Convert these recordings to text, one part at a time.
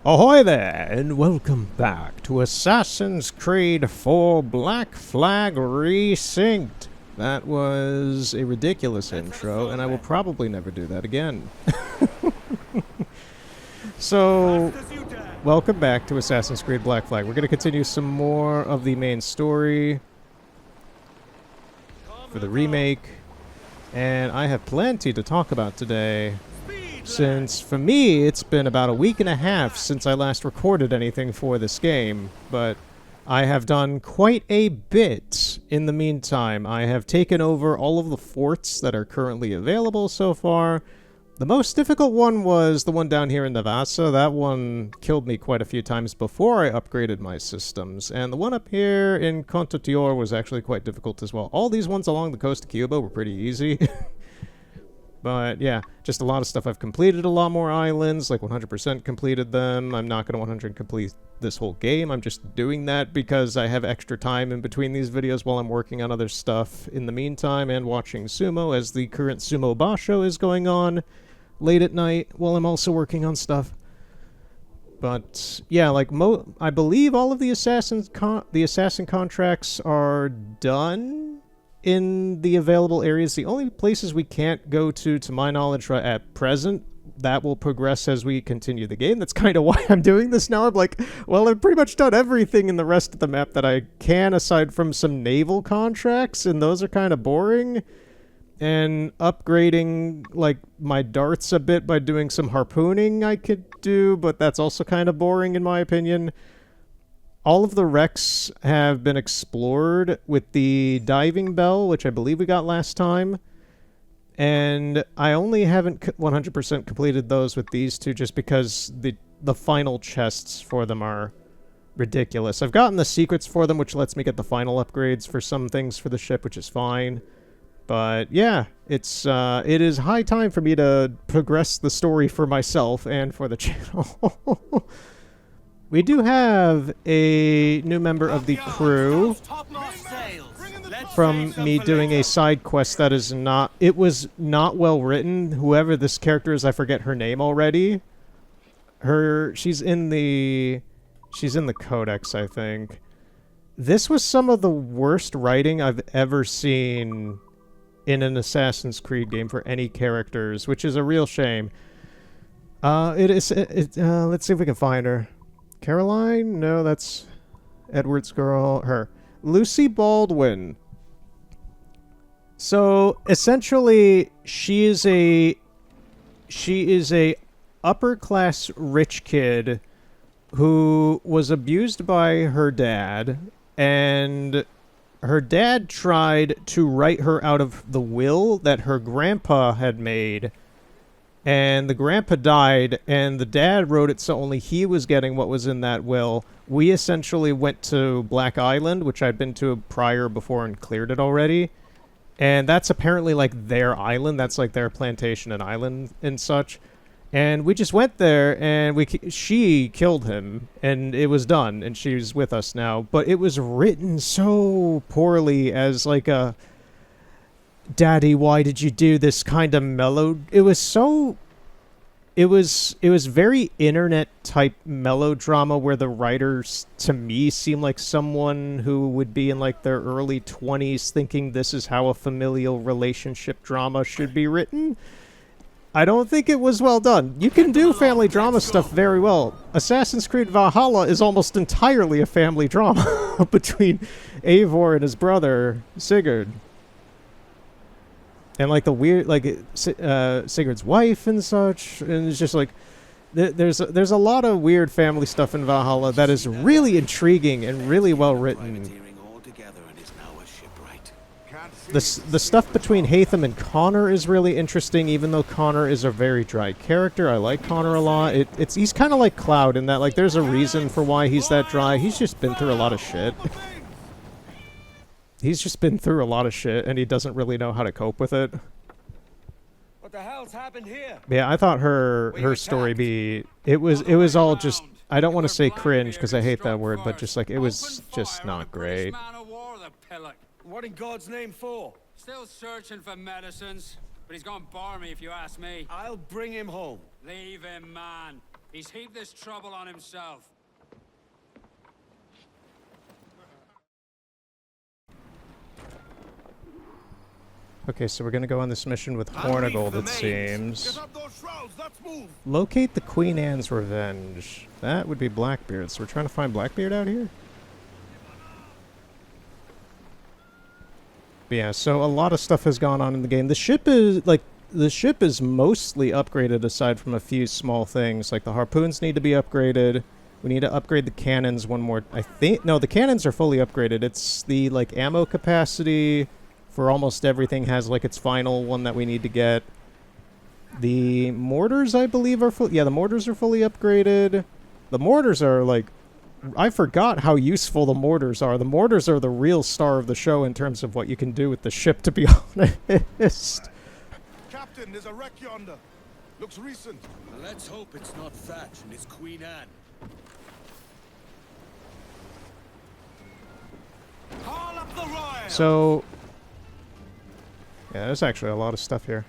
Ahoy there, and welcome back to Assassin's Creed 4 Black Flag Resynced. That was a ridiculous intro, and I will probably never do that again. So, welcome back to Assassin's Creed Black Flag. We're going to continue some more of the main story for the remake, and I have plenty to talk about today. Since, for me, it's been about a week and a half since I last recorded anything for this game, but I have done quite a bit in the meantime. I have taken over all of the forts that are currently available so far. The most difficult one was the one down here in Navassa. That one killed me quite a few times before I upgraded my systems, and the one up here in Contetior was actually quite difficult as well. All these ones along the coast of Cuba were pretty easy. But yeah, just a lot of stuff I've completed, a lot more islands, like 100% completed them. I'm not going to 100% complete this whole game. I'm just doing that because I have extra time in between these videos while I'm working on other stuff in the meantime and watching sumo, as the current Sumo Basho is going on late at night while I'm also working on stuff. But yeah, like I believe all of the assassin contracts are done in the available areas. The only places we can't go to my knowledge at present, that will progress as we continue the game. That's kind of why I'm doing this now. I'm like, well, I've pretty much done everything in the rest of the map that I can, aside from some naval contracts, and those are kind of boring. And upgrading, like, my darts a bit by doing some harpooning I could do, but that's also kind of boring in my opinion. All of the wrecks have been explored with the diving bell, which I believe we got last time. And I only haven't 100% completed those with these two just because the final chests for them are ridiculous. I've gotten the secrets for them, which lets me get the final upgrades for some things for the ship, which is fine. But yeah, it is high time for me to progress the story for myself and for the channel. We do have a new member of the crew from me doing a side quest that is not... It was not well written. Whoever this character is, I forget her name already. She's in the Codex, I think. This was some of the worst writing I've ever seen in an Assassin's Creed game for any characters, which is a real shame. Let's see if we can find her. Caroline? No, that's Edward's girl. Her. Lucy Baldwin. So, essentially, she is a upper-class rich kid who was abused by her dad, and her dad tried to write her out of the will that her grandpa had made. And the grandpa died, and the dad wrote it so only he was getting what was in that will. We essentially went to Black Island, which I'd been to prior before and cleared it already. And that's apparently like their island. That's like their plantation and island and such. And we just went there, and she killed him, and it was done, and she's with us now. But it was written so poorly as like a... Daddy, why did you do this kind of mellow? It was very internet type melodrama where the writers, to me, seem like someone who would be in like their early 20s thinking this is how a familial relationship drama should be written. I don't think it was well done. You can do family drama stuff very well. Assassin's Creed Valhalla is almost entirely a family drama between Eivor and his brother, Sigurd. And, like, the weird, like, Sigurd's wife and such, and it's just, like, there's a lot of weird family stuff in Valhalla that is really intriguing and really well written. The stuff between Haytham and Connor is really interesting, even though Connor is a very dry character. I like Connor a lot. He's kind of like Cloud in that, like, there's a reason for why he's that dry. He's just been through a lot of shit. He's just been through a lot of shit, and he doesn't really know how to cope with it. What the hell's happened here? Yeah, I thought her story it was all just, I don't want to say cringe because I hate that word, but just like it was just not great. What in God's name for? Still searching for medicines, but he's gone barmy if you ask me. I'll bring him home. Leave him, man. He's heaped this trouble on himself. Okay, so we're gonna go on this mission with Hornigold, it seems. Get up those shrouds, let's move. Locate the Queen Anne's Revenge. That would be Blackbeard. So we're trying to find Blackbeard out here? But yeah, so a lot of stuff has gone on in the game. The ship is mostly upgraded aside from a few small things. Like the harpoons need to be upgraded. We need to upgrade the cannons one more. No, the cannons are fully upgraded. It's the, like, ammo capacity for almost everything has, like, its final one that we need to get. The mortars, I believe, are full. Yeah, the mortars are fully upgraded. The mortars are, like... I forgot how useful the mortars are. The mortars are the real star of the show in terms of what you can do with the ship, to be honest. Captain, there's a wreck yonder. Looks recent. Let's hope it's not Thatch and it's Queen Anne. Haul up the royal! So... yeah, there's actually a lot of stuff here.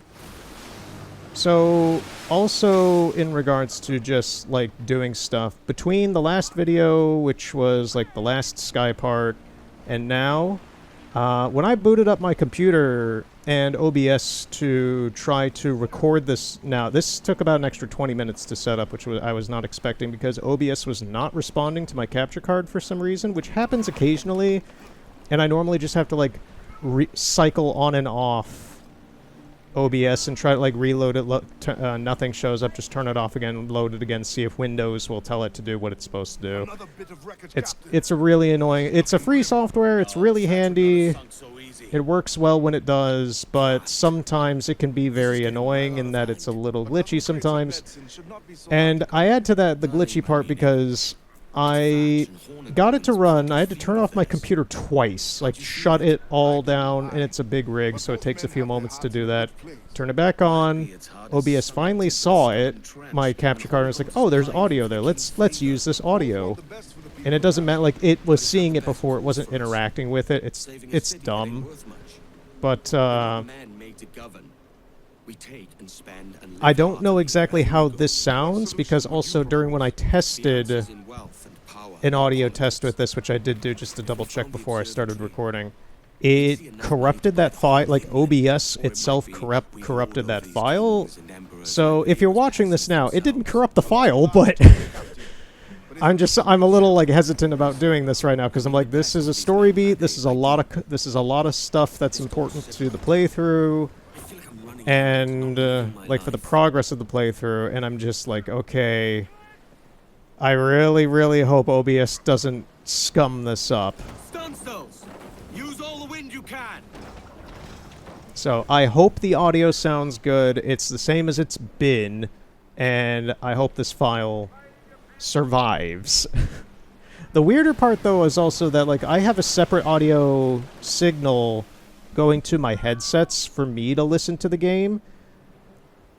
So, also in regards to just, like, doing stuff, between the last video, which was, like, the last Sky part, and now, when I booted up my computer and OBS to try to record this... Now, this took about an extra 20 minutes to set up, which I was not expecting, because OBS was not responding to my capture card for some reason, which happens occasionally, and I normally just have to, like, cycle on and off OBS and try to, like, reload it. Nothing shows up, just turn it off again, load it again, see if Windows will tell it to do what it's supposed to do. Another bit of wreckage, It's a really annoying... It's a free software, it's really handy, it works well when it does, but sometimes it can be very annoying in that it's a little glitchy sometimes. And I add to that the glitchy part because I got it to run. I had to turn off my computer twice, like shut it all down, and it's a big rig, so it takes a few moments to do that. Turn it back on. OBS finally saw it, my capture card, and was like, oh, there's audio there. Let's use this audio. And it doesn't matter, like, it was seeing it before, it wasn't interacting with it. It's dumb. But, I don't know exactly how this sounds, because also during when I tested an audio test with this, which I did do just to double check before I started recording, it corrupted that file, like OBS itself corrupted that file. So if you're watching this now, it didn't corrupt the file, but I'm a little, like, hesitant about doing this right now, because I'm like, this is a story beat, this is a lot of stuff that's important to the playthrough, and like for the progress of the playthrough, and I'm just like, okay, I really, really hope OBS doesn't scum this up. Use all the wind you can. So I hope the audio sounds good. It's the same as it's been, and I hope this file survives. The weirder part, though, is also that, like, I have a separate audio signal going to my headsets for me to listen to the game.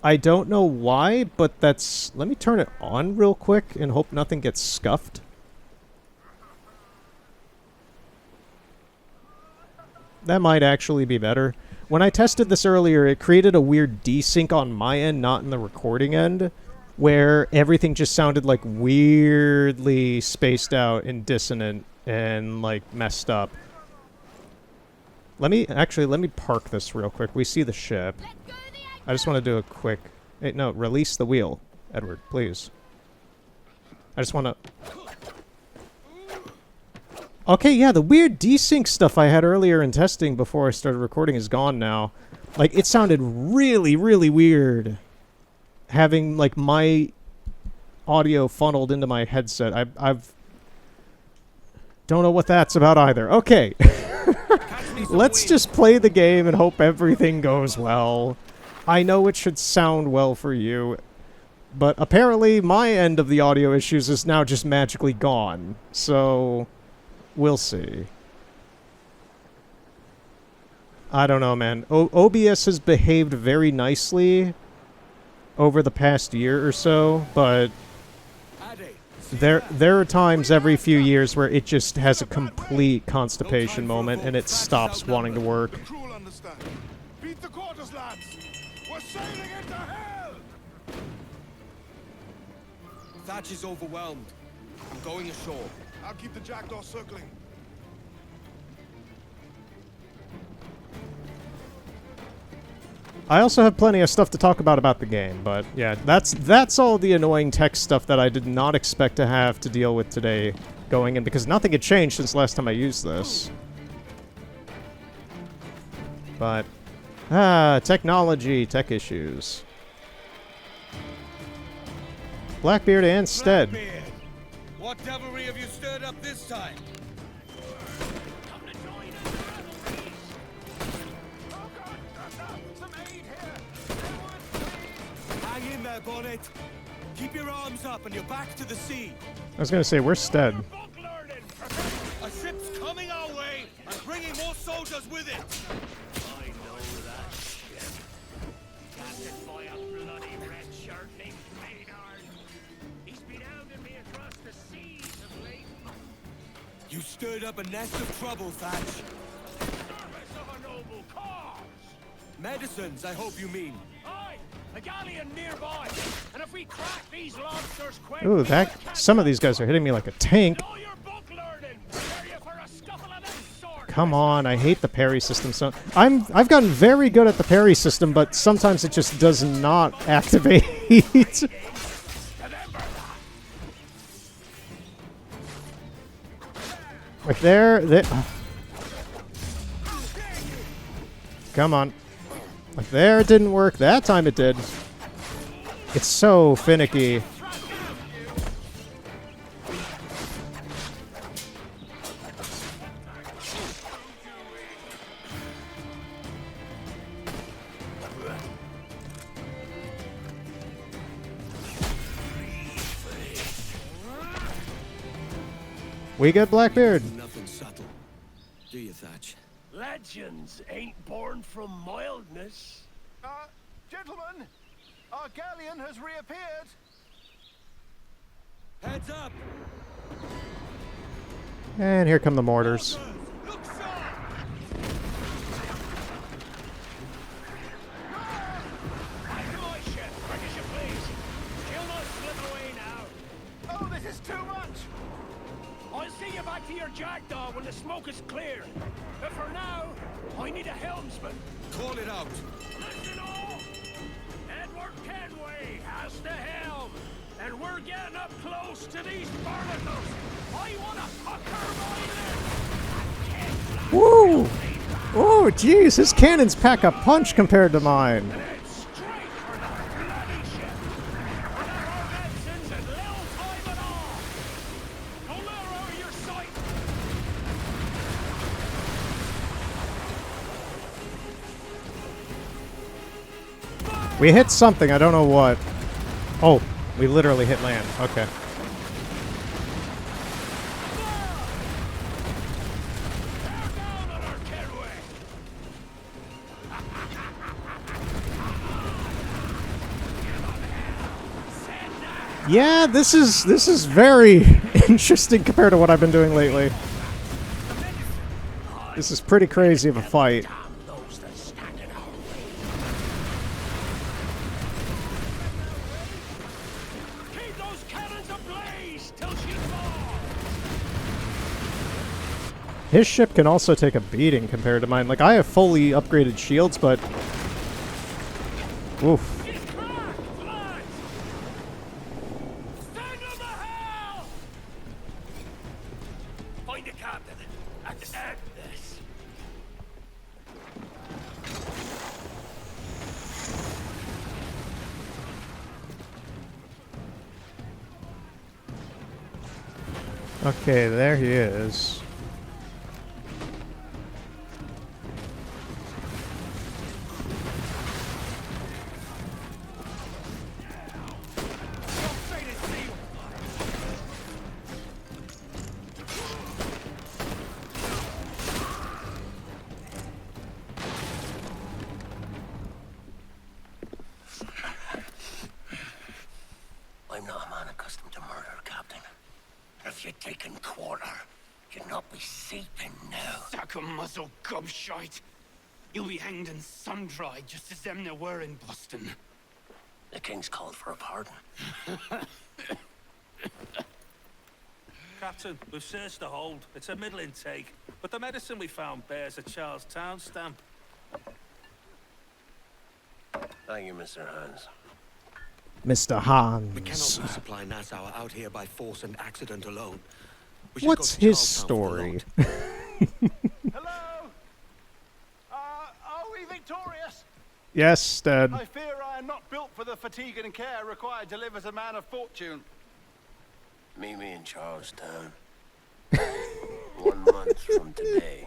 I don't know why, but that's... Let me turn it on real quick and hope nothing gets scuffed. That might actually be better. When I tested this earlier, it created a weird desync on my end, not in the recording end, where everything just sounded, like, weirdly spaced out and dissonant and, like, messed up. Let me park this real quick. We see the ship. I just want to do a quick... Hey, no, release the wheel, Edward, please. I just want to... Okay, yeah, the weird desync stuff I had earlier in testing before I started recording is gone now. Like, it sounded really, really weird having, like, my audio funneled into my headset. I've... Don't know what that's about either. Okay. Let's just play the game and hope everything goes well. I know it should sound well for you, but apparently my end of the audio issues is now just magically gone. So... we'll see. I don't know, man. OBS has behaved very nicely over the past year or so, but there are times every few years where it just has a complete constipation moment and it stops wanting to work. Beat the quarters, lads. We're sailing into hell. Thatch is overwhelmed. I'm going ashore. I'll keep the jackdaw circling. I also have plenty of stuff to talk about the game, but yeah, that's all the annoying text stuff that I did not expect to have to deal with today going in, because nothing had changed since last time I used this. But, technology, tech issues. Blackbeard and Stead. Blackbeard, what devilry have you stirred up this time? Hang in there, Bonnet. Keep your arms up and your back to the sea. I was gonna say, where's Stead? A ship's coming our way and bringing more soldiers with it. I know that ship. Captain by a bloody red shirt named Maynard. He's been hounding me across the seas of late. You stirred up a nest of trouble, Thatch. Service of a noble cause. Medicines, I hope you mean. Aye, a galleon nearby. And if we crack these lobsters quick, Ooh, some of these guys are hitting me like a tank. know your book learning. Prepare you for a scuffle of this sort. Come on, I hate the parry system. So I've gotten very good at the parry system, but sometimes it just does not activate. Remember that. Like there. Come on. Like there, it didn't work. That time it did. It's so finicky. We get Blackbeard. Nothing subtle. Do you, Thatch? Legends ain't born from mildness. Gentlemen, our galleon has reappeared. Heads up! And here come the mortars. Look sharp! Back to my ship, quick as you please. She'll not slip away now. Oh, this is too much. I'll see you back to your jackdaw when the smoke is cleared. But for now, I need a helmsman. Call it out. Listen all! Edward Kenway has the helm, and we're getting up close to these barnacles. I want to fuck her Woo! Oh, jeez, his cannons pack a punch compared to mine. It's straight for the bloody ship. For the Harvestons and little time at all. Don't let her out of your sight. We hit something, I don't know what. Oh, we literally hit land. Okay. Bear down on her, Kenway. Yeah, this is very interesting compared to what I've been doing lately. This is pretty crazy of a fight. Damn those that stand in our way. Keep those cannons ablaze till she falls. His ship can also take a beating compared to mine. Like, I have fully upgraded shields, but... Oof. She's cracked, lads. Stand on the helm. Find a captain and end this. Okay, there he is. I'm not a man accustomed to murder, Captain. If you'd taken quarter, you'd not be seeping now. Sack a muzzle, gobshite. You'll be hanged and sun-dried just as them there were in Boston. The King's called for a pardon. Captain. We've searched the hold. It's a middling take, but the medicine we found bears a Charlestown stamp. Thank you, Mr. Hans. Mr. We cannot Hans. resupply Nassau out here by force and accident alone. We should What's go to his Charlestown for a story? lot. Hello? Are we victorious? Yes, Dad. I fear I am not built for the fatigue and care required to live as a man of fortune. Meet me in Charlestown. 1 month from today.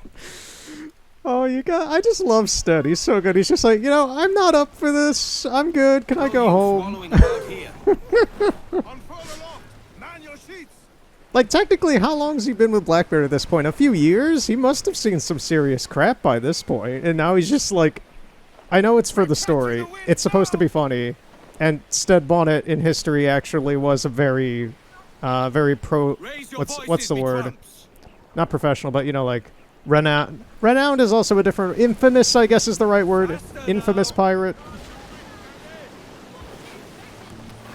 Oh, I just love Stead. He's so good. He's just like, I'm not up for this. I'm good. Can I go home? Swallowing about here. Unfurl aloft! Man your sheets! Like, technically, how long has he been with Blackbeard at this point? A few years? He must have seen some serious crap by this point. And now he's just like, I know it's for the story. It's supposed to be funny. And Stead Bonnet in history actually was a very pro... Raise your What's voices, the me word? trumps. Not professional, but, like, renowned. Renowned is also a different... Infamous, I guess, is the right word. Infamous pirate.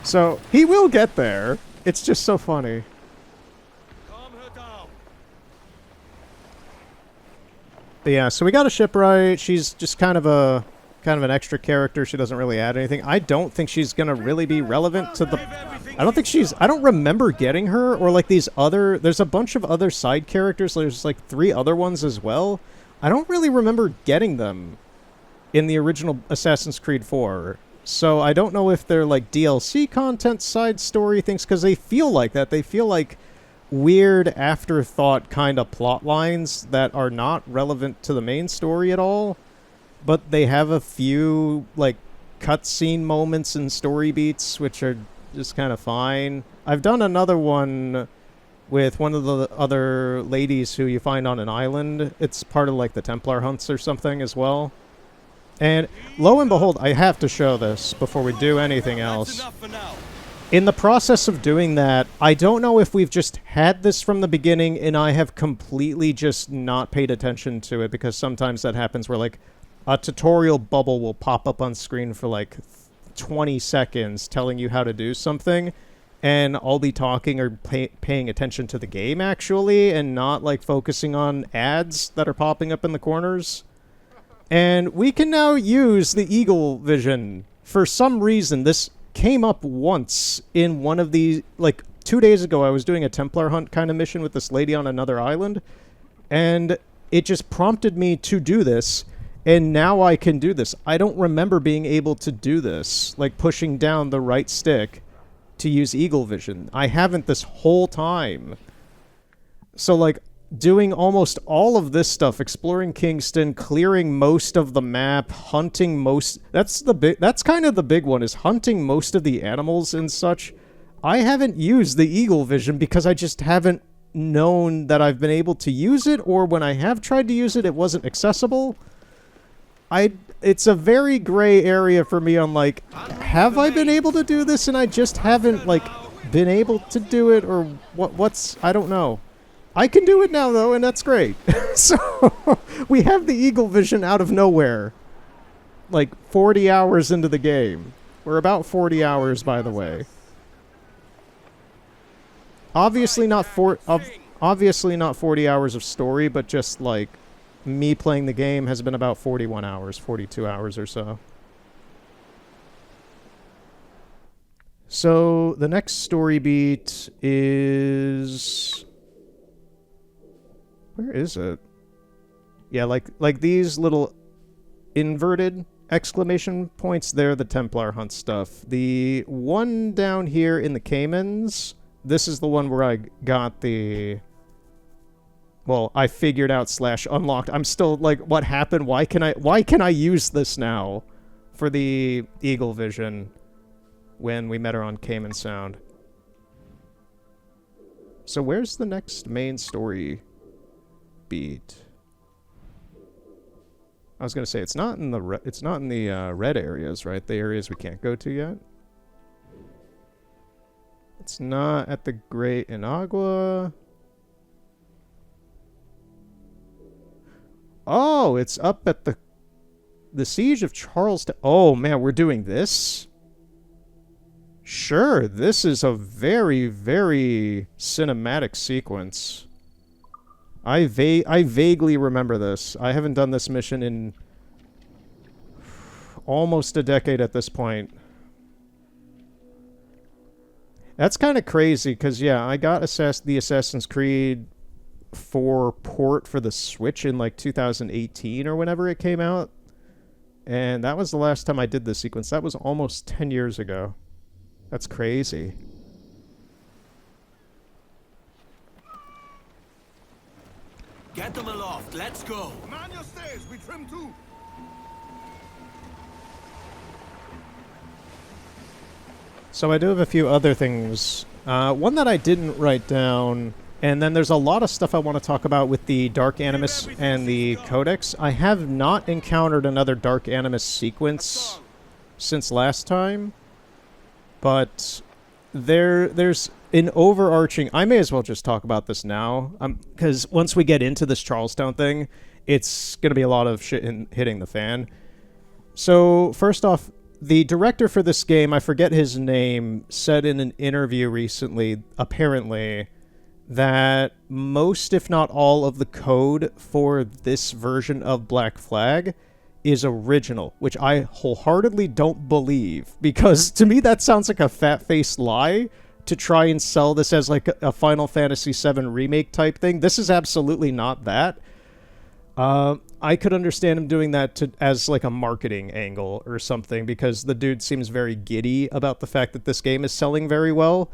So, he will get there. It's just so funny. Calm her down. But yeah, so we got a shipwright. She's just kind of an extra character. She doesn't really add anything. I don't think she's gonna really be relevant to the... I don't remember getting her, or like these other... There's a bunch of other side characters. There's like 3 other ones as well. I don't really remember getting them in the original Assassin's Creed 4. So I don't know if they're like DLC content, side story things, because they feel like that. They feel like weird afterthought kind of plot lines that are not relevant to the main story at all. But they have a few, like, cutscene moments and story beats, which are just kind of fine. I've done another one with one of the other ladies who you find on an island. It's part of, like, the Templar hunts or something as well. And lo and behold, I have to show this before we do anything That's else. enough for now. In the process of doing that, I don't know if we've just had this from the beginning and I have completely just not paid attention to it, because sometimes that happens where, like, a tutorial bubble will pop up on screen for like 20 seconds telling you how to do something, and I'll be talking or paying attention to the game actually, and not like focusing on ads that are popping up in the corners. And we can now use the Eagle Vision. For some reason, this came up once in one of the, like 2 days ago I was doing a Templar hunt kind of mission with this lady on another island, and it just prompted me to do this. And now I can do this. I don't remember being able to do this, like pushing down the right stick to use Eagle Vision. I haven't this whole time. So, like, doing almost all of this stuff, exploring Kingston, clearing most of the map, hunting most... That's kind of the big one, is hunting most of the animals and such. I haven't used the Eagle Vision because I just haven't known that I've been able to use it, or when I have tried to use it, it wasn't accessible. It's a very gray area for me on, like, have I been able to do this and I just haven't, like, been able to do it, or what's... I don't know. I can do it now, though, and that's great. So, we have the Eagle Vision out of nowhere. Like, 40 hours into the game. We're about 40 hours, by the way. Obviously not 40 hours of story, but just, like, me playing the game has been about 41 hours, 42 hours or so. So, the next story beat is... Where is it? Yeah, like these little inverted exclamation points, they're the Templar hunt stuff. The one down here in the Caymans, this is the one where I got the... Well, I figured out / unlocked. I'm still like, what happened? Why can I use this now for the Eagle Vision when we met her on Cayman Sound? So where's the next main story beat? I was gonna say it's not in the red areas, right? The areas we can't go to yet. It's not at the Great Inagua. Oh, it's up at the Siege of Charlestown. Oh man, we're doing this? Sure, this is a very, very cinematic sequence. I vaguely remember this. I haven't done this mission in almost a decade at this point. That's kind of crazy, because, yeah, I got the Assassin's Creed 4 port for the Switch in, like, 2018 or whenever it came out. And that was the last time I did this sequence. That was almost 10 years ago. That's crazy. Get them aloft. Let's go. Man your stairs, we trim too. So I do have a few other things. One that I didn't write down, and then there's a lot of stuff I want to talk about with the Dark Animus and the Codex. I have not encountered another Dark Animus sequence since last time, but there's an overarching... I may as well just talk about this now, because once we get into this Charlestown thing, it's going to be a lot of shit hitting the fan. So, first off, the director for this game, I forget his name, said in an interview recently, apparently, that most, if not all, of the code for this version of Black Flag is original, which I wholeheartedly don't believe, because to me that sounds like a fat-faced lie to try and sell this as like a Final Fantasy VII remake type thing. This is absolutely not that. I could understand him doing that as like a marketing angle or something, because the dude seems very giddy about the fact that this game is selling very well.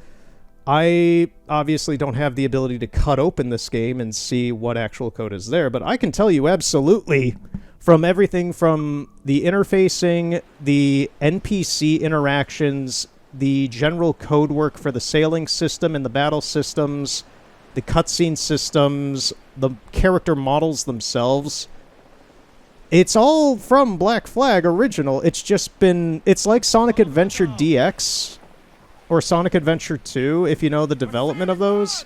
I obviously don't have the ability to cut open this game and see what actual code is there, but I can tell you absolutely from everything from the interfacing, the NPC interactions, the general code work for the sailing system and the battle systems, the cutscene systems, the character models themselves. It's all from Black Flag original. It's just been... It's like Sonic Adventure DX or Sonic Adventure 2, if you know the development of those.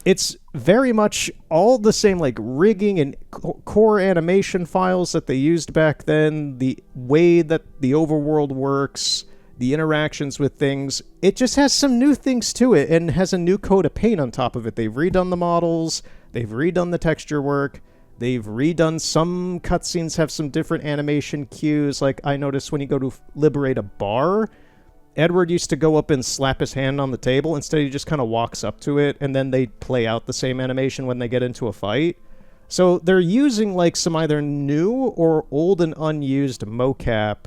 It's very much all the same, like, rigging and core animation files that they used back then, the way that the overworld works, the interactions with things. It just has some new things to it and has a new coat of paint on top of it. They've redone the models, they've redone the texture work, they've redone some cutscenes, have some different animation cues. Like, I noticed when you go to liberate a bar, Edward used to go up and slap his hand on the table. Instead, he just kind of walks up to it, and then they play out the same animation when they get into a fight. So they're using, like, some either new or old and unused mocap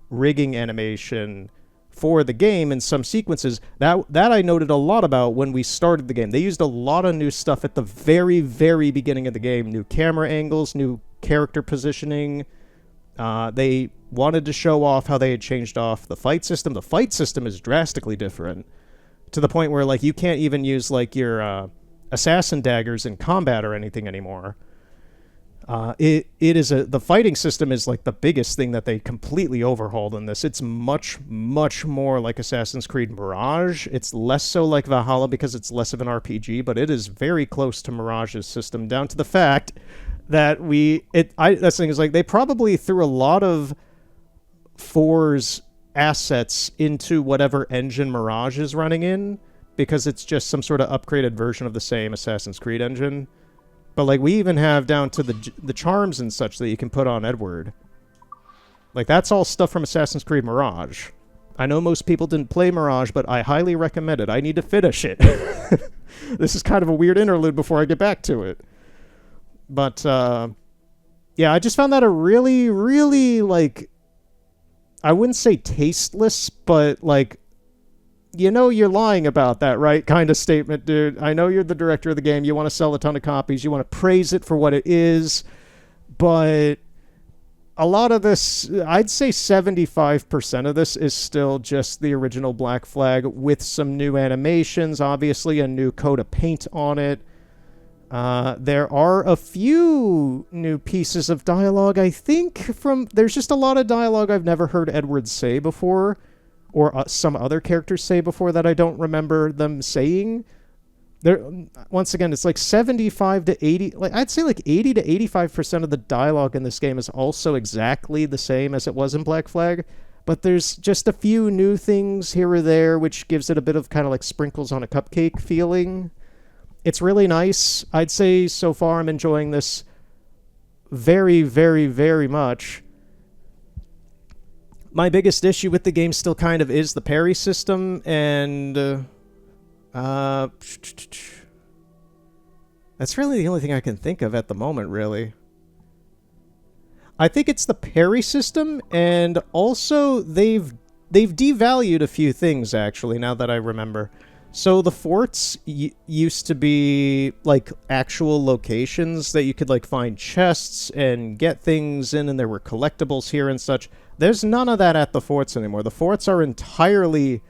rigging animation for the game in some sequences. That I noted a lot about when we started the game. They used a lot of new stuff at the very, very beginning of the game. New camera angles, new character positioning. They wanted to show off how they had changed off the fight system. The fight system is drastically different, to the point where, like, you can't even use, like, your assassin daggers in combat or anything anymore. The fighting system is, like, the biggest thing that they completely overhauled in this. It's much, much more like Assassin's Creed Mirage. It's less so like Valhalla because it's less of an RPG, but it is very close to Mirage's system, down to the fact that that's the thing is, like, they probably threw a lot of 4's assets into whatever engine Mirage is running in, because it's just some sort of upgraded version of the same Assassin's Creed engine. But, like, we even have down to the charms and such that you can put on Edward. Like, that's all stuff from Assassin's Creed Mirage. I know most people didn't play Mirage, but I highly recommend it. I need to finish it. This is kind of a weird interlude before I get back to it. But, yeah, I just found that a really, really, like, I wouldn't say tasteless, but, like, you know you're lying about that, right? Kind of statement, dude. I know you're the director of the game. You want to sell a ton of copies. You want to praise it for what it is. But a lot of this, I'd say 75% of this is still just the original Black Flag with some new animations, obviously, a new coat of paint on it. There are a few new pieces of dialogue, I think, there's just a lot of dialogue I've never heard Edward say before, or some other characters say before that I don't remember them saying. Once again, it's like 75 to 80, like I'd say like 80 to 85% of the dialogue in this game is also exactly the same as it was in Black Flag, But there's just a few new things here or there, which gives it a bit of kind of like sprinkles on a cupcake feeling. It's really nice. I'd say so far I'm enjoying this very, very, very much. My biggest issue with the game still kind of is the parry system, and that's really the only thing I can think of at the moment, really. I think it's the parry system, and also they've devalued a few things, actually, now that I remember. So the forts used to be, like, actual locations that you could, like, find chests and get things in, and there were collectibles here and such. There's none of that at the forts anymore. The forts are entirely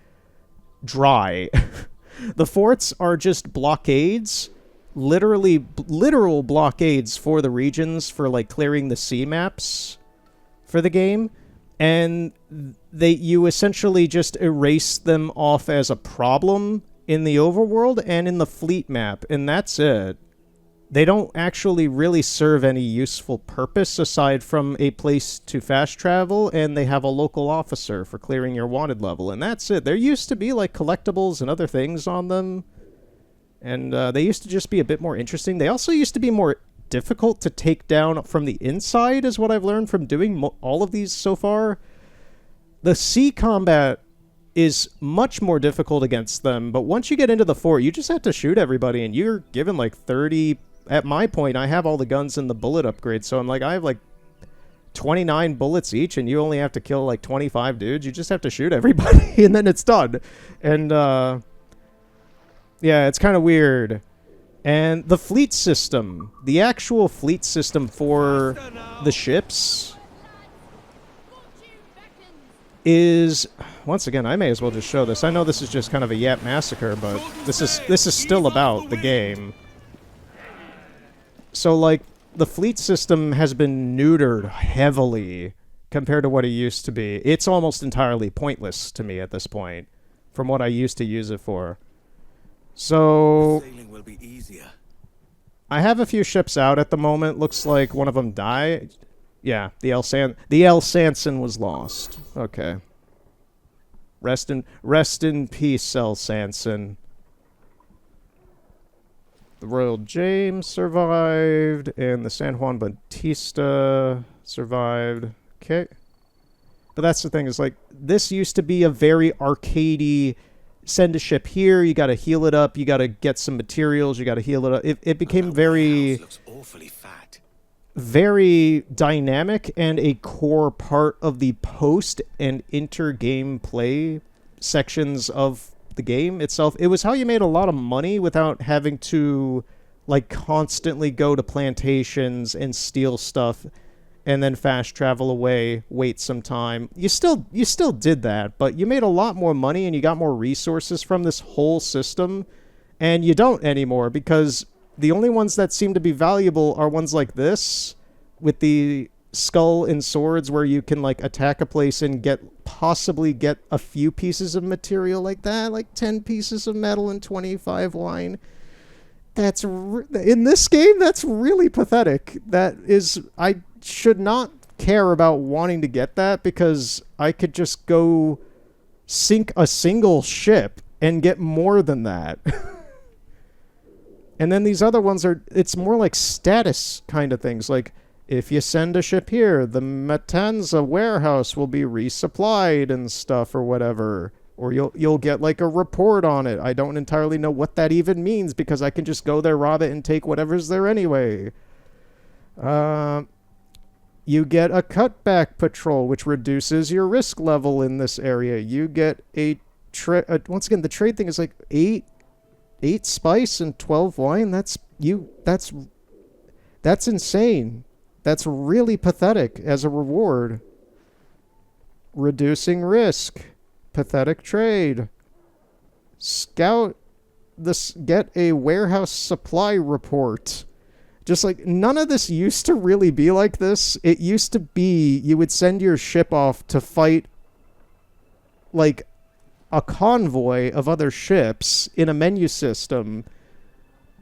dry. The forts are just blockades, literal blockades for the regions for, like, clearing the sea maps for the game. And you essentially just erase them off as a problem in the overworld and in the fleet map, and that's it. They don't actually really serve any useful purpose aside from a place to fast travel, and they have a local officer for clearing your wanted level, and that's it. There used to be, like, collectibles and other things on them, and they used to just be a bit more interesting. They also used to be more difficult to take down from the inside, is what I've learned from doing all of these so far. The sea combat is much more difficult against them, but once you get into the fort, you just have to shoot everybody, and you're given, like, 30... At my point, I have all the guns and the bullet upgrades, so I'm like, I have, like, 29 bullets each, and you only have to kill, like, 25 dudes. You just have to shoot everybody, and then it's done. And, yeah, it's kind of weird. And the fleet system, the actual fleet system for the ships is... Once again, I may as well just show this. I know this is just kind of a Yap massacre, but this is still about the game. So, like, the fleet system has been neutered heavily compared to what it used to be. It's almost entirely pointless to me at this point, from what I used to use it for. So, Sailing will be easier. I have a few ships out at the moment. Looks like one of them died. Yeah, the El Sanson was lost. Okay. Rest in peace, El Sanson. The Royal James survived, and the San Juan Bautista survived. Okay. But that's the thing, is, like, this used to be a very arcadey, send a ship here, you gotta heal it up, you gotta get some materials, you gotta heal it up. It became very... Looks awfully fat. Very dynamic and a core part of the post and inter-game play sections of the game itself. It was how you made a lot of money without having to, like, constantly go to plantations and steal stuff and then fast travel away, wait some time. You still did that, but you made a lot more money and you got more resources from this whole system, and you don't anymore, because the only ones that seem to be valuable are ones like this, with the skull and swords, where you can, like, attack a place and possibly get a few pieces of material like that, like 10 pieces of metal and 25 wine. That's in this game, that's really pathetic. I should not care about wanting to get that, because I could just go sink a single ship and get more than that. And then these other ones it's more like status kind of things, like, if you send a ship here, the Matanza warehouse will be resupplied and stuff, or whatever. Or you'll get, like, a report on it. I don't entirely know what that even means, because I can just go there, rob it, and take whatever's there anyway. You get a cutback patrol, which reduces your risk level in this area. You get once again, the trade thing is like 8 spice and 12 wine. That's insane. That's really pathetic as a reward. Reducing risk. Pathetic trade. Scout get a warehouse supply report. Just, like, none of this used to really be like this. It used to be you would send your ship off to fight, like, a convoy of other ships in a menu system,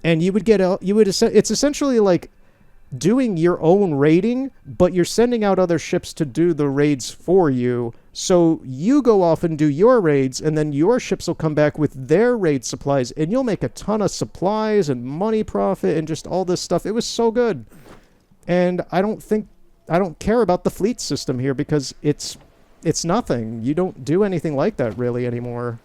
and it's essentially like doing your own raiding, but you're sending out other ships to do the raids for you, So you go off and do your raids, and then your ships will come back with their raid supplies, and you'll make a ton of supplies and money profit and just all this stuff. It was so good. And I don't care about the fleet system here because it's nothing. You don't do anything like that really anymore.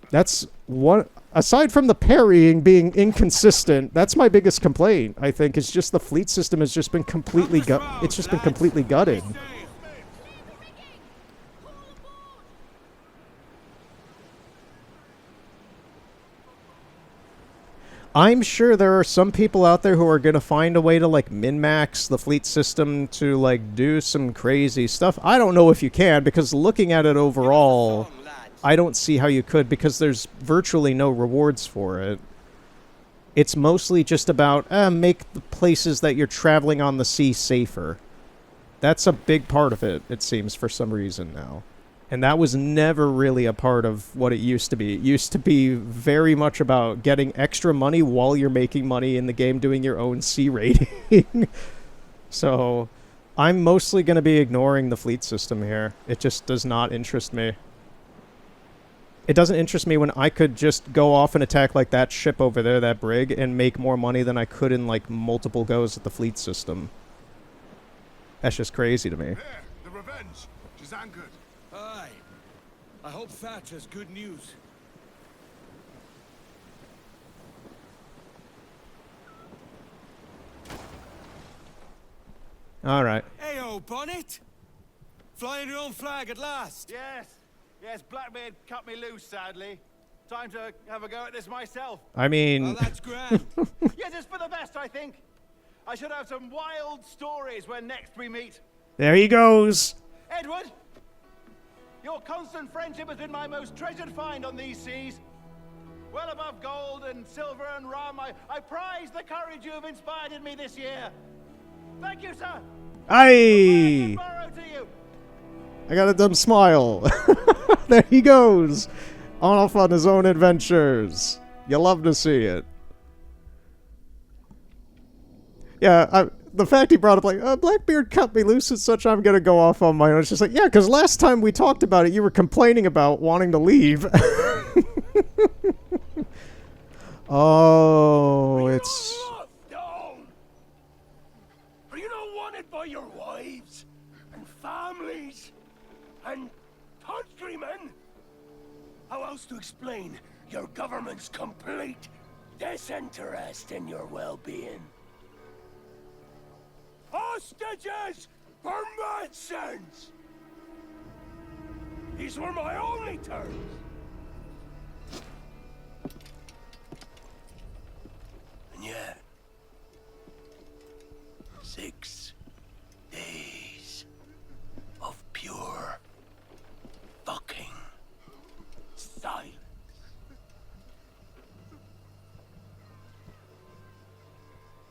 That's what, aside from the parrying being inconsistent, that's my biggest complaint, I think, is just the fleet system has just been completely gutted. I'm sure there are some people out there who are going to find a way to, like, min-max the fleet system to, like, do some crazy stuff. I don't know if you can, because looking at it overall, I don't see how you could, because there's virtually no rewards for it. It's mostly just about, make the places that you're traveling on the sea safer. That's a big part of it, it seems, for some reason now. And that was never really a part of what it used to be. It used to be very much about getting extra money while you're making money in the game, doing your own sea raiding. So, I'm mostly going to be ignoring the fleet system here. It just does not interest me. It doesn't interest me when I could just go off and attack like that ship over there, that brig, and make more money than I could in like multiple goes at the fleet system. That's just crazy to me. There, the Revenge. She's anchored. Aye. I hope Thatch has good news. Alright. Heyo, Bonnet! Flying your own flag at last! Yes. Yes, Blackbeard cut me loose, sadly. Time to have a go at this myself. I mean... Well, that's grand. Yes, it's for the best, I think. I should have some wild stories when next we meet. There he goes! Edward! Your constant friendship has been my most treasured find on these seas. Well above gold and silver and rum, I prize the courage you have inspired in me this year. Thank you, sir. Aye! Borrow to you. I got a dumb smile. There he goes. Off on his own adventures. You love to see it. Yeah, the fact he brought up, like, Blackbeard cut me loose and such, I'm gonna go off on my own. It's just like, yeah, because last time we talked about it, you were complaining about wanting to leave. Oh, it's... Down! Are you not wanted by your wives and families and countrymen? How else to explain your government's complete disinterest in your well-being? Hostages for medicines! These were my only terms. And yet, 6 days of pure fucking silence.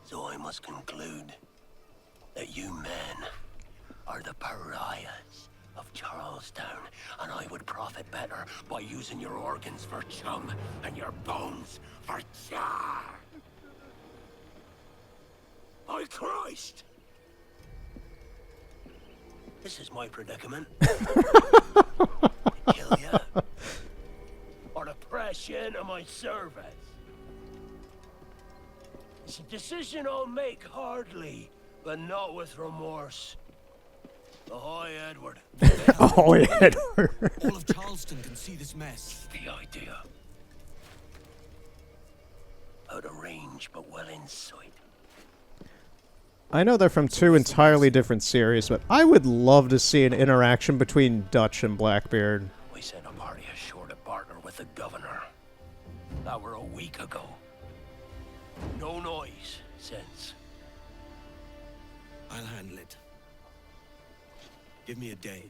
So I must conclude that you men are the pariahs of Charlestown, and I would profit better by using your organs for chum and your bones for char. By Christ! This is my predicament. Kill you, or to press you into my service. It's a decision I'll make hardly, but not with remorse. Ahoy, Edward. Oh, Edward. All of Charleston can see this mess. The idea. Out of range, but well in sight. I know they're from two entirely different series, but I would love to see an interaction between Dutch and Blackbeard. We sent a party ashore to partner with the governor. That were a week ago. No noise since. I'll handle it. Give me a day.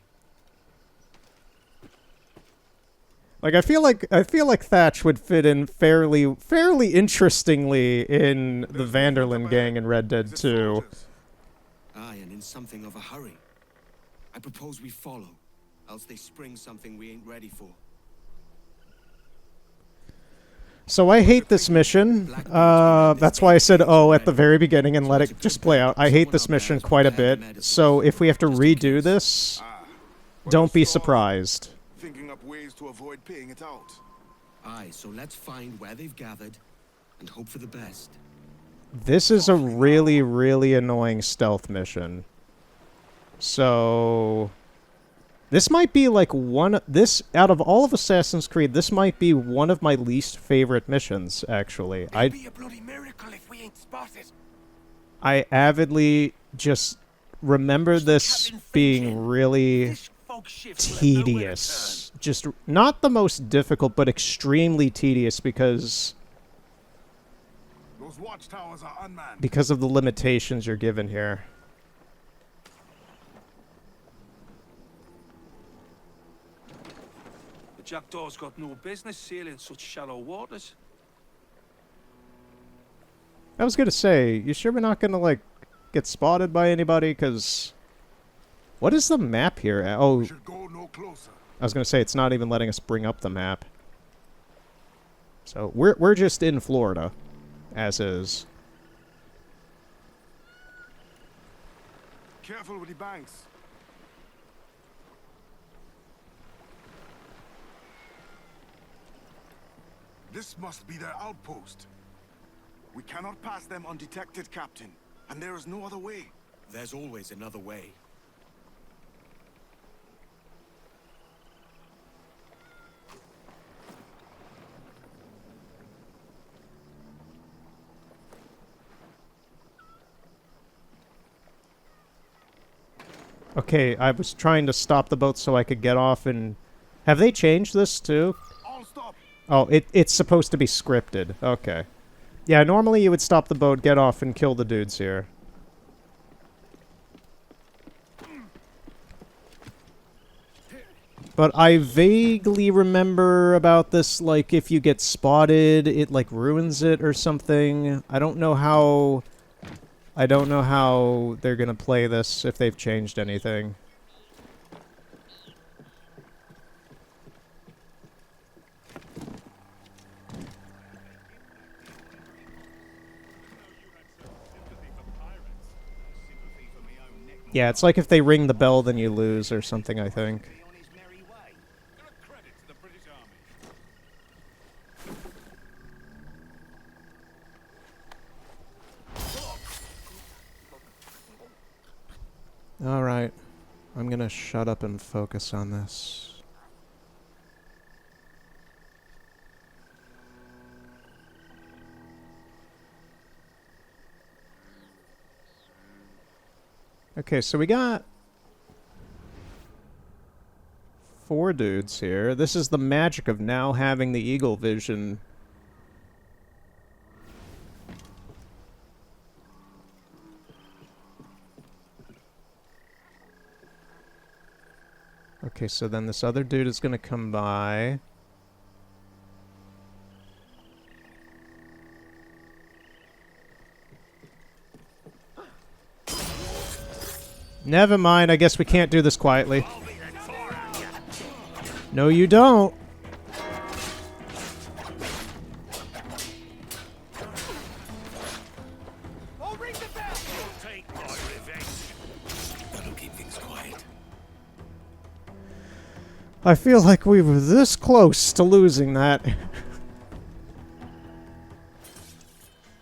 Like I feel like Thatch would fit in fairly interestingly in the Vanderlyn gang in Red Dead 2. Aye, and in something of a hurry. I propose we follow, else they spring something we ain't ready for. So I hate this mission. That's why I said at the very beginning and let it just play out. I hate this mission quite a bit. So if we have to redo this, don't be surprised. Thinking up ways to avoid paying it out. Aye, so let's find where they've gathered and hope for the best. This is a really, really annoying stealth mission. So... this might be like out of all of Assassin's Creed, this might be one of my least favorite missions, actually. It'd be a bloody miracle if we ain't spotted. I avidly just remember this being really tedious. Just not the most difficult, but extremely tedious because Those watchtowers are unmanned. because of the limitations you're given here. The jackdaw's got no business sailing such shallow waters. I was gonna say, you sure we're not gonna, like, get spotted by anybody? Because... what is the map here? Oh, We should go no closer. I was gonna say, it's not even letting us bring up the map. So, we're just in Florida, as is. Careful with the banks. This must be their outpost. We cannot pass them undetected, Captain. And there is no other way. There's always another way. Okay, I was trying to stop the boat so I could get off and... have they changed this too? All stop. Oh, it's supposed to be scripted. Okay. Yeah, normally you would stop the boat, get off, and kill the dudes here. But I vaguely remember about this, like, if you get spotted, it, like, ruins it or something. I don't know how they're gonna play this, if they've changed anything. Yeah, it's like if they ring the bell, then you lose or something, I think. Alright. I'm gonna shut up and focus on this. Okay, so we got 4 dudes here. This is the magic of now having the eagle vision. Okay, so then this other dude is gonna come by. Never mind, I guess we can't do this quietly. No, you don't. I'll ring the bell. You'll take my revenge. That'll keep things quiet. I feel like we were this close to losing that.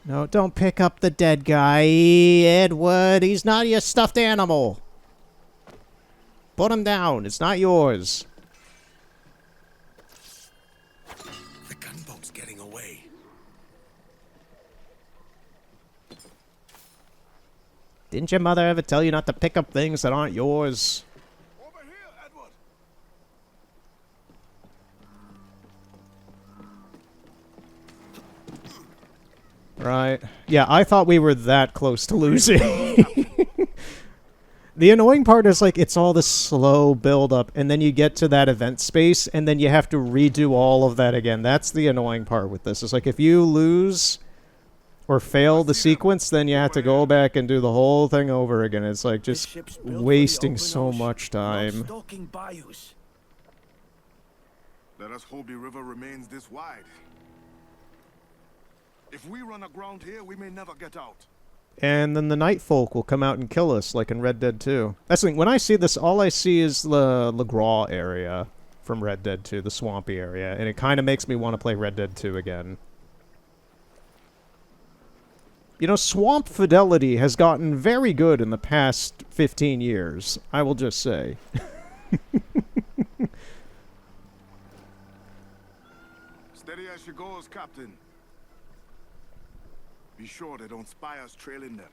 No, don't pick up the dead guy, Edward. He's not your stuffed animal. Put him down. It's not yours. The gunboat's getting away. Didn't your mother ever tell you not to pick up things that aren't yours? Over here, Edward. Right. Yeah, I thought we were that close to losing. The annoying part is, like, it's all this slow build-up, and then you get to that event space, and then you have to redo all of that again. That's the annoying part with this. It's like, if you lose or fail the sequence, then you have to go back and do the whole thing over again. It's, like, just wasting so much time. Stalking bayous. Let us hope the river remains this wide. If we run aground here, we may never get out. And then the night folk will come out and kill us, like in Red Dead 2. That's the thing. When I see this, all I see is the LeGras area from Red Dead 2, the swampy area. And it kind of makes me want to play Red Dead 2 again. You know, swamp fidelity has gotten very good in the past 15 years, I will just say. Steady as she goes, Captain. Be sure they don't spy us trailing them.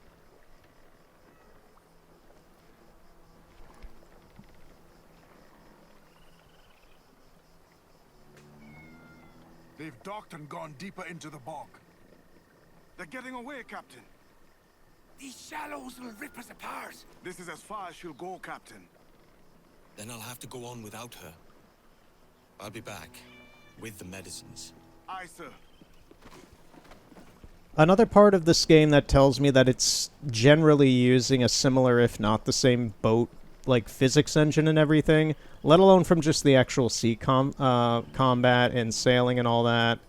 They've docked and gone deeper into the bog. They're getting away, Captain. These shallows will rip us apart. This is as far as she'll go, Captain. Then I'll have to go on without her. I'll be back with the medicines. Aye, sir. Another part of this game that tells me that it's generally using a similar, if not the same boat, like physics engine and everything, let alone from just the actual sea combat and sailing and all that.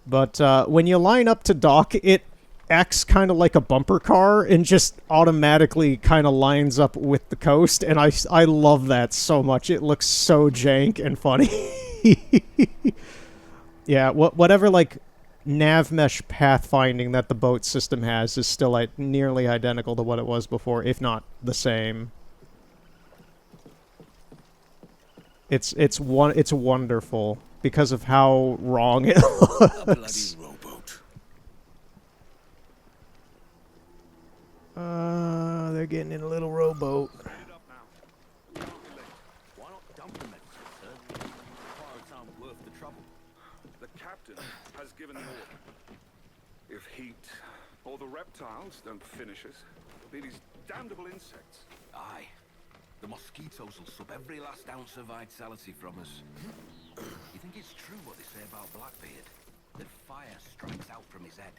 But when you line up to dock, it acts kind of like a bumper car and just automatically kind of lines up with the coast, and I love that so much. It looks so jank and funny. Yeah, whatever, like, nav mesh pathfinding that the boat system has is still like nearly identical to what it was before, if not the same. It's wonderful because of how wrong it looks. A bloody rowboat. They're getting in a little rowboat. Why not dump the medicine, sir? Pirates aren't worth the trouble. The captain has given the order. If heat or the reptiles don't finish us, it'll be these damnable insects. Aye. The mosquitoes will suck every last ounce of vitality from us. You think it's true what they say about Blackbeard? That fire strikes out from his head,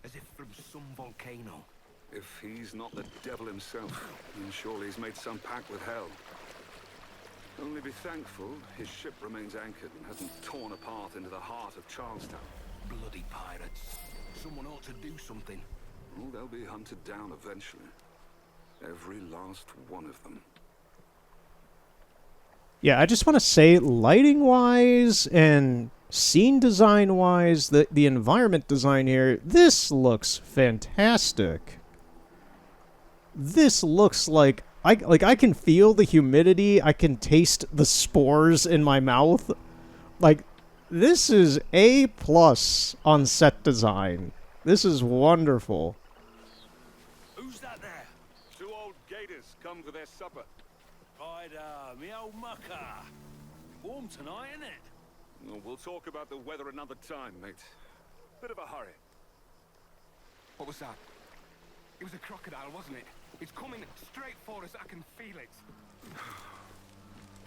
as if from some volcano. If he's not the devil himself, then surely he's made some pact with hell. Only be thankful his ship remains anchored and hasn't torn apart into the heart of Charlestown. Bloody pirates. Someone ought to do something. Oh, they'll be hunted down eventually. Every last one of them. Yeah, I just want to say, lighting-wise and scene design-wise, the environment design here, this looks fantastic. This looks like I can feel the humidity. I can taste the spores in my mouth. Like, this is A+ on set design. This is wonderful. Who's that there? Two old gators come for their supper. Me old mucker. Warm tonight, isn't it? Well, we'll talk about the weather another time, mate. Bit of a hurry. What was that? It was a crocodile, wasn't it? It's coming straight for us. I can feel it.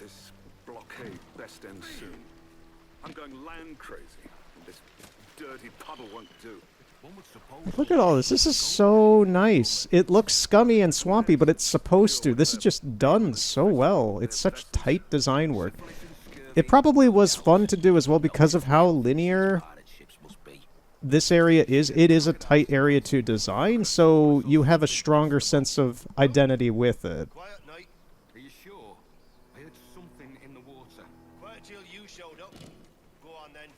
This blockade best ends soon. I'm going land crazy. This dirty puddle won't do. One would suppose. Look at all this. This is so nice. It looks scummy and swampy, but it's supposed to. This is just done so well. It's such tight design work. It probably was fun to do as well because of how linear this area is. It is a tight area to design, so you have a stronger sense of identity with it. Quiet night. Are you sure? I heard something in the water. Quiet till you showed up. Go on then.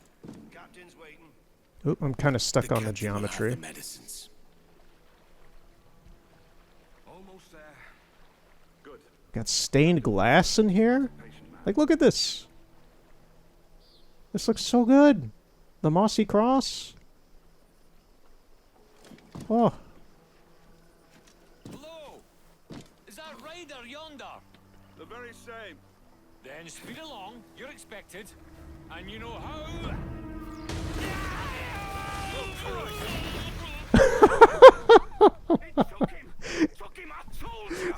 Captain's waiting. Oop, I'm kind of stuck on the captain will have geometry. the medicines. Almost there. Good. Got stained glass in here? Like, look at this. This looks so good. The mossy cross. Oh. Hello! Is that Ryder yonder? The very same. Then speed along, you're expected. And you know how...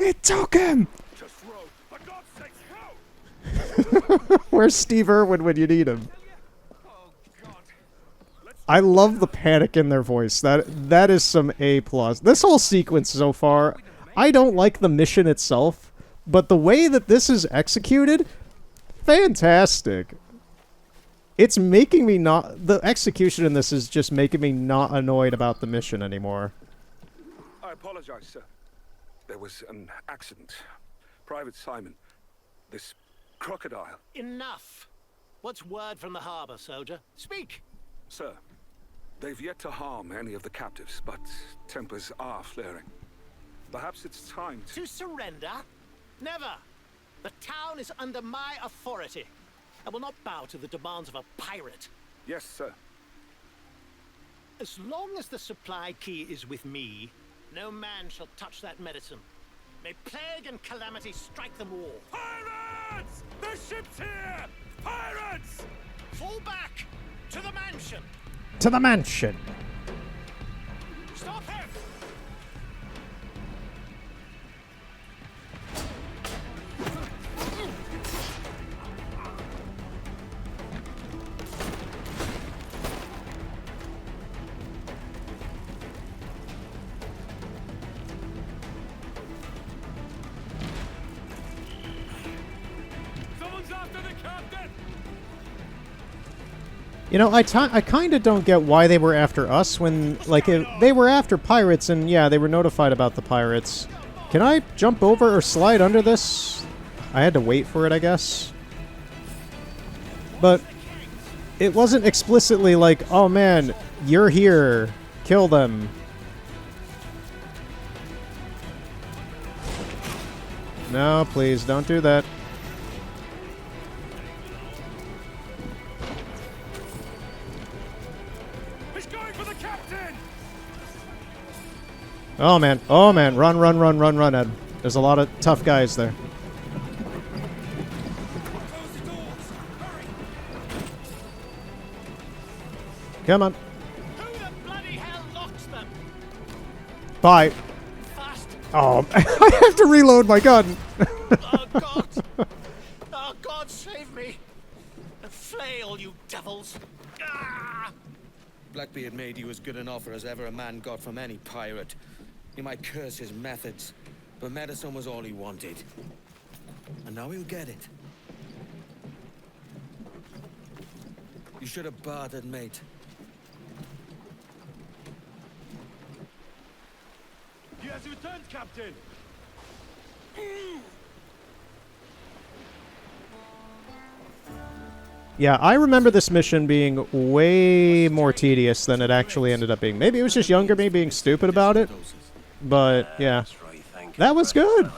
It took him! Just row. For God's sake, row! Where's Steve Irwin when you need him? I love the panic in their voice. That is some A+. This whole sequence so far, I don't like the mission itself, but the way that this is executed, fantastic. It's making me not... The execution in this is just making me not annoyed about the mission anymore. apologize, sir. There was an accident. Private Simon. This crocodile. Enough! What's word from the harbor, soldier? Speak! Sir, they've yet to harm any of the captives, but tempers are flaring. Perhaps it's time To surrender? Never! The town is under my authority. I will not bow to the demands of a pirate. Yes, sir. As long as the supply key is with me, no man shall touch that medicine. May plague and calamity strike them all. Pirates! The ship's here! Pirates! Fall back! To the mansion! To the mansion. Stop him! Someone's after the captain! You know, I kind of don't get why they were after us when, like, they were after pirates, and yeah, they were notified about the pirates. Can I jump over or slide under this? I had to wait for it, I guess. But it wasn't explicitly like, oh man, you're here, kill them. No, please, don't do that. He's going for the captain! Oh man, run, Ed. There's a lot of tough guys there. Come on. Who the bloody hell locks them? Bye. Fast! Oh, I have to reload my gun. Oh God! Oh God, save me! A flail, you devils! Ah! Blackbeard made you as good an offer as ever a man got from any pirate. You might curse his methods, but medicine was all he wanted. And now he'll get it. You should have bartered, mate. He has returned, Captain! Yeah, I remember this mission being way more tedious than it actually ended up being. Maybe it was just younger me being stupid about it, but yeah. That was good.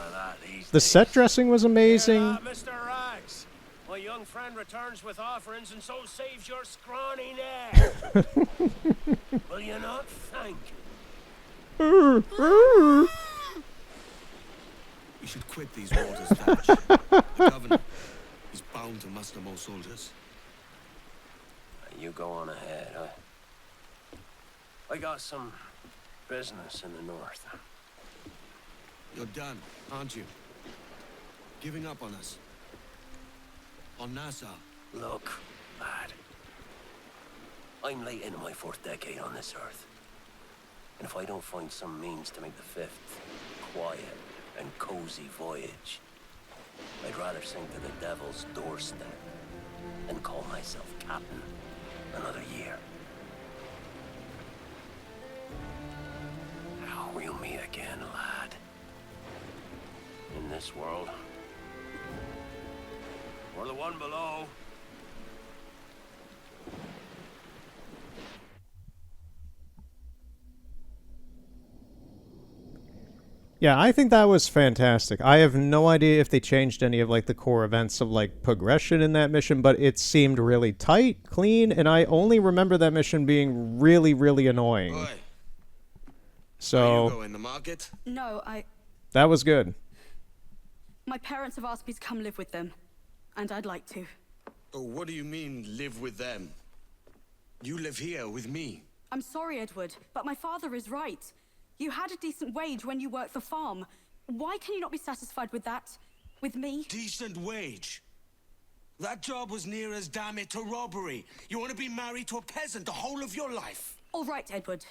The set dressing was amazing. Mr. Rags, my young friend returns with offerings and so saves your scrawny neck. Will you not thank him? You should quit these waters, Thatch. The governor is bound to muster more soldiers. You go on ahead. I got some business in the north. You're done, aren't you? Giving up on us. On Nassau. Look, lad. I'm late into my 4th decade on this earth. And if I don't find some means to make the 5th quiet and cozy voyage, I'd rather sink to the devil's doorstep than call myself captain another year. We'll meet again, lad. In this world. Or the one below. Yeah, I think that was fantastic. I have no idea if they changed any of like the core events of like progression in that mission, but it seemed really tight, clean, and I only remember that mission being really, really annoying. Oi. So You go in the market? No, that was good. my parents have asked me to come live with them, and I'd like to. Oh, what do you mean, live with them? You live here with me. I'm sorry, Edward, but my father is right. You had a decent wage when you worked the farm. Why can you not be satisfied with that? With me? Decent wage? That job was near as, damn it, to robbery. You want to be married to a peasant the whole of your life? All right, Edward.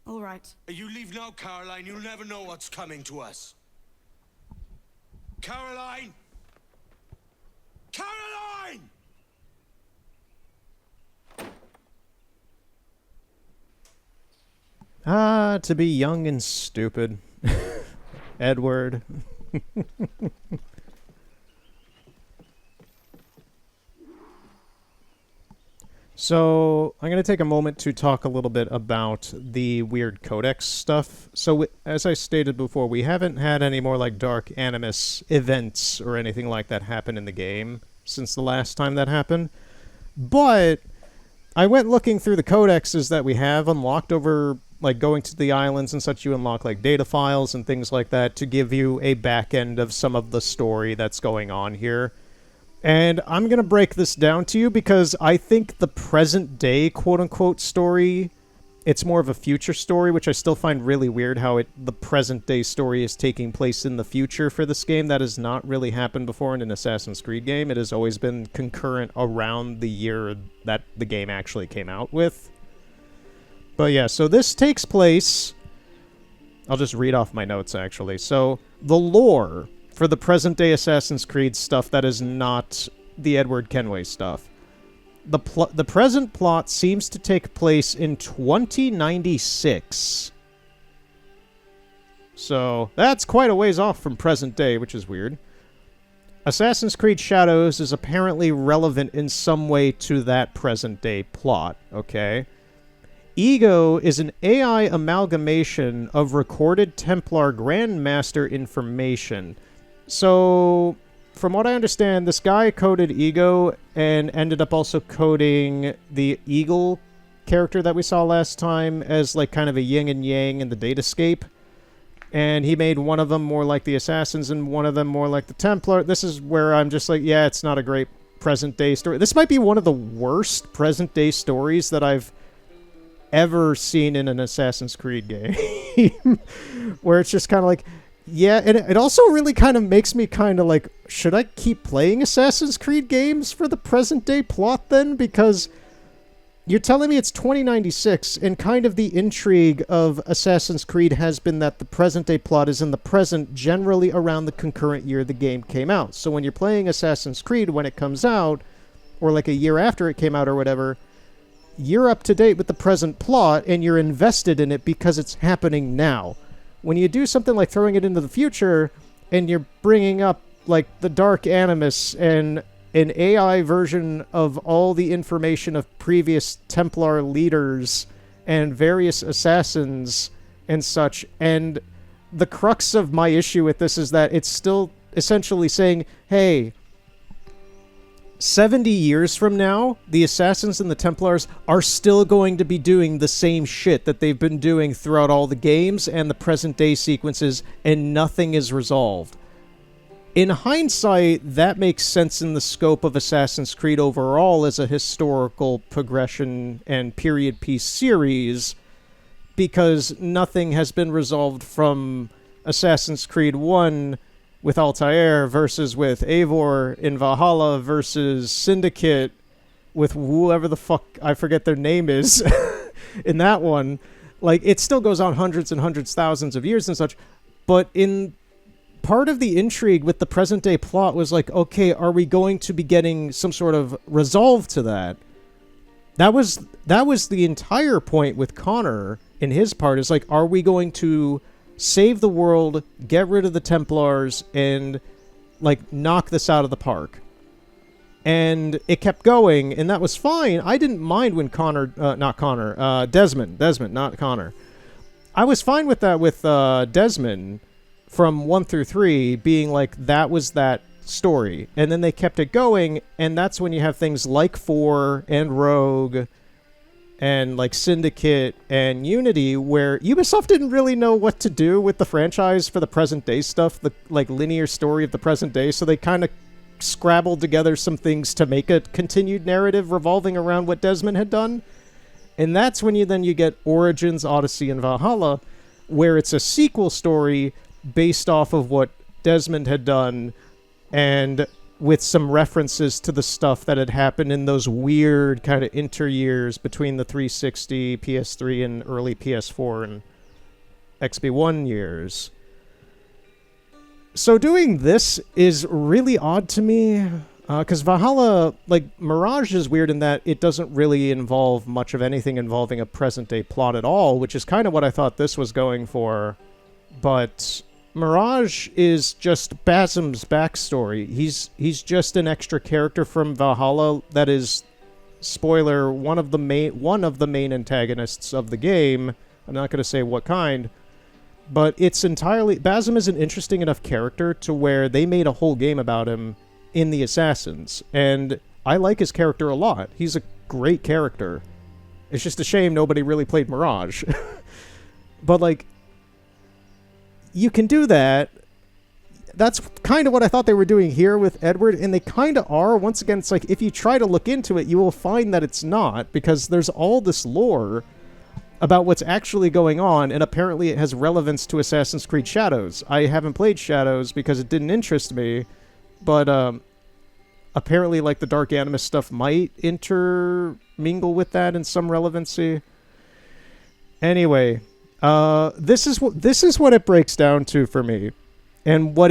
All right. You leave now, Caroline, you'll never know what's coming to us. Caroline! Caroline! Ah, to be young and stupid. Edward. So, I'm going to take a moment to talk a little bit about the weird codex stuff. So, as I stated before, we haven't had any more like Dark Animus events or anything like that happen in the game since the last time that happened. But I went looking through the codexes that we have unlocked over, like, going to the islands and such. You unlock, like, data files and things like that to give you a back end of some of the story that's going on here. And I'm going to break this down to you because I think the present day quote-unquote story, it's more of a future story, which I still find really weird how the present day story is taking place in the future for this game. That has not really happened before in an Assassin's Creed game. It has always been concurrent around the year that the game actually came out with. But yeah, so this takes place... I'll just read off my notes, actually. So, the lore for the present-day Assassin's Creed stuff that is not the Edward Kenway stuff. The present plot seems to take place in 2096. So, that's quite a ways off from present day, which is weird. Assassin's Creed Shadows is apparently relevant in some way to that present-day plot, okay? Ego is an AI amalgamation of recorded Templar Grandmaster information. So, from what I understand, this guy coded Ego and ended up also coding the Eagle character that we saw last time as like kind of a yin and yang in the datascape. And he made one of them more like the Assassins and one of them more like the Templar. This is where I'm just like, yeah, it's not a great present-day story. This might be one of the worst present-day stories that I've ever seen in an Assassin's Creed game. Where it's just kind of like, yeah, and it also really kind of makes me kind of like, should I keep playing Assassin's Creed games for the present-day plot then? Because you're telling me it's 2096, and kind of the intrigue of Assassin's Creed has been that the present-day plot is in the present, generally around the concurrent year the game came out. So when you're playing Assassin's Creed when it comes out, or like a year after it came out or whatever, you're up to date with the present plot, and you're invested in it because it's happening now. When you do something like throwing it into the future, and you're bringing up, like, the Dark Animus and an AI version of all the information of previous Templar leaders and various assassins and such, and the crux of my issue with this is that it's still essentially saying, hey, 70 years from now, the Assassins and the Templars are still going to be doing the same shit that they've been doing throughout all the games and the present-day sequences, and nothing is resolved. In hindsight, that makes sense in the scope of Assassin's Creed overall as a historical progression and period piece series, because nothing has been resolved from Assassin's Creed 1 with Altair versus with Eivor in Valhalla versus Syndicate with whoever the fuck I forget their name is in that one. Like, it still goes on hundreds and hundreds, thousands of years and such, but in part of the intrigue with the present day plot was like, okay, are we going to be getting some sort of resolve to that? That was the entire point with Connor in his part, is like, are we going to save the world, get rid of the Templars, and, like, knock this out of the park? And it kept going, and that was fine. I didn't mind when Desmond, not Connor. I was fine with that with Desmond from 1 through 3 being like, that was that story. And then they kept it going, and that's when you have things like 4 and Rogue and like Syndicate and Unity, where Ubisoft didn't really know what to do with the franchise for the present day stuff, the like linear story of the present day, so they kind of scrabbled together some things to make a continued narrative revolving around what Desmond had done. And that's when you get Origins, Odyssey, and Valhalla, where it's a sequel story based off of what Desmond had done, and with some references to the stuff that had happened in those weird kind of inter-years between the 360, PS3, and early PS4 and XB1 years. So doing this is really odd to me. Because Valhalla, like, Mirage is weird in that it doesn't really involve much of anything involving a present-day plot at all, which is kind of what I thought this was going for. But Mirage is just Basim's backstory. He's just an extra character from Valhalla that is, spoiler, one of the main antagonists of the game. I'm not going to say what kind, but it's entirely... Basim is an interesting enough character to where they made a whole game about him in the Assassins, and I like his character a lot. He's a great character. It's just a shame nobody really played Mirage. But, like, you can do that. That's kind of what I thought they were doing here with Edward, and they kind of are. Once again, it's like, if you try to look into it, you will find that it's not, because there's all this lore about what's actually going on, and apparently it has relevance to Assassin's Creed Shadows. I haven't played Shadows because it didn't interest me, but apparently, like, the Dark Animus stuff might intermingle with that in some relevancy. Anyway, this is what it breaks down to for me, and what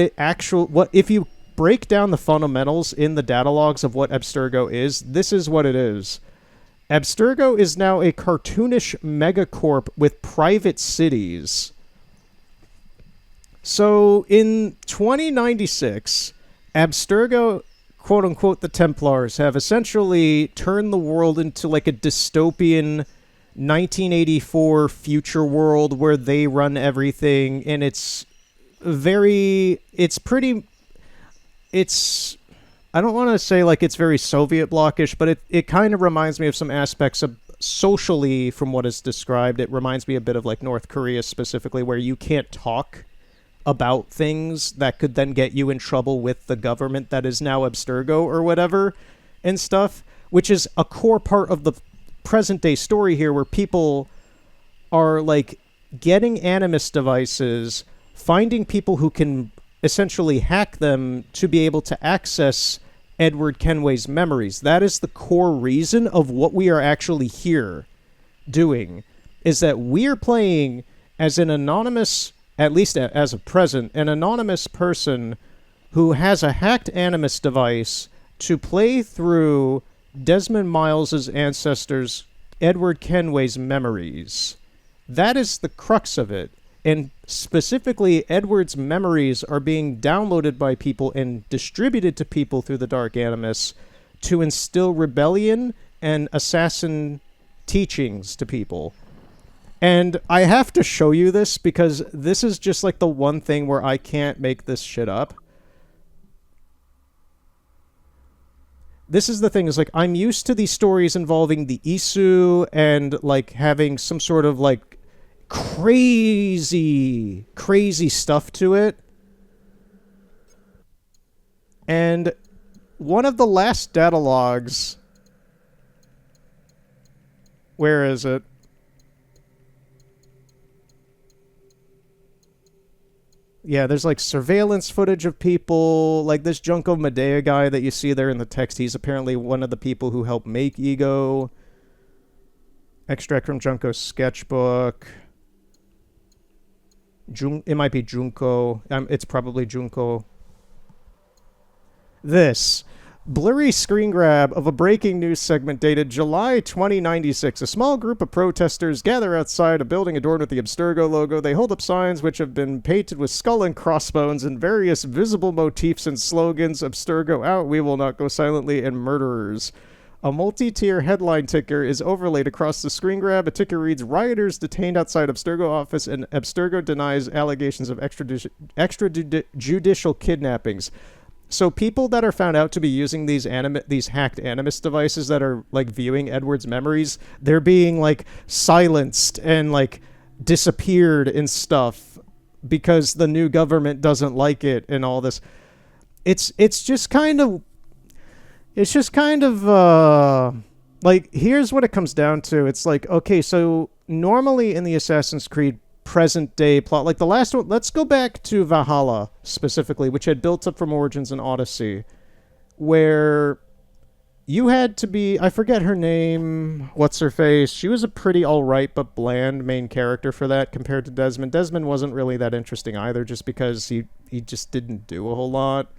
if you break down the fundamentals in the data logs of what Abstergo is, this is what it is. Abstergo is now a cartoonish megacorp with private cities. So in 2096, Abstergo, quote-unquote, the Templars, have essentially turned the world into like a dystopian 1984 future world where they run everything, and it's I don't want to say like it's very Soviet blockish, but it kind of reminds me of some aspects of socially, from what is described, it reminds me a bit of like North Korea specifically, where you can't talk about things that could then get you in trouble with the government that is now Abstergo or whatever and stuff, which is a core part of the present day story here, where people are like getting Animus devices, finding people who can essentially hack them to be able to access Edward Kenway's memories. That is the core reason of what we are actually here doing, is that we're playing as an anonymous, at least as of present, an anonymous person who has a hacked Animus device to play through Desmond Miles's ancestors, Edward Kenway's memories. That is the crux of it. And specifically, Edward's memories are being downloaded by people and distributed to people through the Dark Animus to instill rebellion and assassin teachings to people. And I have to show you this because this is just like the one thing where I can't make this shit up. This is the thing, is like, I'm used to these stories involving the Isu and like having some sort of like crazy stuff to it. And one of the last data logs, where is it? Yeah, there's like surveillance footage of people, like this Junko Medea guy that you see there in the text. He's apparently one of the people who helped make Ego. Extract from Junko's sketchbook. It might be Junko. It's probably Junko. This blurry screen grab of a breaking news segment dated July 2096. A small group of protesters gather outside a building adorned with the Abstergo logo. They hold up signs which have been painted with skull and crossbones and various visible motifs and slogans. Abstergo out, we will not go silently, and murderers. A multi-tier headline ticker is overlaid across the screen grab. A ticker reads, rioters detained outside Abstergo office, and Abstergo denies allegations of extrajudicial kidnappings. So people that are found out to be using these hacked Animus devices that are like viewing Edward's memories, they're being like silenced and like disappeared and stuff because the new government doesn't like it and all this. It's just kind of like, here's what it comes down to. It's like, okay, so normally in the Assassin's Creed present day plot, like the last one, let's go back to Valhalla specifically, which had built up from Origins and Odyssey, where you had to be, I forget her name, what's her face, she was a pretty alright but bland main character for that compared to Desmond. Desmond wasn't really that interesting either, just because he just didn't do a whole lot.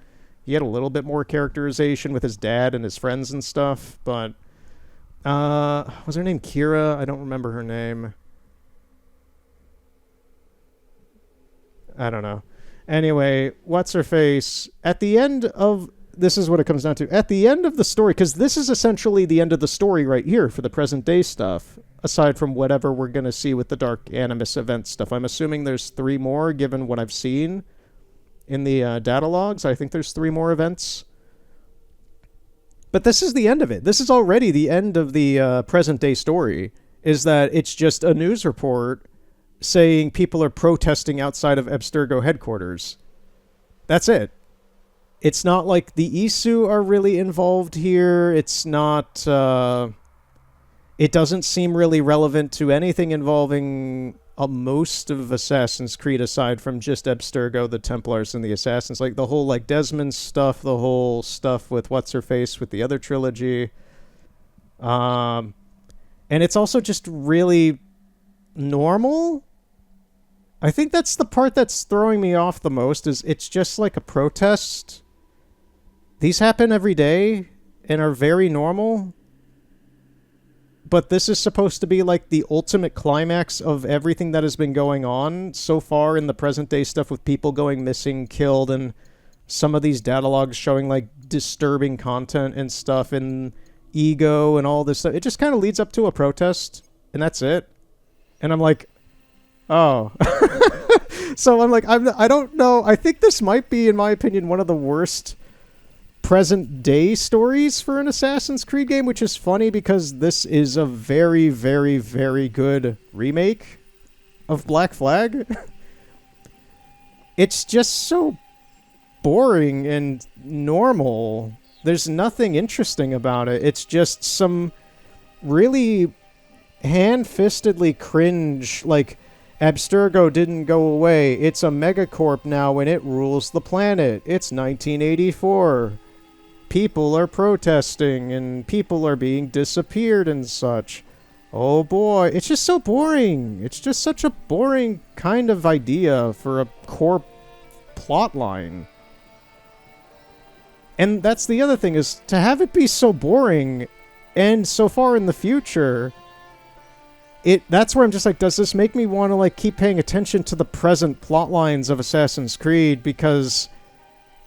He had a little bit more characterization with his dad and his friends and stuff, but was her name Kira? I don't remember her name. I don't know. Anyway, what's her face? At the end of this is what it comes down to. At the end of the story, because this is essentially the end of the story right here for the present day stuff, aside from whatever we're going to see with the Dark Animus event stuff. I'm assuming there's 3 more, given what I've seen in the data logs. I think there's 3 more events. But this is the end of it. This is already the end of the present day story, is that it's just a news report saying people are protesting outside of Abstergo headquarters. That's it. It's not like the Isu are really involved here. It's not... it doesn't seem really relevant to anything involving most of Assassin's Creed aside from just Abstergo, the Templars, and the Assassins. Like the whole like Desmond stuff, the whole stuff with What's-Her-Face with the other trilogy. And it's also just really normal. I think that's the part that's throwing me off the most, is it's just like a protest. These happen every day and are very normal. But this is supposed to be like the ultimate climax of everything that has been going on so far in the present day stuff with people going missing, killed, and some of these data logs showing like disturbing content and stuff and ego and all this stuff. It just kind of leads up to a protest and that's it. And I'm like, oh. So I'm like, I don't know. I think this might be, in my opinion, one of the worst present day stories for an Assassin's Creed game, which is funny because this is a very, very, very good remake of Black Flag. It's just so boring and normal. There's nothing interesting about it. It's just some really hand-fistedly cringe, like, Abstergo didn't go away. It's a megacorp now and it rules the planet. It's 1984. People are protesting and people are being disappeared and such. Oh boy, it's just so boring. It's just such a boring kind of idea for a core plot line. And that's the other thing, is to have it be so boring and so far in the future, that's where I'm just like, does this make me want to like keep paying attention to the present plot lines of Assassin's Creed? Because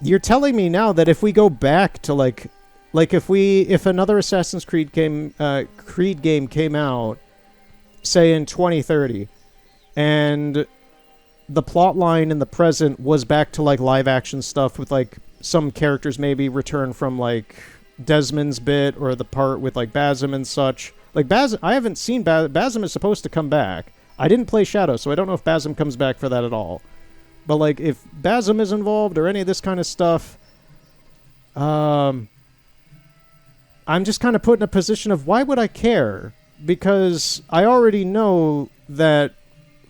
you're telling me now that if we go back to like if another Assassin's Creed game came out, say in 2030, and the plot line in the present was back to like live action stuff with like some characters maybe return from like Desmond's bit or the part with like Basim and such. Like Basim, I haven't seen Basim is supposed to come back. I didn't play Shadow, so I don't know if Basim comes back for that at all. But like if Basim is involved or any of this kind of stuff, I'm just kind of put in a position of why would I care? Because I already know that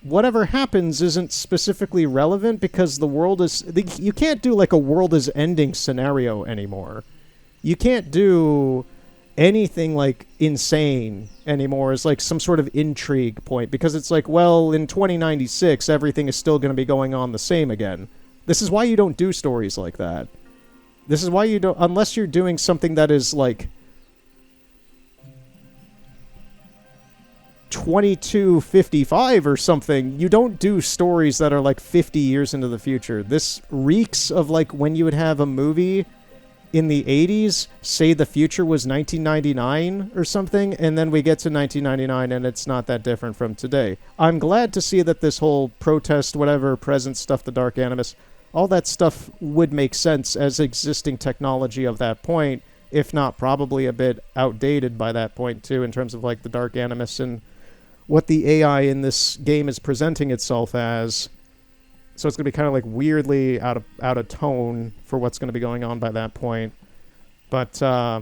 whatever happens isn't specifically relevant because the world is... You can't do like a world is ending scenario anymore. You can't do anything like insane anymore as like some sort of intrigue point, because it's like, well, in 2096 everything is still going to be going on the same again. This is why you don't do stories like that. This is why you don't, unless you're doing something that is like 2255 or something, you don't do stories that are like 50 years into the future. This reeks of like when you would have a movie in the 80s, say the future was 1999 or something, and then we get to 1999 and it's not that different from today. I'm glad to see that this whole protest, whatever, present stuff, the Dark Animus, all that stuff would make sense as existing technology of that point, if not probably a bit outdated by that point too, in terms of like the Dark Animus and what the AI in this game is presenting itself as. So it's going to be kind of like weirdly out of tone for what's going to be going on by that point. But yeah,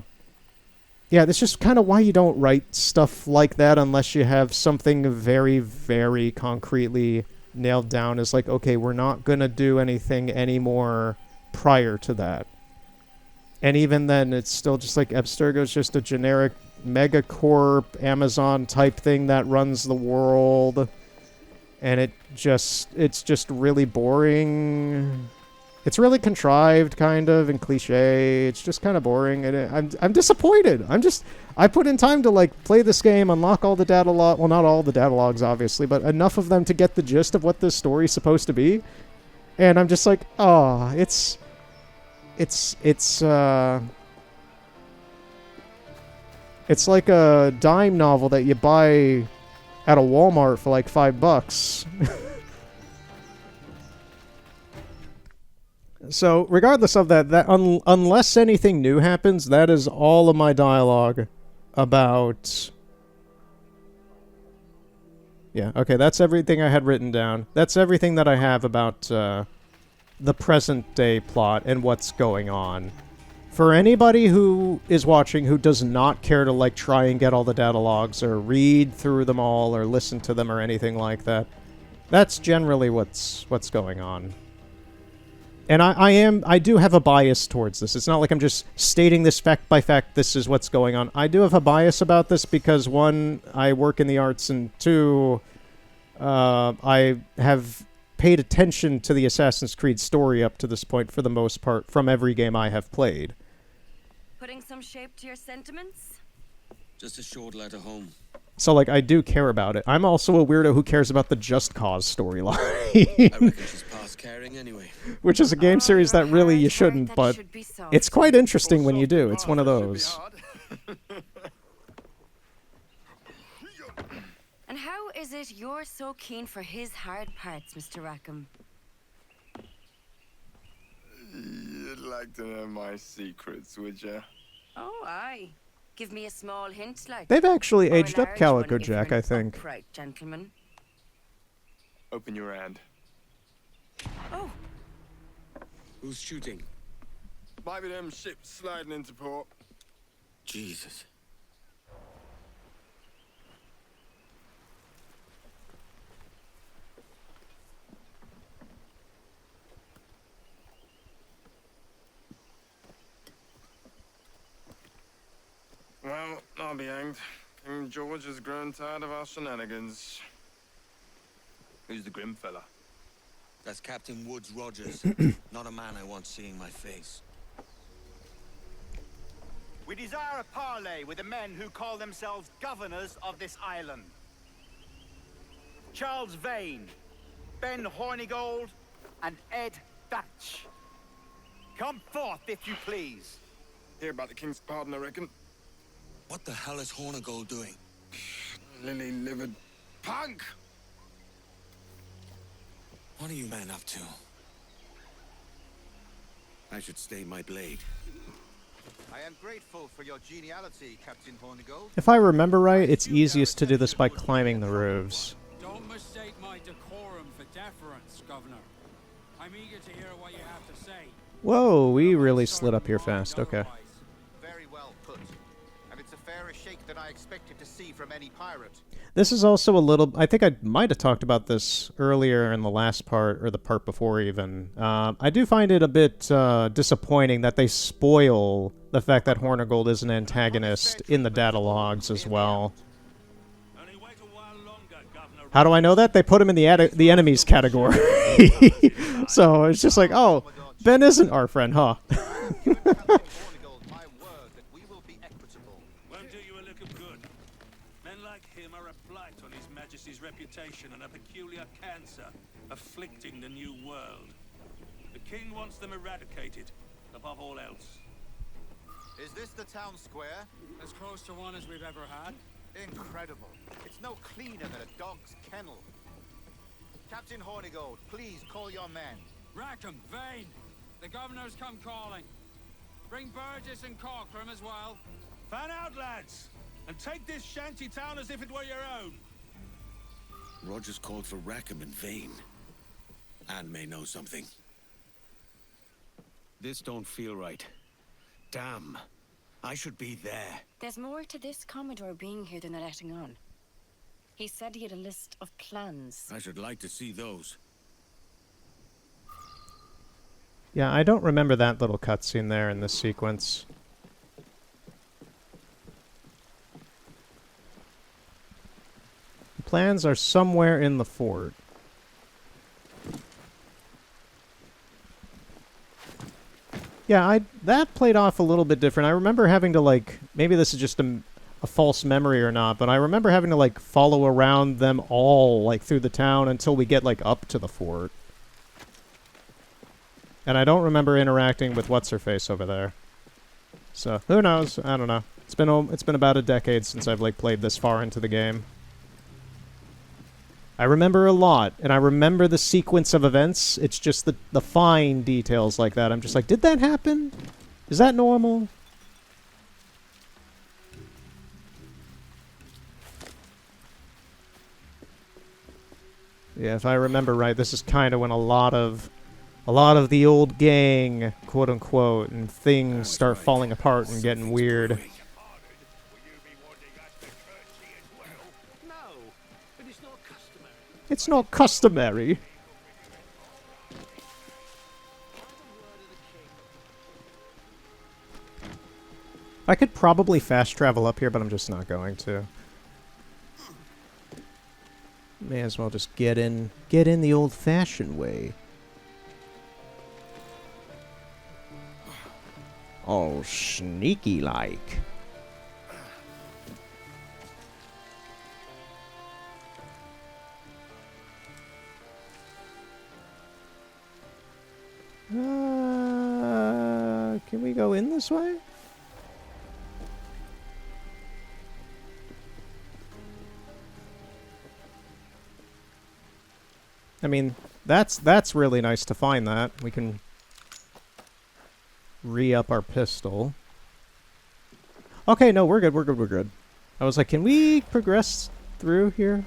that's just kind of why you don't write stuff like that unless you have something very, very concretely nailed down as like, okay, we're not going to do anything anymore prior to that. And even then, it's still just like Abstergo's just a generic megacorp, Amazon type thing that runs the world. And it's just really boring. It's really contrived, kind of, and cliche. It's just kind of boring, and I'm disappointed. I put in time to like play this game, unlock all the data log. Well, not all the data logs, obviously, but enough of them to get the gist of what this story's supposed to be. And I'm just like, oh, it's like a dime novel that you buy at a Walmart for like $5. So, regardless of that, unless anything new happens, that is all of my dialogue about... Yeah, okay, that's everything I had written down. That's everything that I have about the present-day plot and what's going on. For anybody who is watching who does not care to, like, try and get all the data logs or read through them all or listen to them or anything like that, that's generally what's going on. And I do have a bias towards this. It's not like I'm just stating this fact by fact, this is what's going on. I do have a bias about this because, one, I work in the arts, and two, I have paid attention to the Assassin's Creed story up to this point for the most part from every game I have played. Putting some shape to your sentiments? Just a short letter home. So, like, I do care about it. I'm also a weirdo who cares about the Just Cause storyline. I reckon she's past caring anyway. Which is a game series that really you shouldn't, but it's quite interesting when you do. It's one of those. And how is it you're so keen for his hard parts, Mr. Rackham? You'd like to know my secrets, would you? Oh, aye. Give me a small hint, like. They've actually or a aged up large Calico one if Jack, you're I an think. upright gentleman. Open your hand. Oh. Who's shooting? Might be them ships sliding into port. Jesus. Well, I'll be hanged. King George has grown tired of our shenanigans. Who's the grim fella? That's Captain Woods Rogers. Not a man I want seeing my face. We desire a parley with the men who call themselves governors of this island. Charles Vane, Ben Hornigold, and Ed Thatch. Come forth, if you please. Hear about the king's pardon, I reckon. What the hell is Hornigold doing? Lily-livered punk! What are you men up to? I should stay my blade. I am grateful for your geniality, Captain Hornigold. If I remember right, it's easiest to do this by climbing the roofs. Don't mistake my decorum for deference, Governor. I'm eager to hear what you have to say. Whoa, we really slid up here fast. Okay. Very well put. And it's a fairer shake than I expected to see from any pirate. This is also a little... I think I might have talked about this earlier in the last part, or the part before even. I do find it a bit disappointing that they spoil the fact that Hornigold is an antagonist in the data logs as well. How do I know that? They put him in the enemies category. So it's just like, oh, Ben isn't our friend, huh? Reputation and a peculiar cancer afflicting the new world. The king wants them eradicated, above all else. Is this the town square? As close to one as we've ever had. Incredible. It's no cleaner than a dog's kennel. Captain Hornigold, please call your men. Rackham, Vane, the governor's come calling. Bring Burgess and Corcoran as well. Fan out, lads, and take this shanty town as if it were your own. Rogers called for Rackham and Vane. Anne may know something. This don't feel right. Damn. I should be there. There's more to this Commodore being here than they're letting on. He said he had a list of plans. I should like to see those. Yeah, I don't remember that little cutscene there in this sequence. Plans are somewhere in the fort. Yeah, that played off a little bit different. I remember having to, like, maybe this is just a false memory or not, but I remember having to, like, follow around them all, like, through the town until we get, like, up to the fort. And I don't remember interacting with What's-Her-Face over there. So, who knows? I don't know. It's been about a decade since I've, like, played this far into the game. I remember a lot, and I remember the sequence of events. It's just the fine details like that. I'm just like, did that happen? Is that normal? Yeah, if I remember right, this is kind of when a lot of the old gang, quote unquote, and things start falling apart and getting weird. It's not customary. I could probably fast travel up here, but I'm just not going to. May as well just get in the old-fashioned way. Oh, sneaky-like. Can we go in this way? I mean, that's really nice to find that. We can re-up our pistol. Okay, no, we're good. I was like, can we progress through here?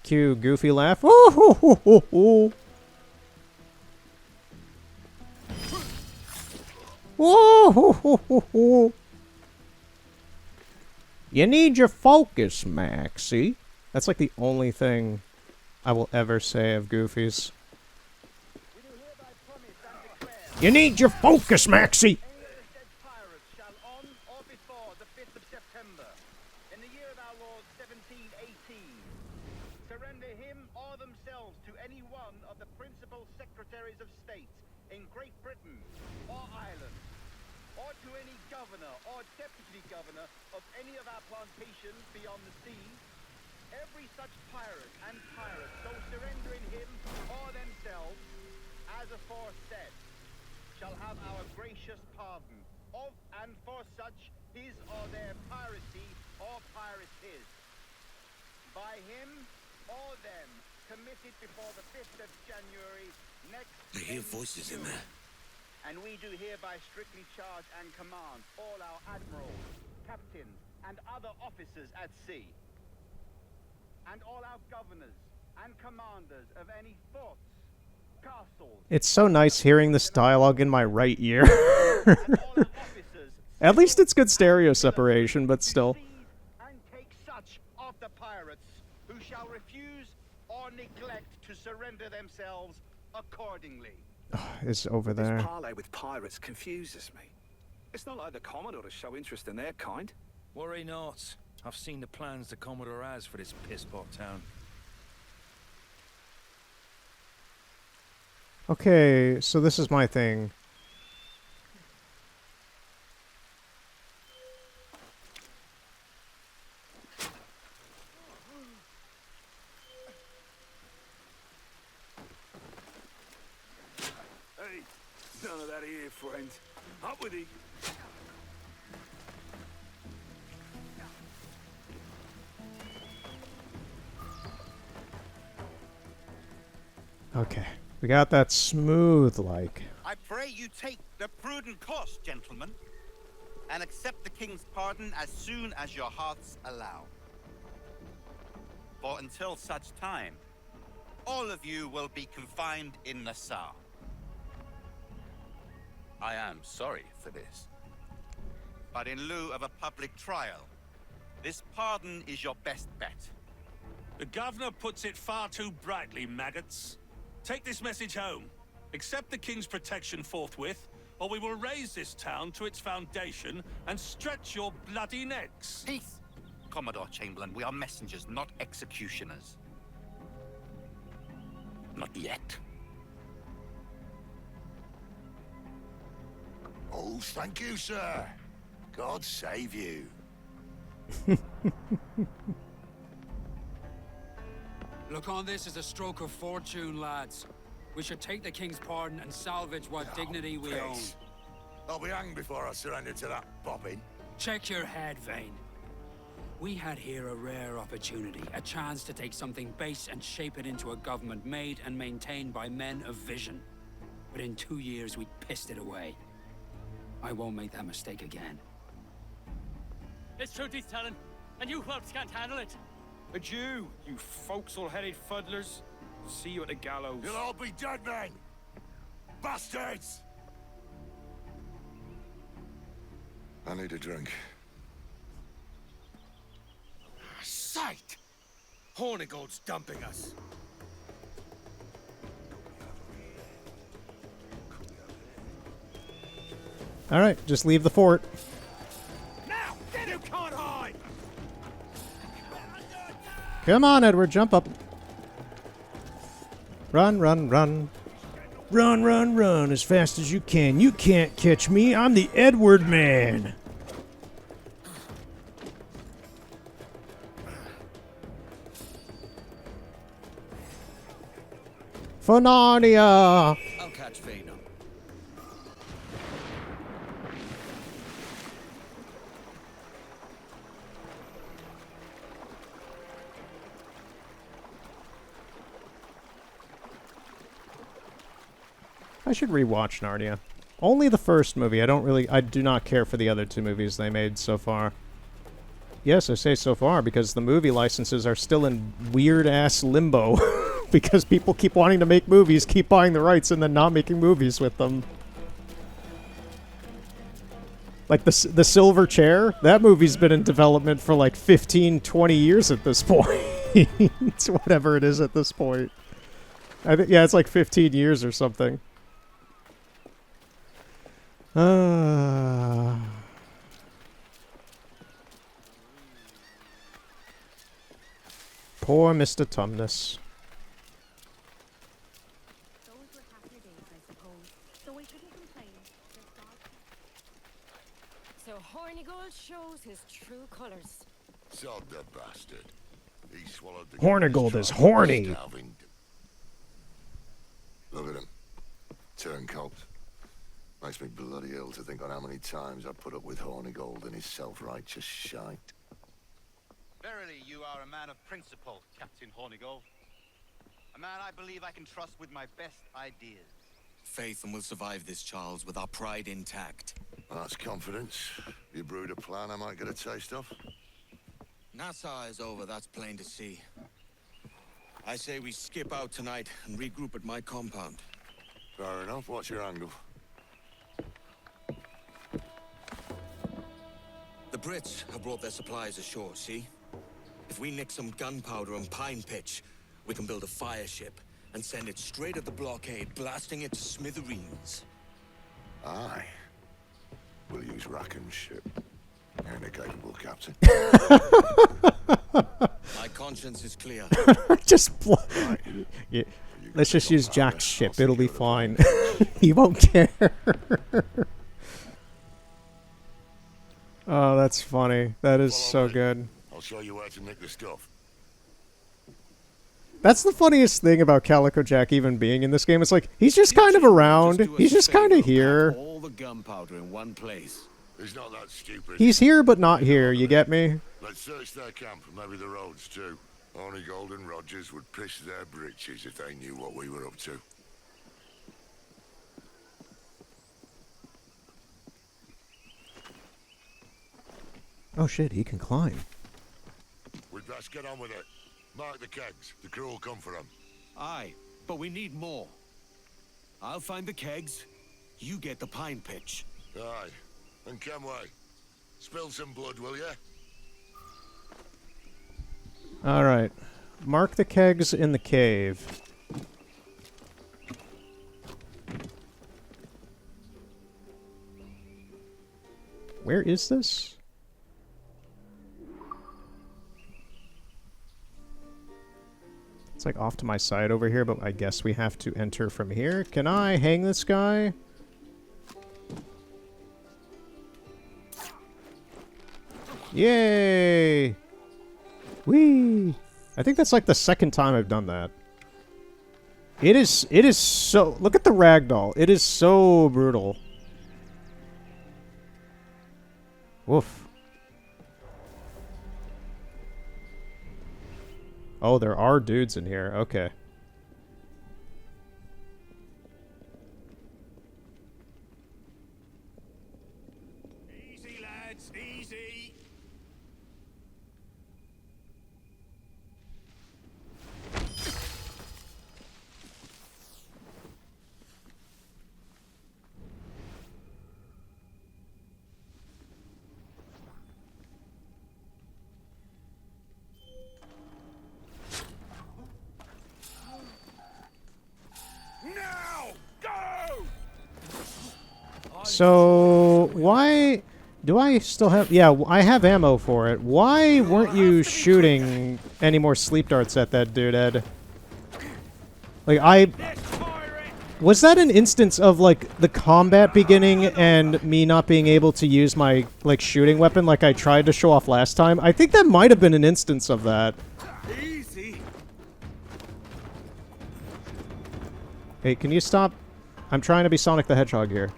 Cue goofy laugh. Woo hoo hoo hoo hoo. Woo hoo hoo hoo hoo. You need your focus, Maxie. That's like the only thing I will ever say of Goofy's. You need your focus, Maxie! Surrender him or themselves to any one of the principal secretaries of state in Great Britain or Ireland, or to any governor or deputy governor of any of our plantations beyond the sea. Every such pirate and pirate so surrendering him or themselves, as aforesaid, shall have our gracious pardon of and for such his or their piracy or pirate his. By him or them committed before the 5th of January next. I hear voices in there. And we do hereby strictly charge and command all our admirals, captains, and other officers at sea, and all our governors and commanders of any forts, castles. It's so nice hearing this dialogue in my right ear. At least it's good stereo separation, but still. And take such of the pirates who shall refuse or neglect to surrender themselves accordingly. Is over there. This parley with pirates confuses me. It's not like the Commodore to show interest in their kind. Worry not. I've seen the plans the Commodore has for this pisspot town. Okay, so this is my thing. Hey, none of that here, friend. Up with it. Okay, we got that smooth like. I pray you take the prudent course, gentlemen, and accept the king's pardon as soon as your hearts allow. For until such time, all of you will be confined in Nassau. I am sorry for this. But in lieu of a public trial, this pardon is your best bet. The governor puts it far too brightly, maggots. Take this message home. Accept the king's protection forthwith, or we will raise this town to its foundation and stretch your bloody necks. Peace! Commodore Chamberlain, we are messengers, not executioners. Not yet. Oh, thank you, sir. God save you. Look on this as a stroke of fortune, lads. We should take the king's pardon and salvage what dignity we own. I'll be hanged before I surrender to that bobbin. Check your head, Vane. We had here a rare opportunity, a chance to take something base and shape it into a government made and maintained by men of vision. But in 2 years, we pissed it away. I won't make that mistake again. It's truth he's telling, and you whelps can't handle it. A Jew, you forecastle-headed fuddlers. See you at the gallows. You'll all be dead men! Bastards! I need a drink. Sight! Hornigold's dumping us. Alright, just leave the fort. Now, get him, can't hide! Come on, Edward, jump up. Run, run, run. Run, run, run as fast as you can. You can't catch me. I'm the Edward man. For Narnia. I'll catch Vane up. I should rewatch Narnia. Only the first movie. I do not care for the other two movies they made so far. Yes, I say so far because the movie licenses are still in weird-ass limbo. Because people keep wanting to make movies, keep buying the rights, and then not making movies with them. Like the Silver Chair? That movie's been in development for like 15, 20 years at this point. It's whatever it is at this point. Yeah, it's like 15 years or something. Poor Mr. Tumnus. So Hornigold shows his true colors. Sod the bastard. He swallowed the... Hornigold is horny. Look at him. Turncoat. Makes me bloody ill to think on how many times I've put up with Hornigold and his self-righteous shite. Verily, you are a man of principle, Captain Hornigold. A man I believe I can trust with my best ideas. Faith, and we'll survive this, Charles, with our pride intact. That's confidence. You brewed a plan I might get a taste of? Nassau is over, that's plain to see. I say we skip out tonight and regroup at my compound. Fair enough. What's your angle? The Brits have brought their supplies ashore, see? If we nick some gunpowder and pine pitch, we can build a fire ship and send it straight at the blockade, blasting it to smithereens. Aye. We'll use Rackham's ship. Ain't a capable captain. My conscience is clear. Yeah. Let's just use Jack's ship. It'll be fine. He won't care. Oh, that's funny. That is so good. I'll show you where to nick the stuff. That's the funniest thing about Calico Jack even being in this game. It's like, he's just kind of around. He's just kind of here. All the gunpowder in one place. He's not that stupid. He's here, but not here. You get me? Let's search their camp and maybe the roads too. Hornigold and Rogers would piss their britches if they knew what we were up to. Oh shit, he can climb. We'd best get on with it. Mark the kegs. The crew will come for them. Aye, but we need more. I'll find the kegs. You get the pine pitch. Aye. And Kenway, spill some blood, will ya? Alright. Mark the kegs in the cave. Where is this? It's like off to my side over here, but I guess we have to enter from here. Can I hang this guy? Yay! Whee! I think that's like the second time I've done that. It is so... Look at the ragdoll. It is so brutal. Woof. Oh, there are dudes in here. Okay. Easy, lads, easy. Now! Go! So, why... Do I still have... Yeah, I have ammo for it. Why weren't you shooting any more sleep darts at that dude, Ed? Like, Was that an instance of, like, the combat beginning and me not being able to use my, like, shooting weapon like I tried to show off last time? I think that might have been an instance of that. Easy. Hey, can you stop? I'm trying to be Sonic the Hedgehog here.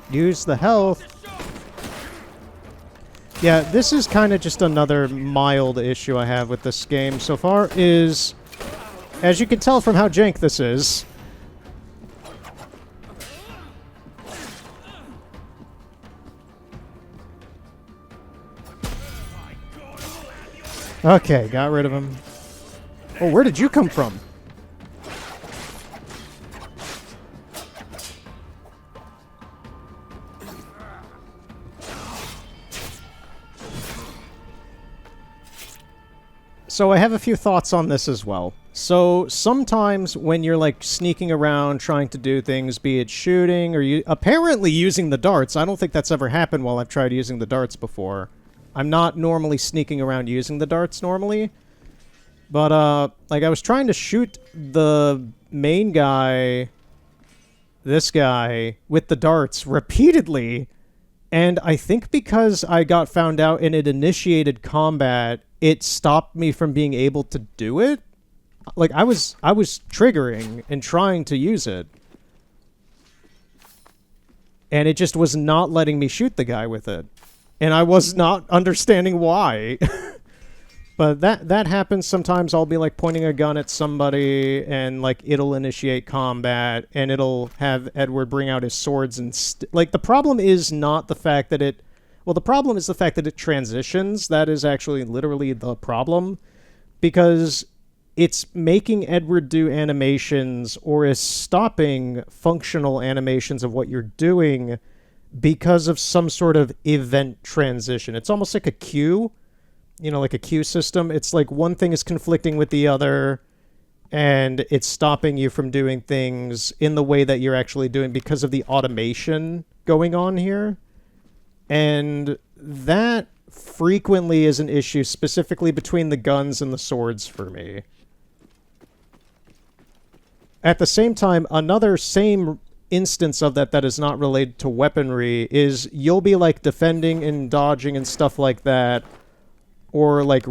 Use the health. Yeah, this is kind of just another mild issue I have with this game so far is, as you can tell from how jank this is, okay, got rid of him. Oh, where did you come from? So I have a few thoughts on this as well. So sometimes when you're like sneaking around trying to do things, be it shooting or apparently using the darts, I don't think that's ever happened while I've tried using the darts before. I'm not normally sneaking around using the darts normally. But like I was trying to shoot the main guy, this guy, with the darts repeatedly. And I think because I got found out and it initiated combat, it stopped me from being able to do it. Like, I was triggering and trying to use it. And it just was not letting me shoot the guy with it. And I was not understanding why. But that happens sometimes. I'll be, like, pointing a gun at somebody, and, like, it'll initiate combat, and it'll have Edward bring out his swords and... Like, the problem is not the fact that it... Well, the problem is the fact that it transitions. That is actually literally the problem. Because it's making Edward do animations or is stopping functional animations of what you're doing because of some sort of event transition. It's almost like a queue. You know, like a queue system. It's like one thing is conflicting with the other and it's stopping you from doing things in the way that you're actually doing because of the automation going on here. And that frequently is an issue, specifically between the guns and the swords for me. At the same time, another same instance of that is not related to weaponry is you'll be, like, defending and dodging and stuff like that, or, like,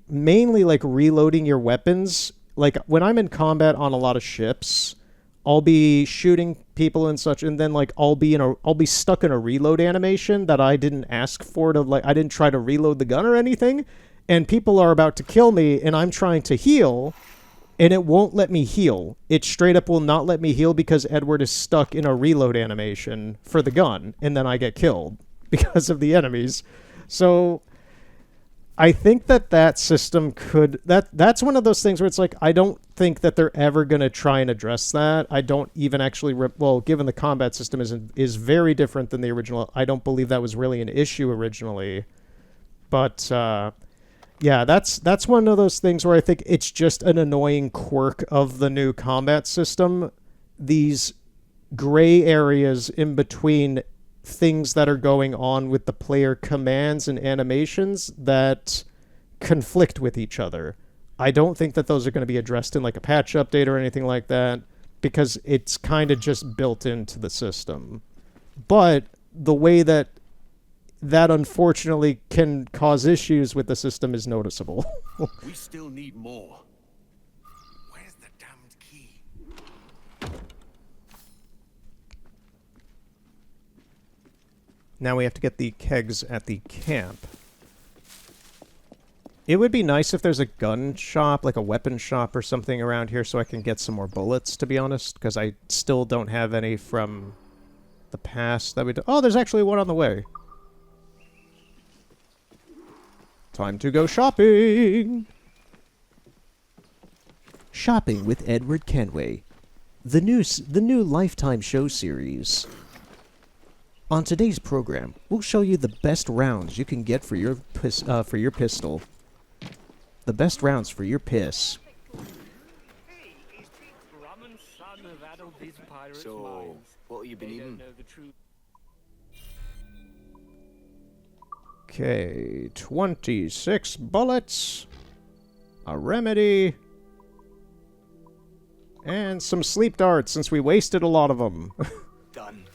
mainly, like, reloading your weapons. Like, when I'm in combat on a lot of ships, I'll be shooting people and such, and then, like, I'll be stuck in a reload animation that I didn't ask for to, like, I didn't try to reload the gun or anything, and people are about to kill me, and I'm trying to heal, and it won't let me heal. It straight up will not let me heal because Edward is stuck in a reload animation for the gun, and then I get killed because of the enemies. So I think that system could... That's one of those things where it's like, I don't think that they're ever going to try and address that. I don't even actually... Well, given the combat system is very different than the original, I don't believe that was really an issue originally. But, yeah, that's one of those things where I think it's just an annoying quirk of the new combat system. These gray areas in between things that are going on with the player commands and animations that conflict with each other. I don't think that those are going to be addressed in like a patch update or anything like that, because it's kind of just built into the system. But the way that unfortunately can cause issues with the system is noticeable. We still need more. Where's the damned key? Now we have to get the kegs at the camp. It would be nice if there's a gun shop, like a weapon shop or something around here so I can get some more bullets, to be honest, because I still don't have any from the past that we Oh, there's actually one on the way. Time to go shopping! Shopping with Edward Kenway. The new Lifetime show series. On today's program, we'll show you the best rounds you can get for your pistol. The best rounds for your piss. So, what have you been eating? Okay, 26 bullets, a remedy, and some sleep darts since we wasted a lot of them. Done.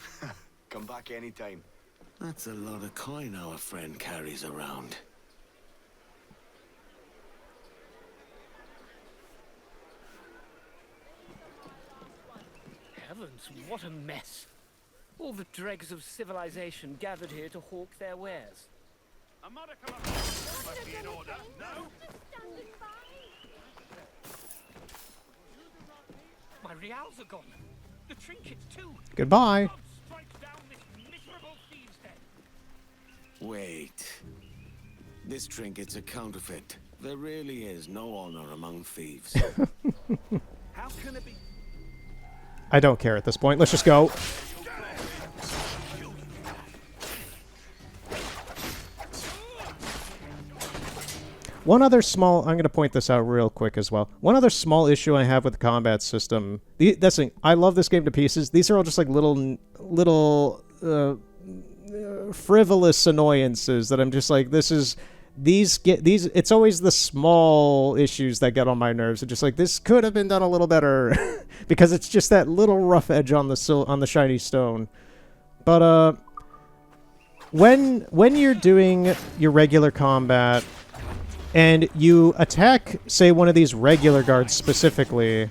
Come back anytime. That's a lot of coin our friend carries around. Heavens, what a mess. All the dregs of civilization gathered here to hawk their wares. A modicum of must be in order. No? My reals are gone. The trinkets too. Goodbye. Strike down this miserable thieves' den. Wait. This trinket's a counterfeit. There really is no honor among thieves. How can it be? I don't care at this point. Let's just go. One other small... I'm going to point this out real quick as well. One other small issue I have with the combat system... That's the thing. I love this game to pieces. These are all just like little frivolous annoyances that I'm just like, this is... It's always the small issues that get on my nerves. It's just like, this could have been done a little better. Because it's just that little rough edge on the shiny stone. But, when you're doing your regular combat... and you attack, say, one of these regular guards specifically,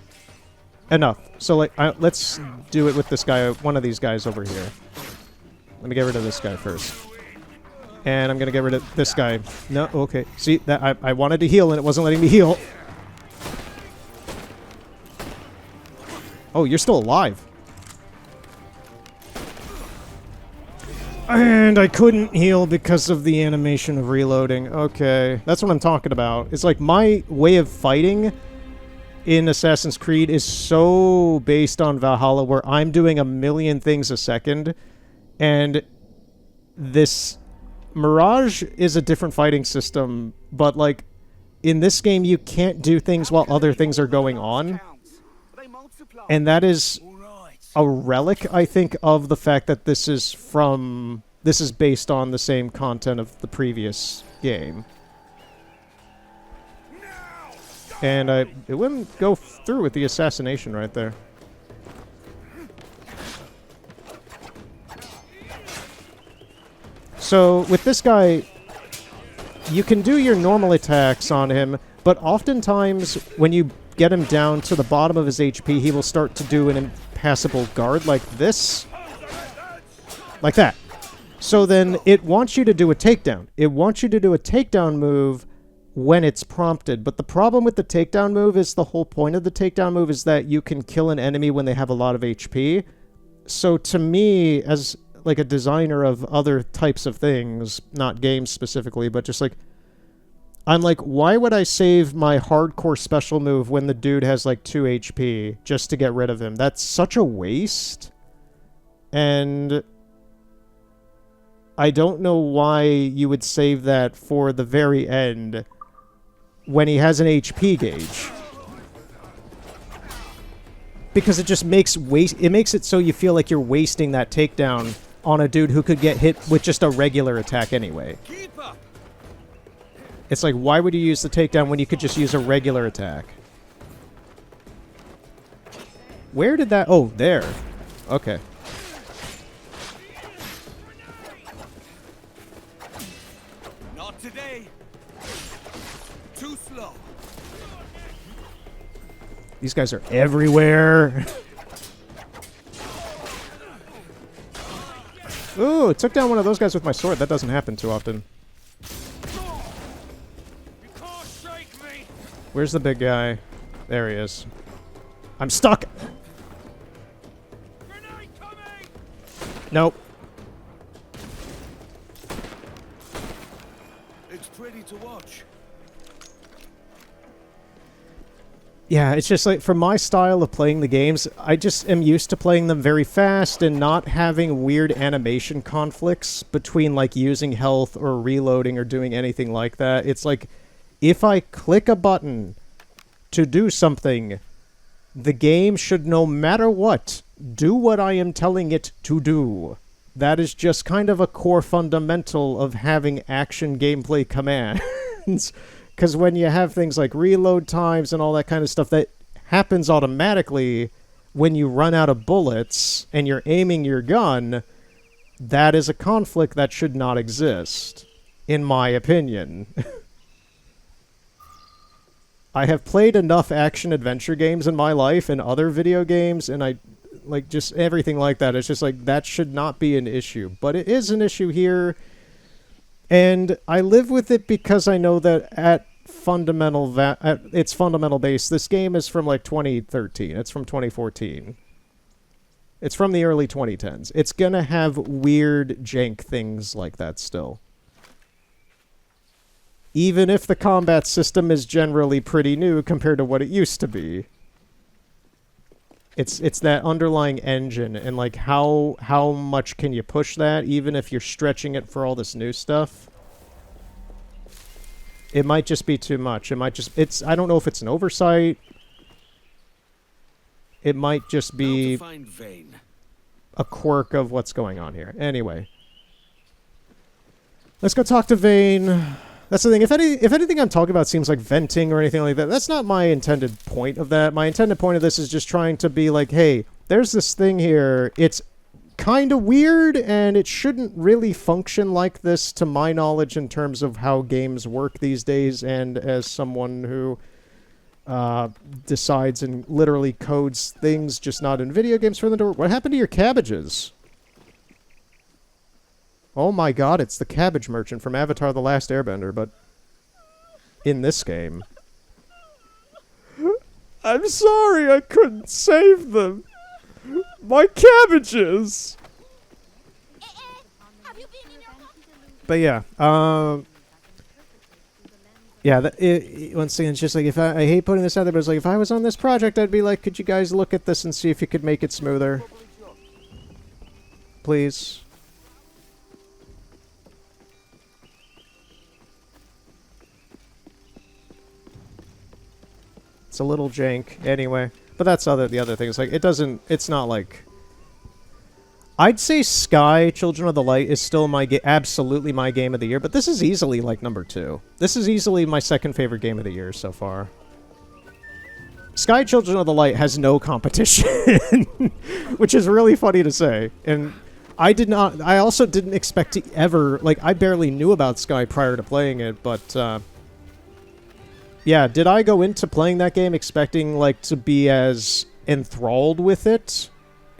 enough. So, like, let's do it with this guy, one of these guys over here. Let me get rid of this guy first. And I'm going to get rid of this guy. No, okay. See, that I wanted to heal, and it wasn't letting me heal. Oh, you're still alive. And I couldn't heal because of the animation of reloading. Okay, that's what I'm talking about. It's like my way of fighting in Assassin's Creed is so based on Valhalla, where I'm doing a million things a second. And this Mirage is a different fighting system, but like in this game you can't do things while other things are going on. And that is a relic, I think, of the fact that this is based on the same content of the previous game. And it wouldn't go through with the assassination right there. So, with this guy, you can do your normal attacks on him, but oftentimes when you get him down to the bottom of his HP, he will start to do an impassable guard like this. Like that. So then it wants you to do a takedown. It wants you to do a takedown move when it's prompted. But the problem with the takedown move is the whole point of the takedown move is that you can kill an enemy when they have a lot of HP. So to me, as like a designer of other types of things, not games specifically, but just like, I'm like, why would I save my hardcore special move when the dude has like 2 HP just to get rid of him? That's such a waste. And I don't know why you would save that for the very end when he has an HP gauge. Because it just makes it so you feel like you're wasting that takedown on a dude who could get hit with just a regular attack anyway. It's like, why would you use the takedown when you could just use a regular attack? Where did that... Oh, there. Okay. Not today. Too slow. These guys are everywhere. Ooh, took down one of those guys with my sword. That doesn't happen too often. Where's the big guy? There he is. I'm stuck! Nope. It's pretty to watch. Yeah, it's just like, for my style of playing the games, I just am used to playing them very fast and not having weird animation conflicts between, like, using health or reloading or doing anything like that. It's like, if I click a button to do something, the game should, no matter what, do what I am telling it to do. That is just kind of a core fundamental of having action gameplay commands. Because when you have things like reload times and all that kind of stuff, that happens automatically when you run out of bullets and you're aiming your gun, that is a conflict that should not exist, in my opinion. I have played enough action-adventure games in my life and other video games, and I, like, just everything like that. It's just like, that should not be an issue. But it is an issue here. And I live with it because I know that at its fundamental base, this game is from like 2013. It's from 2014. It's from the early 2010s. It's gonna have weird jank things like that still. Even if the combat system is generally pretty new compared to what it used to be. It's that underlying engine, and like how much can you push that, even if you're stretching it for all this new stuff? It might just be too much. It might just... I don't know if it's an oversight. It might just be a quirk of what's going on here. Anyway. Let's go talk to Vane. That's the thing. If anything I'm talking about seems like venting or anything like that, that's not my intended point of that. My intended point of this is just trying to be like, hey, there's this thing here. It's kind of weird, and it shouldn't really function like this to my knowledge in terms of how games work these days, and as someone who decides and literally codes things just not in video games for them to work. What happened to your cabbages? Oh my god, it's the cabbage merchant from Avatar: The Last Airbender, but in this game. I'm sorry, I couldn't save them. My cabbages! But yeah, yeah, once again, it's just like, if I hate putting this out there, but it's like, if I was on this project, I'd be like, could you guys look at this and see if you could make it smoother? Please. It's a little jank, anyway. But that's the other thing. It's like, it's not like... I'd say Sky, Children of the Light, is still absolutely my game of the year, but this is easily, like, number 2. This is easily my second favorite game of the year so far. Sky, Children of the Light has no competition, which is really funny to say. And I also didn't expect to ever, like, I barely knew about Sky prior to playing it, but, yeah, did I go into playing that game expecting, like, to be as enthralled with it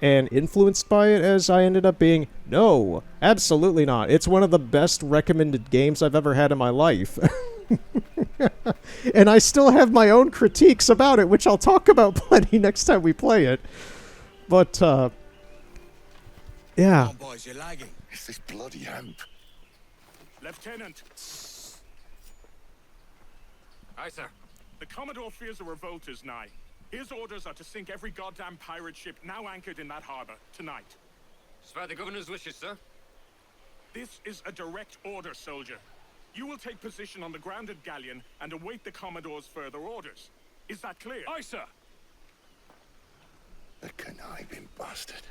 and influenced by it as I ended up being? No, absolutely not. It's one of the best recommended games I've ever had in my life. And I still have my own critiques about it, which I'll talk about plenty next time we play it. But, yeah. Come on, boys, you're lagging. It's this bloody hemp. Lieutenant! Aye, sir. The Commodore fears a revolt is nigh. His orders are to sink every goddamn pirate ship now anchored in that harbor, tonight. It's by the governor's wishes, sir. This is a direct order, soldier. You will take position on the grounded galleon and await the Commodore's further orders. Is that clear? Aye, sir. The conniving bastard.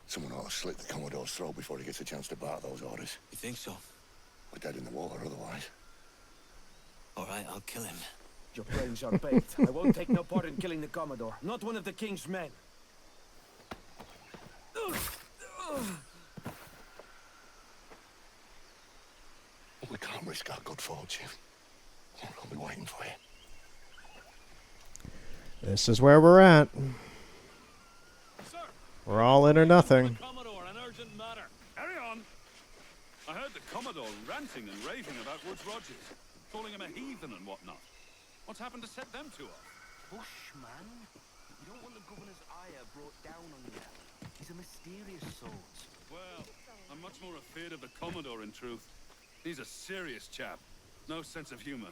Someone ought to slit the Commodore's throat before he gets a chance to bar those orders. You think so? We're dead in the water otherwise. I'll kill him. Your brains are baked. I won't take no part in killing the Commodore. Not one of the King's men. We can't risk our good fortune. I'll be waiting for you. This is where we're at. We're all in or nothing. Commodore, an urgent matter. Carry on. I heard the Commodore ranting and raving about Woods Rogers, calling him a heathen and whatnot. What's happened to set them two off? Bushman? You don't want the governor's ire brought down on you. He's a mysterious sort. Well, I'm much more afeard of the Commodore, in truth. He's a serious chap. No sense of humor.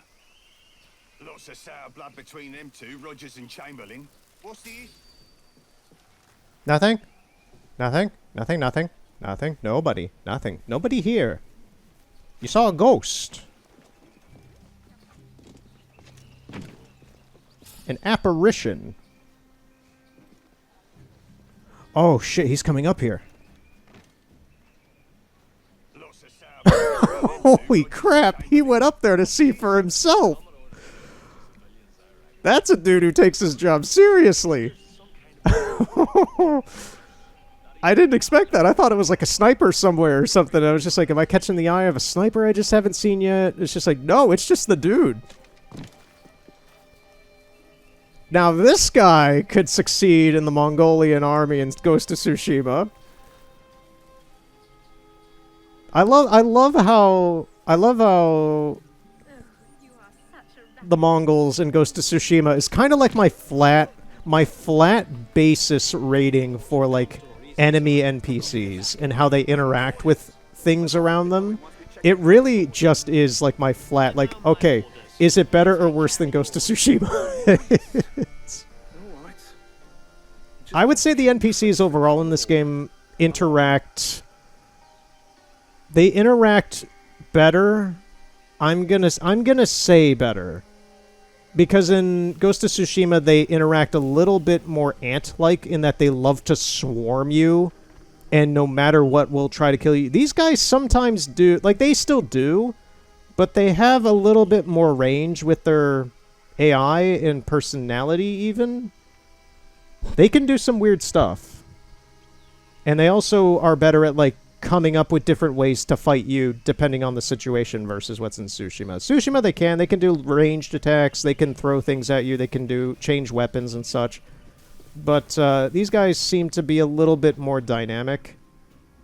Lots of sour blood between them two, Rogers and Chamberlain. What's the... Nothing. Nothing. Nothing. Nothing. Nothing. Nobody. Nothing. Nobody here. You saw a ghost. An apparition. Oh shit, he's coming up here. Holy crap, he went up there to see for himself. That's a dude who takes his job seriously. I didn't expect that. I thought it was like a sniper somewhere or something. I was just like, am I catching the eye of a sniper I just haven't seen yet? It's just like, no, it's just the dude. Now this guy could succeed in the Mongolian army and Ghost of Tsushima. I love how the Mongols in Ghost of Tsushima is kind of like my flat basis rating for like enemy NPCs and how they interact with things around them. It really just is like my flat, like, okay, is it better or worse than Ghost of Tsushima? I would say the NPCs overall in this game interact better. I'm gonna say better. Because in Ghost of Tsushima, they interact a little bit more ant-like in that they love to swarm you, and no matter what will try to kill you. These guys sometimes do, like, they still do, but they have a little bit more range with their AI and personality, even. They can do some weird stuff. And they also are better at, like, coming up with different ways to fight you depending on the situation versus what's in Tsushima. Tsushima, they can do ranged attacks, they can throw things at you, they can change weapons and such. But these guys seem to be a little bit more dynamic.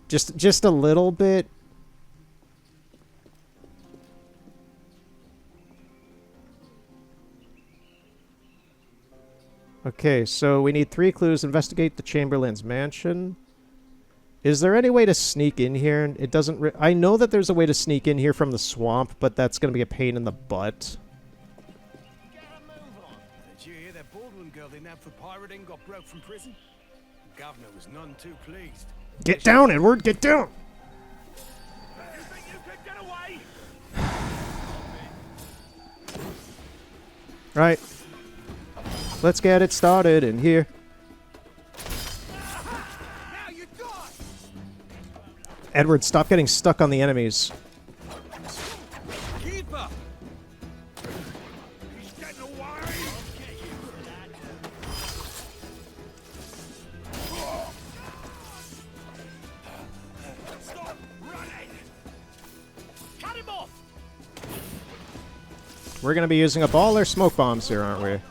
Just a little bit. Okay, so we need 3 clues. Investigate the Chamberlain's mansion. Is there any way to sneak in here? It doesn't... I know that there's a way to sneak in here from the swamp, but that's going to be a pain in the butt. Did you hear that Baldwin girl they nabbed for pirating got broke from prison? The governor was none too pleased. Get down, Edward! Get down! You think you could get away? Right. Let's get it started in here. Edward, stop getting stuck on the enemies. Keep up. He's getting away. Stop running. Cut him off. We're going to be using up all their smoke bombs here, aren't we?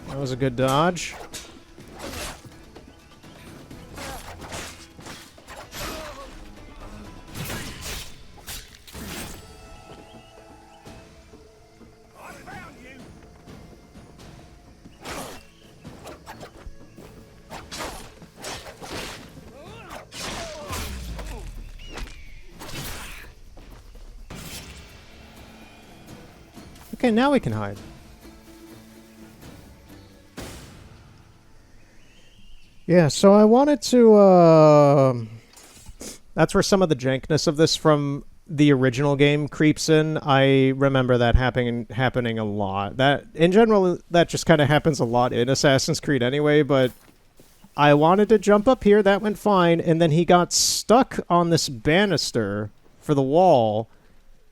That was a good dodge. Okay, now we can hide. Yeah, so I wanted to, that's where some of the jankness of this from the original game creeps in, I remember that happening a lot. That in general, that just kind of happens a lot in Assassin's Creed anyway, but I wanted to jump up here, that went fine, and then he got stuck on this banister for the wall,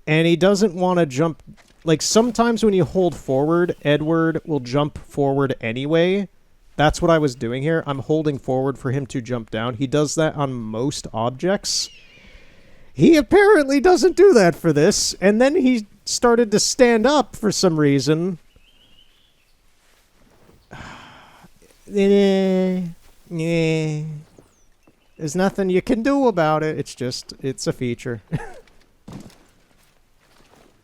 and he doesn't want to jump. Like, sometimes when you hold forward, Edward will jump forward anyway. That's what I was doing here. I'm holding forward for him to jump down. He does that on most objects. He apparently doesn't do that for this, and then he started to stand up for some reason. There's nothing you can do about it. It's a feature.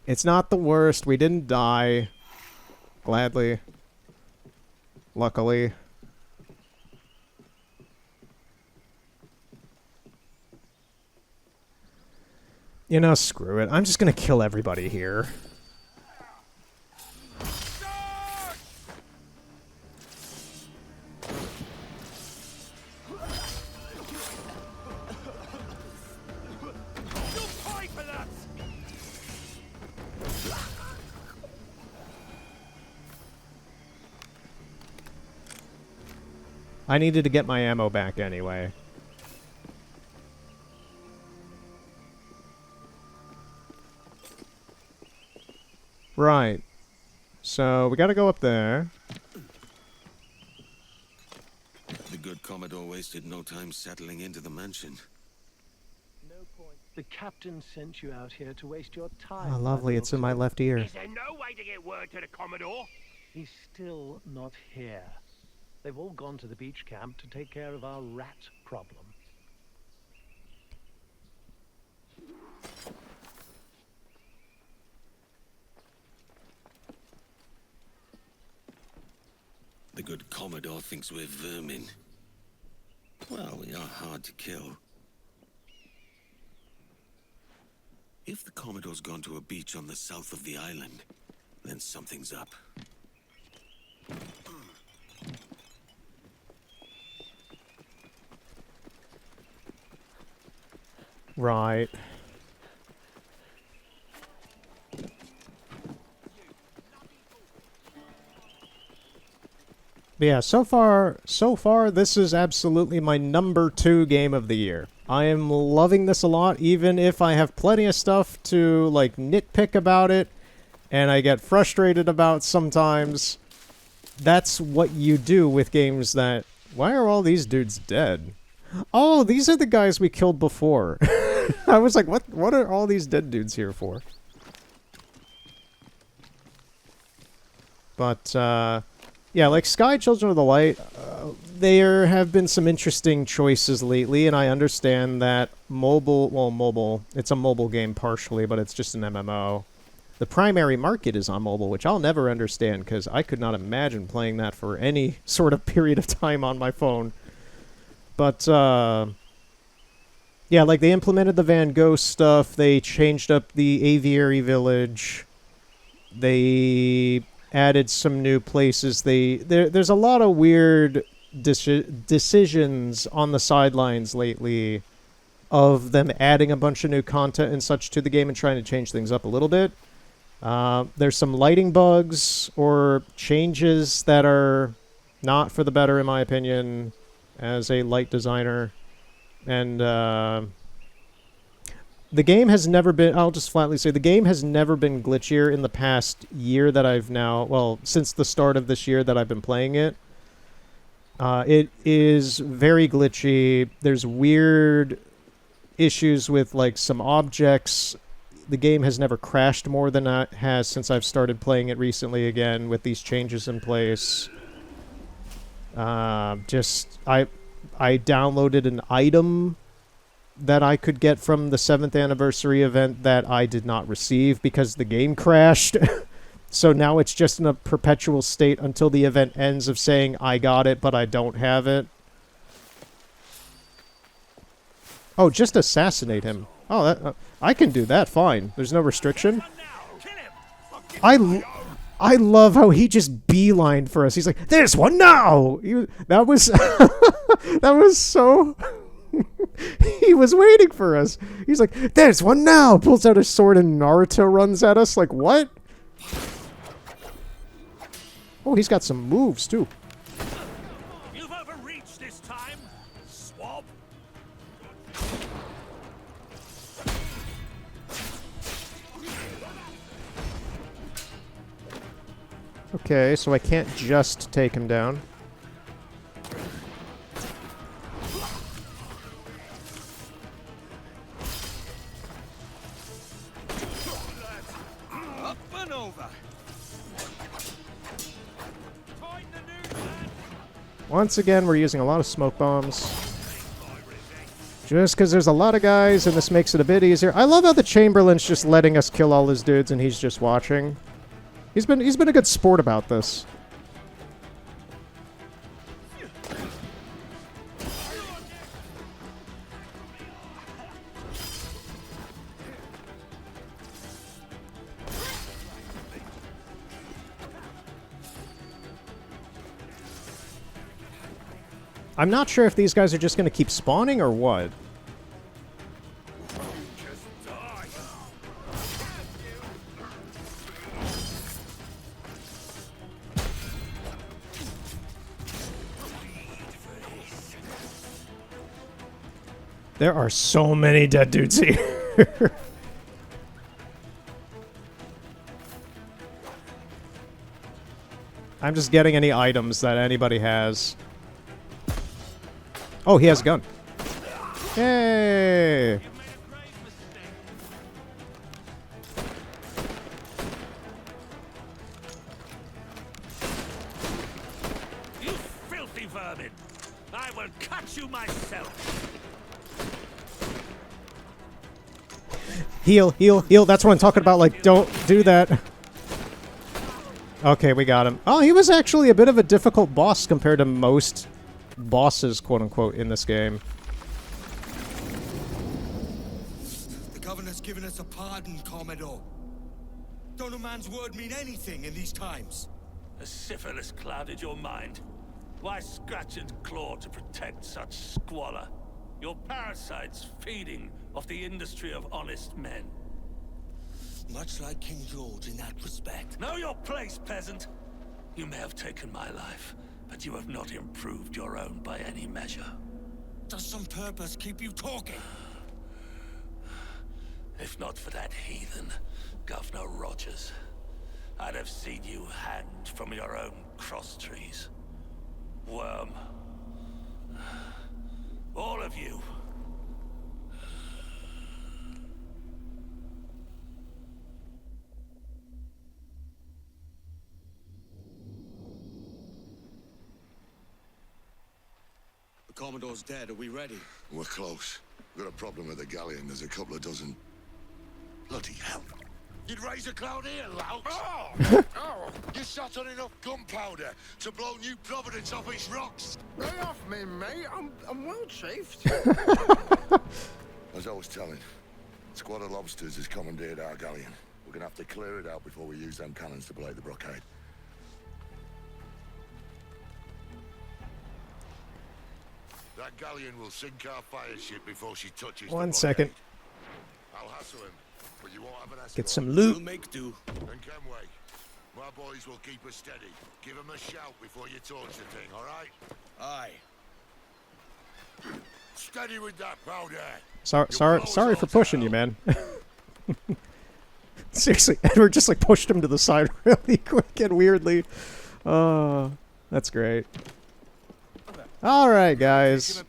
It's not the worst. We didn't die. Gladly. Luckily. You know, screw it. I'm just gonna kill everybody here. I needed to get my ammo back anyway. Right. So, we gotta go up there. The good Commodore wasted no time settling into the mansion. No point. The captain sent you out here to waste your time. Oh, lovely. It's in my left ear. Is there no way to get word to the Commodore? He's still not here. They've all gone to the beach camp to take care of our rat problem. The good Commodore thinks we're vermin. Well, we are hard to kill. If the Commodore's gone to a beach on the south of the island, then something's up. Right. But yeah, so far, this is absolutely my #2 game of the year. I am loving this a lot, even if I have plenty of stuff to, like, nitpick about it, and I get frustrated about sometimes. That's what you do with games that... Why are all these dudes dead? Oh, these are the guys we killed before. I was like, what are all these dead dudes here for? But, yeah, like Sky Children of the Light, there have been some interesting choices lately, and I understand that mobile, it's a mobile game partially, but it's just an MMO. The primary market is on mobile, which I'll never understand, because I could not imagine playing that for any sort of period of time on my phone. But, yeah, like, they implemented the Van Gogh stuff, they changed up the aviary village, they added some new places, there's a lot of weird decisions on the sidelines lately of them adding a bunch of new content and such to the game and trying to change things up a little bit. There's some lighting bugs or changes that are not for the better, in my opinion, as a light designer. And the game has never been, I'll just flatly say, the game has never been glitchier in the past year that I've now, well, since the start of this year that I've been playing it. It is very glitchy. There's weird issues with, like, some objects. The game has never crashed more than it has since I've started playing it recently again with these changes in place. I downloaded an item that I could get from the 7th anniversary event that I did not receive because the game crashed. So now it's just in a perpetual state until the event ends of saying, I got it, but I don't have it. Oh, just assassinate him. Oh, that, I can do that, fine. There's no restriction. I love how he just beelined for us. He's like, "This one now!" That was... that was so... He was waiting for us. He's like, there's one now. Pulls out his sword and Naruto runs at us. Like, what? Oh, he's got some moves, too. You've overreached this time, swab. Okay, so I can't just take him down. Up and over. Once again, we're using a lot of smoke bombs. Just because there's a lot of guys, and this makes it a bit easier. I love how the Chamberlain's just letting us kill all his dudes, and he's just watching. He's been a good sport about this. I'm not sure if these guys are just going to keep spawning or what. There are so many dead dudes here. I'm just getting any items that anybody has. Oh, he has a gun. Hey! You filthy vermin! I will cut you myself! Heal, heal, heal. That's what I'm talking about. Like, don't do that. Okay, we got him. Oh, he was actually a bit of a difficult boss compared to most bosses, quote-unquote, in this game. The governor's given us a pardon, Commodore. Don't a man's word mean anything in these times? A syphilis clouded your mind. Why scratch and claw to protect such squalor? Your parasites feeding off the industry of honest men. Much like King George in that respect. Know your place, peasant. You may have taken my life, but you have not improved your own by any measure. Does some purpose keep you talking? If not for that heathen, Governor Rogers, I'd have seen you hanged from your own cross trees. Worm. All of you. The Commodore's dead. Are we ready? We're close. We've got a problem with the galleon. There's a couple of dozen. Bloody hell. You'd raise a cloud here, lout. Oh! You shot on enough gunpowder to blow New Providence off its rocks. Lay off me, mate. I'm well chafed. As I was telling, a squad of lobsters has commandeered our galleon. We're gonna have to clear it out before we use them cannons to blow the blockade. That galleon will sink our fire ship before she touches One the second. blockade. I'll hassle him, but you won't have an escort. Get some loot. We'll make do. And Kenway, my boys will keep us steady. Give them a shout before you torch the thing, all right? Aye. Steady with that powder. Sorry for pushing you, man. Seriously, Edward just like pushed him to the side really quick and weirdly. That's great. All right, guys.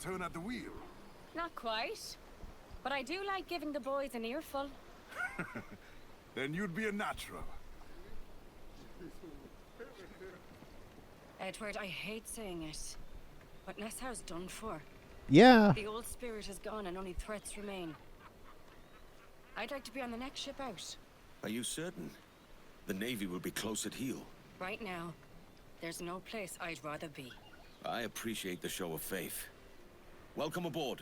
Not quite. But I do like giving the boys an earful. Then you'd be a natural. Edward, I hate saying it, but Nessau's done for. Yeah. The old spirit is gone and only threats remain. I'd like to be on the next ship out. Are you certain? The Navy will be close at heel. Right now, there's no place I'd rather be. I appreciate the show of faith. Welcome aboard.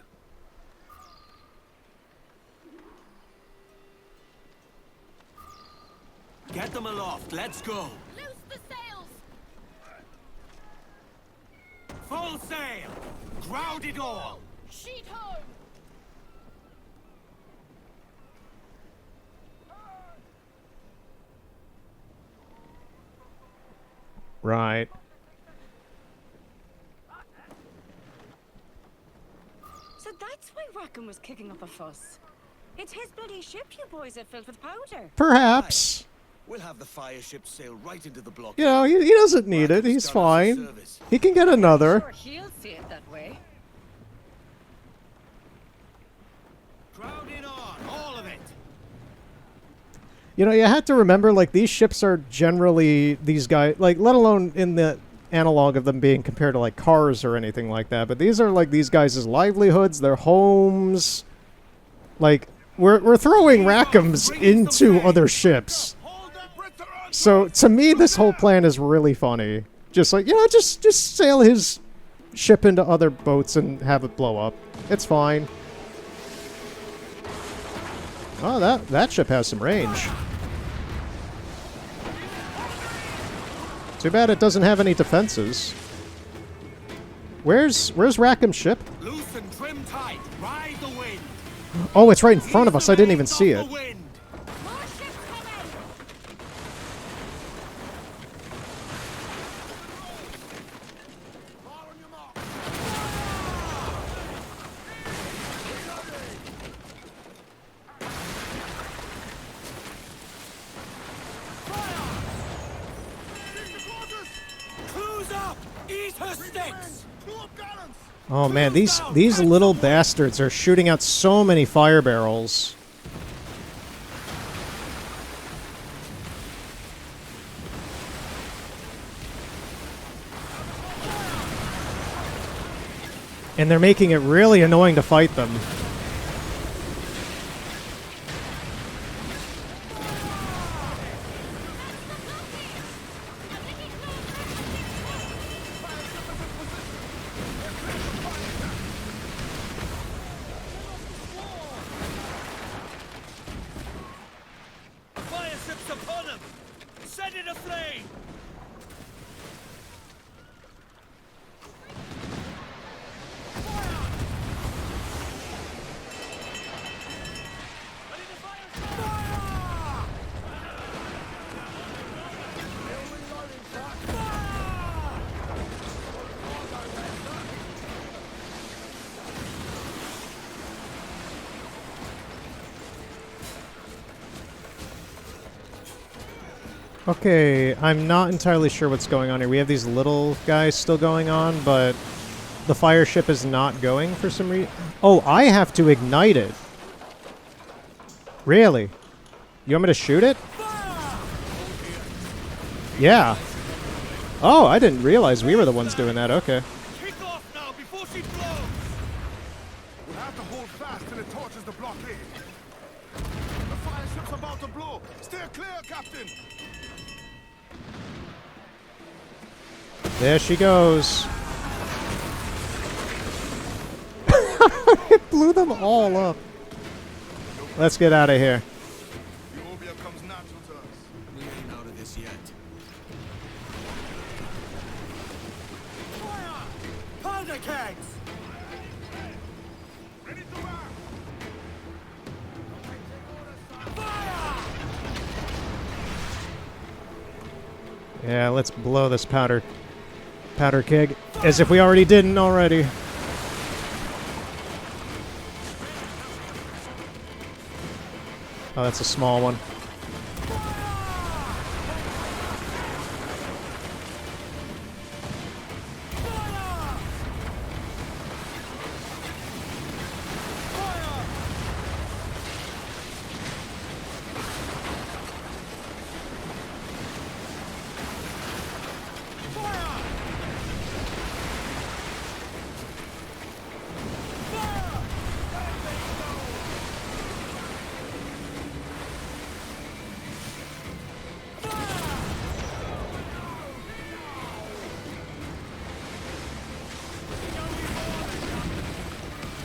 Get them aloft. Let's go. Loose the sails! Full sail. Crowd it all. Sheet home! Right. So that's why Rackham was kicking up a fuss. It's his bloody ship you boys have filled with powder. Perhaps. We'll have the fire ship sail right into the block. You know, he doesn't need it. He's fine. He can get another. Sure, he'll see it that way. Crowd in on, all of it. You know, you have to remember, like, these ships are generally these guys, like, let alone in the analog of them being compared to, like, cars or anything like that, but these are, like, these guys' livelihoods, their homes. Like, we're throwing Rackhams into other ships. So, to me, this whole plan is really funny. Just like, you know, just sail his ship into other boats and have it blow up. It's fine. Oh, that ship has some range. Too bad it doesn't have any defenses. Where's Rackham's ship? Loose and trim tight. Ride the wind. Oh, it's right in front of us. I didn't even see it. Cruise up. Eat her sticks. Oh man, these little bastards are shooting out so many fire barrels. And they're making it really annoying to fight them. Fire ships upon them. Set it aflame. Okay, I'm not entirely sure what's going on here. We have these little guys still going on, but the fire ship is not going for some reason. Oh, I have to ignite it. Really? You want me to shoot it? Yeah. Oh, I didn't realize we were the ones doing that. Okay. Kick off now before she blows. We'll have to hold fast till it torches the blockade. The fire ship's about to blow. Steer clear, Captain. There she goes. It blew them all up. Let's get out of here. Comes natural to us. We ain't out of this yet. Powder kegs. Yeah, let's blow this powder keg. As if we already didn't already. Oh, that's a small one.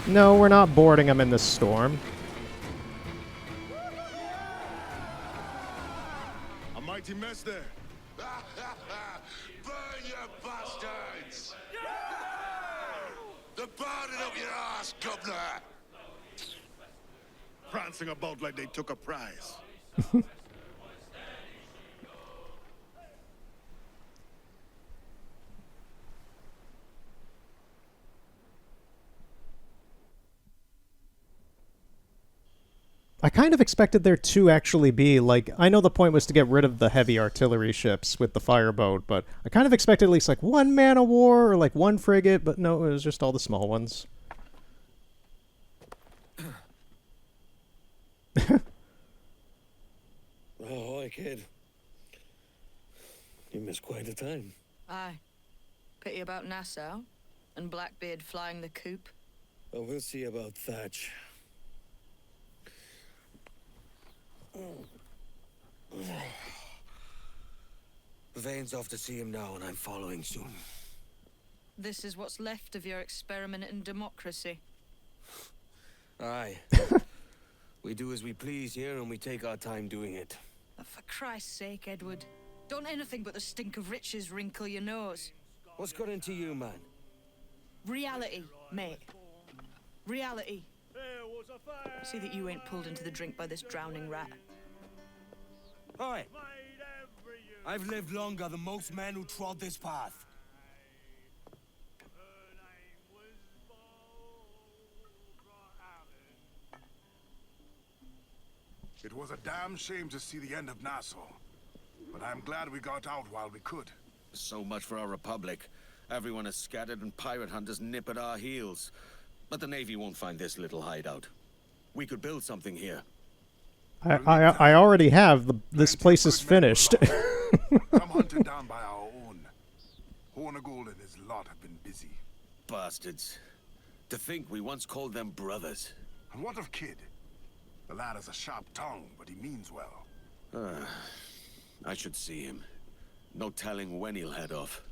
No, we're not boarding them in the storm. A mighty mess there. Burn, you bastards! They're burning up your ass, governor! Prancing about like they took a prize. I kind of expected there to actually be, like, I know the point was to get rid of the heavy artillery ships with the fireboat, but I kind of expected at least, like, one man-of-war or, like, one frigate, but no, it was just all the small ones. Ahoy, kid. You missed quite a time. Aye. Pity about Nassau and Blackbeard flying the coop. Oh, we'll see about Thatch. Vane's off to see him now, and I'm following soon. This is what's left of your experiment in democracy. Aye. We do as we please here, and we take our time doing it. But for Christ's sake, Edward, don't anything but the stink of riches wrinkle your nose. What's got into you, man? Reality, mate. Reality. See that you ain't pulled into the drink by this drowning rat. Oi! I've lived longer than most men who trod this path. It was a damn shame to see the end of Nassau, but I'm glad we got out while we could. So much for our republic. Everyone is scattered and pirate hunters nip at our heels. But the Navy won't find this little hideout. We could build something here. I already have. This place is finished. Come hunted down by our own. Hornigold and his lot have been busy. Bastards. To think we once called them brothers. And what of Kid? The lad has a sharp tongue, but he means well. I should see him. No telling when he'll head off.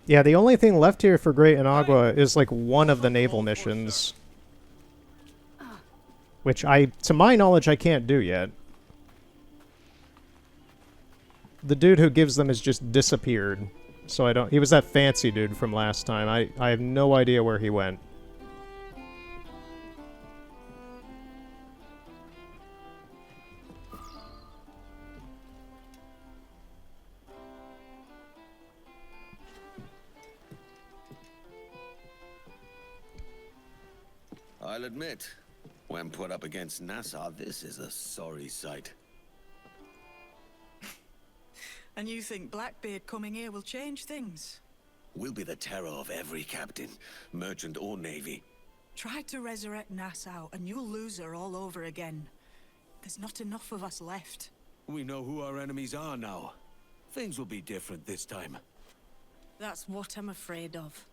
Yeah, the only thing left here for Great Inagua is, like, one of the naval missions. Which to my knowledge, I can't do yet. The dude who gives them has just disappeared. So he was that fancy dude from last time. I have no idea where he went. I'll admit, when put up against Nassau, this is a sorry sight. And you think Blackbeard coming here will change things? We'll be the terror of every captain, merchant or navy. Try to resurrect Nassau and you'll lose her all over again. There's not enough of us left. We know who our enemies are now. Things will be different this time. That's what I'm afraid of.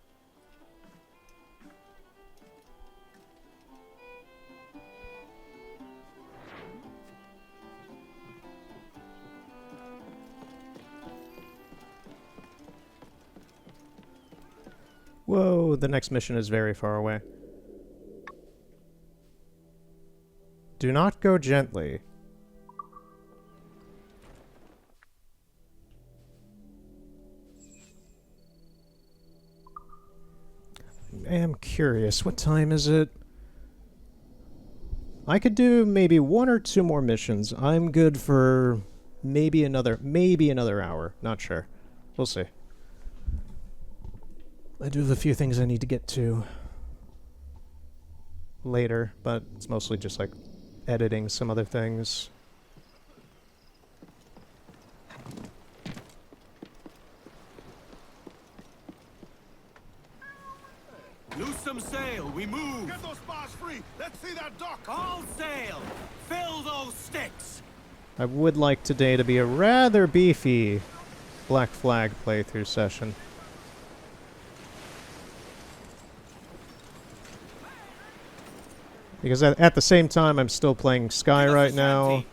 Whoa, the next mission is very far away. Do not go gently. I am curious, what time is it? I could do maybe one or two more missions. I'm good for maybe another hour. Not sure. We'll see. I do have a few things I need to get to later, but it's mostly just like editing some other things. Loose some sail, we move! Get those bars free! Let's see that dock! All sail! Fill those sticks! I would like today to be a rather beefy Black Flag playthrough session. Because at the same time, I'm still playing Sky right now,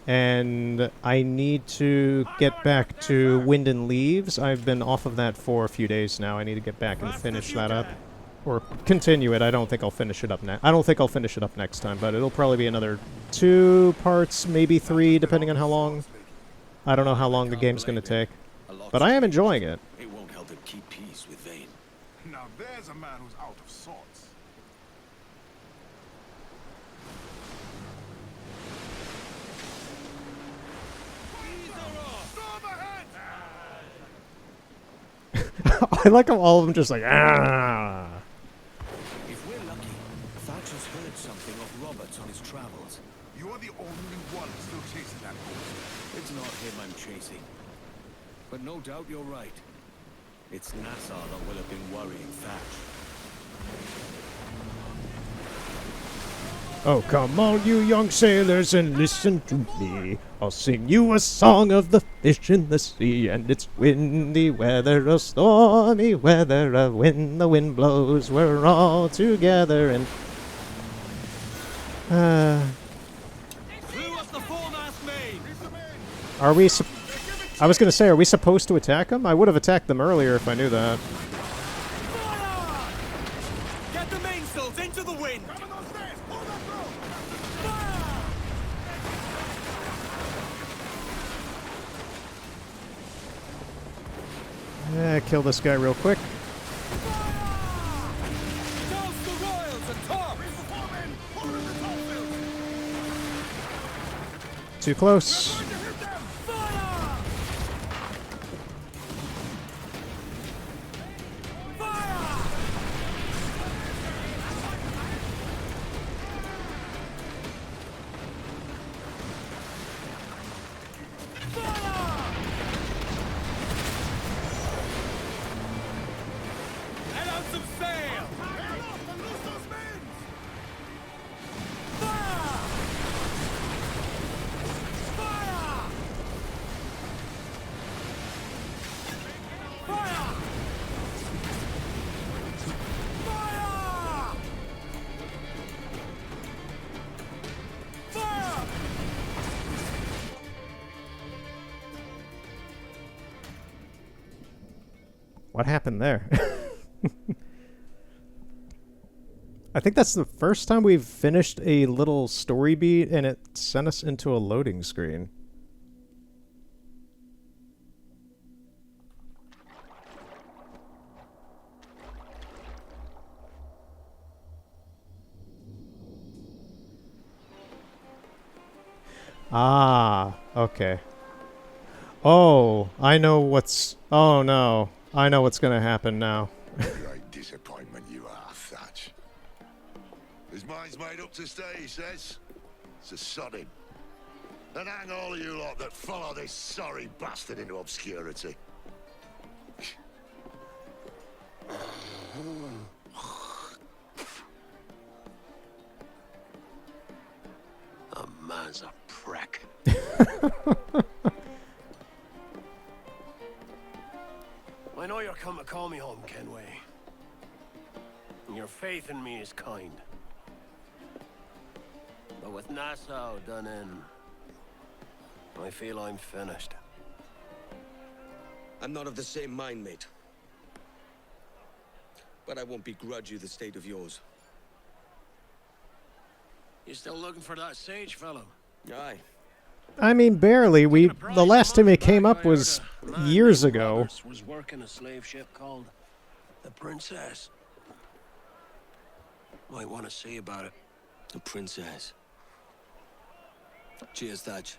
and I need to get back to Wind and Leaves. I've been off of that for a few days now. I need to get back and finish that up. Or continue it. I don't think I'll finish it up I don't think I'll finish it up next time, but it'll probably be another 2 parts, maybe 3, depending on how long. I don't know how long the game's going to take. But I am enjoying it. It won't help him keep peace with Vane. Now there's a man who's out of sorts. I like how all of them just like, ah. If we're lucky, Thatcher's heard something of Roberts on his travels. You're the only one still chasing that horse. It's not him I'm chasing. But no doubt you're right. It's Nassau that will have been worrying Thatch. Oh, come on, you young sailors, and listen to me. I'll sing you a song of the fish in the sea, and it's windy weather, a stormy weather, when the wind blows, we're all together, and... Are we I was gonna say, are we supposed to attack them? I would have attacked them earlier if I knew that. Get the mainsails into the wind! Yeah, kill this guy real quick. Too close. What happened there? I think that's the first time we've finished a little story beat and it sent us into a loading screen. Ah, okay. Oh, I know what's... Oh no. I know what's gonna happen now. Great disappointment you are, Thatch. His mind's made up to stay, he says. So sod him. And hang all of you lot that follow this sorry bastard into obscurity. A man's a prick. I know you're come to call me home, Kenway. And your faith in me is kind. But with Nassau done in, I feel I'm finished. I'm not of the same mind, mate. But I won't begrudge you the state of yours. You still looking for that sage fellow? Aye. I mean, barely. The last time it came up was years ago. Was working a slave ship called the Princess. Might want to see about it. The Princess. Cheers, Thatch.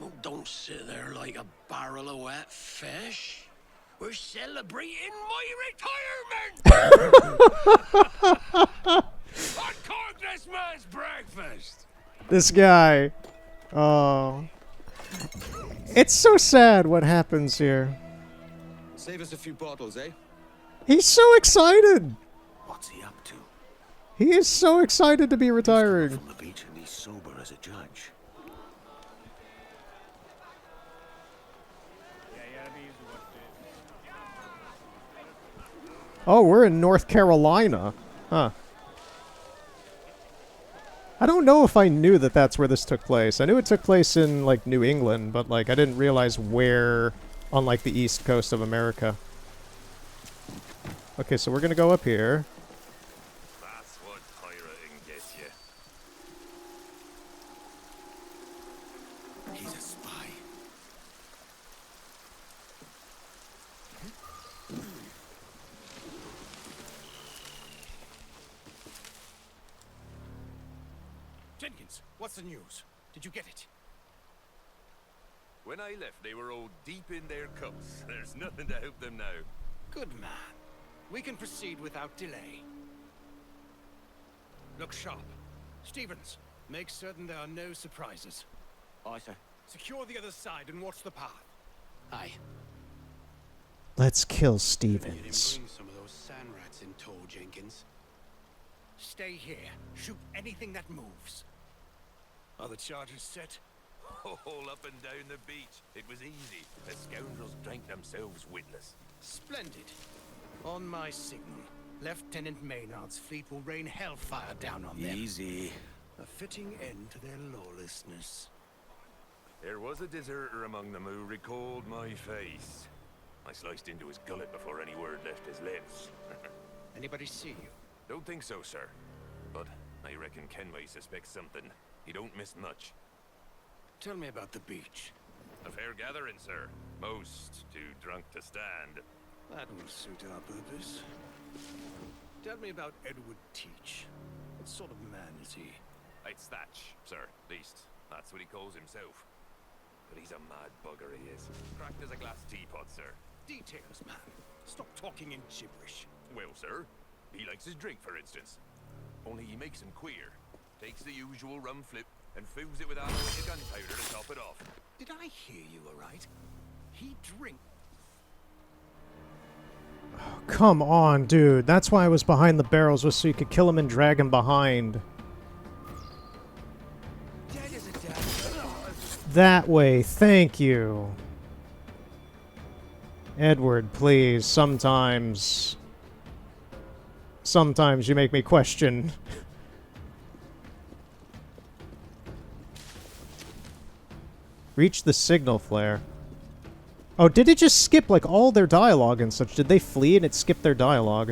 Oh, don't sit there like a barrel of wet fish. We're celebrating my retirement! Uncork this man's breakfast! This guy. Oh. It's so sad what happens here. Save us a few bottles, eh? He's so excited! What's he up to? He is so excited to be retiring. From the beach and he's sober as a judge. Oh, we're in North Carolina. Huh. I don't know if I knew that that's where this took place. I knew it took place in, like, New England, but, like, I didn't realize where on, like, the east coast of America. Okay, so we're gonna go up here. That's what pirating gets you. He's a spy. Jenkins, what's the news? Did you get it? When I left, they were all deep in their cups. There's nothing to help them now. Good man. We can proceed without delay. Look sharp. Stevens, make certain there are no surprises. Aye, sir. Secure the other side and watch the path. Aye. Let's kill You Stevens. didn't bring some of those sand rats in tow, Jenkins. Stay here. Shoot anything that moves. Are the charges set? All up and down the beach. It was easy. The scoundrels drank themselves witless. Splendid. On my signal, Lieutenant Maynard's fleet will rain hellfire down on them. Easy. A fitting end to their lawlessness. There was a deserter among them who recalled my face. I sliced into his gullet before any word left his lips. Anybody see you? Don't think so, sir. But I reckon Kenway suspects something. He don't miss much. Tell me about the beach. A fair gathering, sir. Most too drunk to stand. That will suit our purpose. Tell me about Edward Teach. What sort of man is he? I'd Thatch, sir. At least, that's what he calls himself. But he's a mad bugger, he is. Cracked as a glass teapot, sir. Details, man. Stop talking in gibberish. Well, sir, he likes his drink, for instance. Only he makes him queer. Takes the usual rum flip and fills it with alloy gunpowder to top it off. Did I hear you aright? He drink. Come on, dude. That's why I was behind the barrels, was so you could kill him and drag him behind. Dead as a dad. That way, thank you. Edward, please, sometimes you make me question. Reach the signal flare. Oh, did it just skip, like, all their dialogue and such? Did they flee and it skipped their dialogue?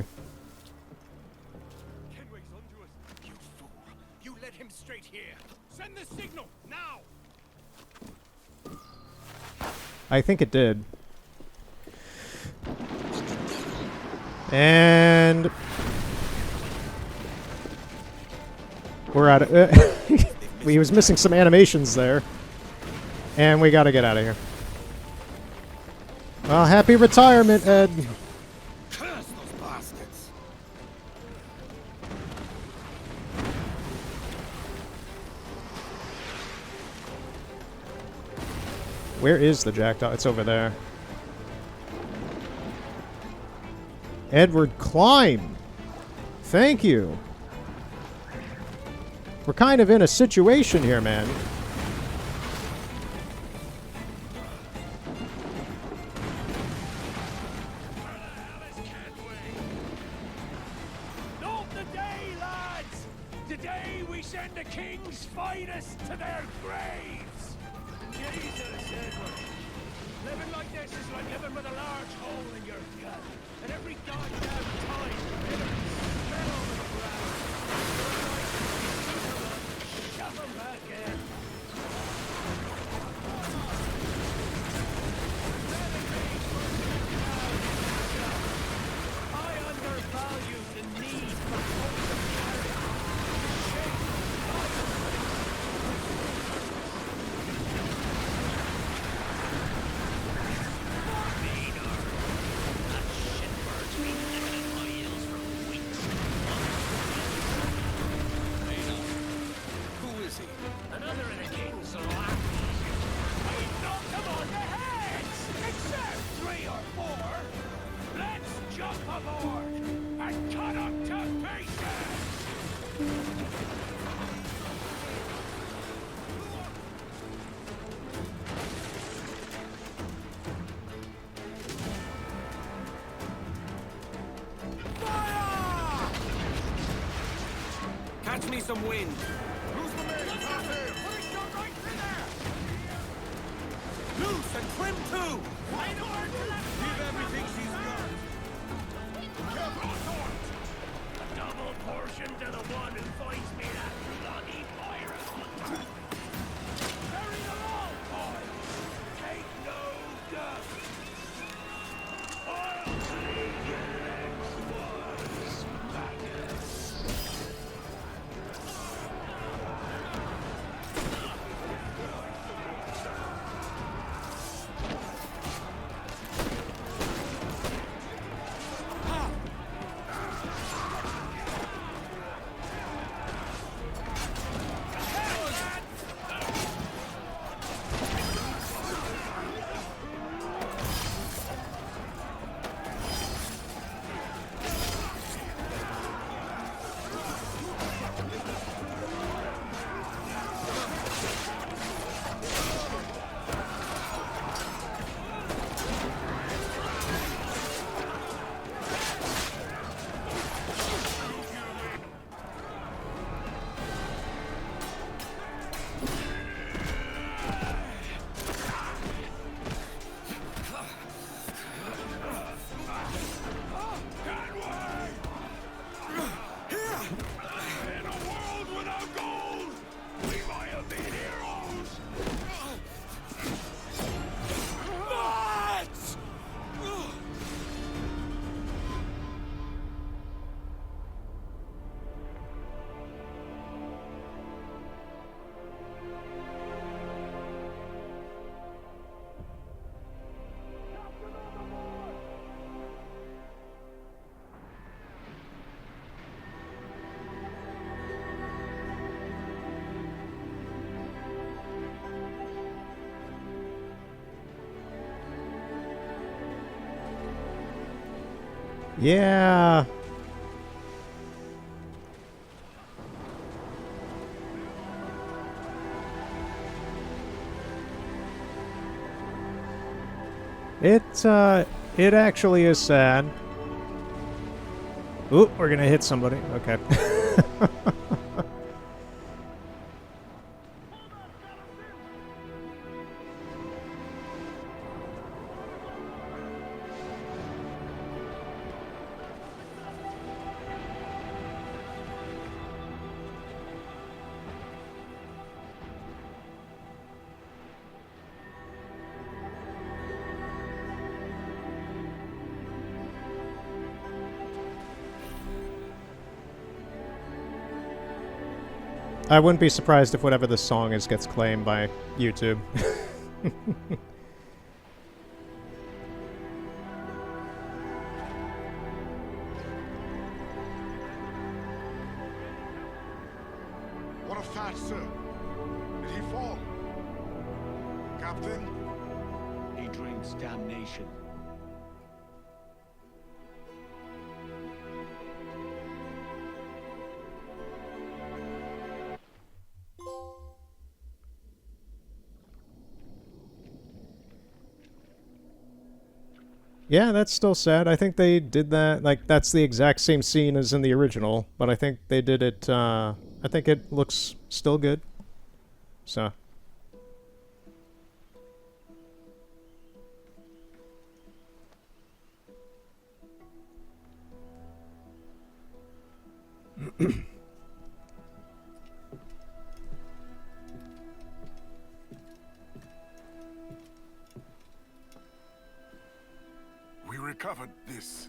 Kenway's onto us. You fool. You led him straight here. Send the signal, now! I think it did. And... we're out of... he was missing some animations there. And we gotta get out of here. Well, happy retirement, Ed. Curse those bastards! Where is the jackdaw? It's over there. Edward, climb! Thank you. We're kind of in a situation here, man. Not the day, lads! Today we send the king's finest to their graves! Jesus, Edward. Living like this is like living with a large hole in your gut. And every goddamn time, every smell on the ground. Shove them back in. I undervalue the need for wholesome Who is he? Another of the king's lackeys. I knocked them on the heads! Except 3 or 4. Let's jump aboard and cut up to pieces! Catch me some wind. Loose and trim too! Give everything she's got! A double portion to the one who finds me that bloody pirate hunter! Bury them all, boys! Take no guff! I'll see you next one's maggots! Yeah. It actually is sad. Ooh, we're gonna hit somebody. Okay. I wouldn't be surprised if whatever this song is gets claimed by YouTube. What a fight, sir. Did he fall? Captain? He drinks damnation. Yeah, that's still sad. I think they did that, like, that's the exact same scene as in the original, but I think they did it, I think it looks still good. So. We recovered this.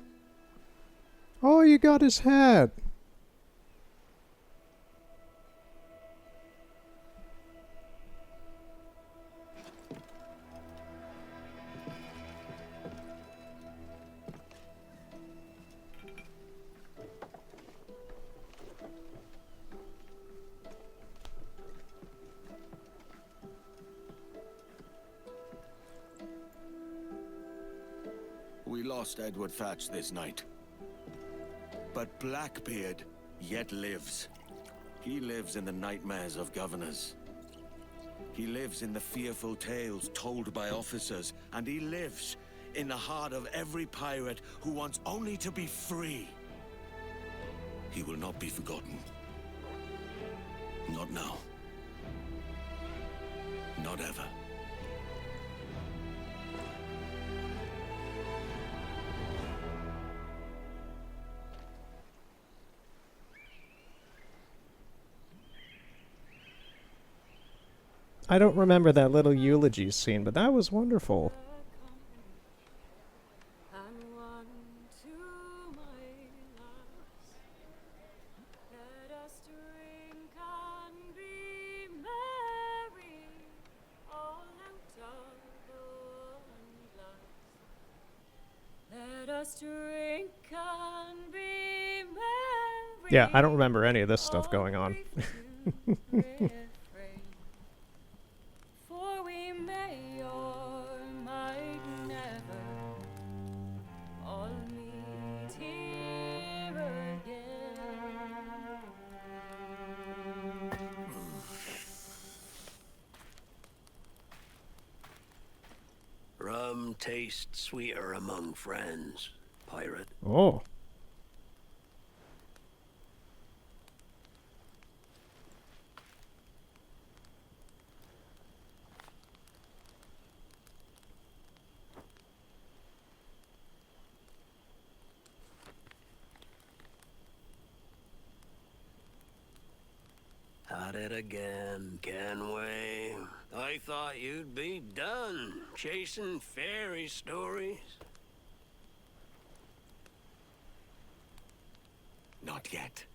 Oh, you got his hat. We lost Edward Thatch this night. But Blackbeard yet lives. He lives in the nightmares of governors. He lives in the fearful tales told by officers, and he lives in the heart of every pirate who wants only to be free. He will not be forgotten. Not now. Not ever. I don't remember that little eulogy scene, but that was wonderful. Yeah, I don't remember any of this stuff going on. Rum tastes sweeter among friends, pirate. Oh. At it again, Kenway. I thought you'd be done chasing fairy stories. Not yet.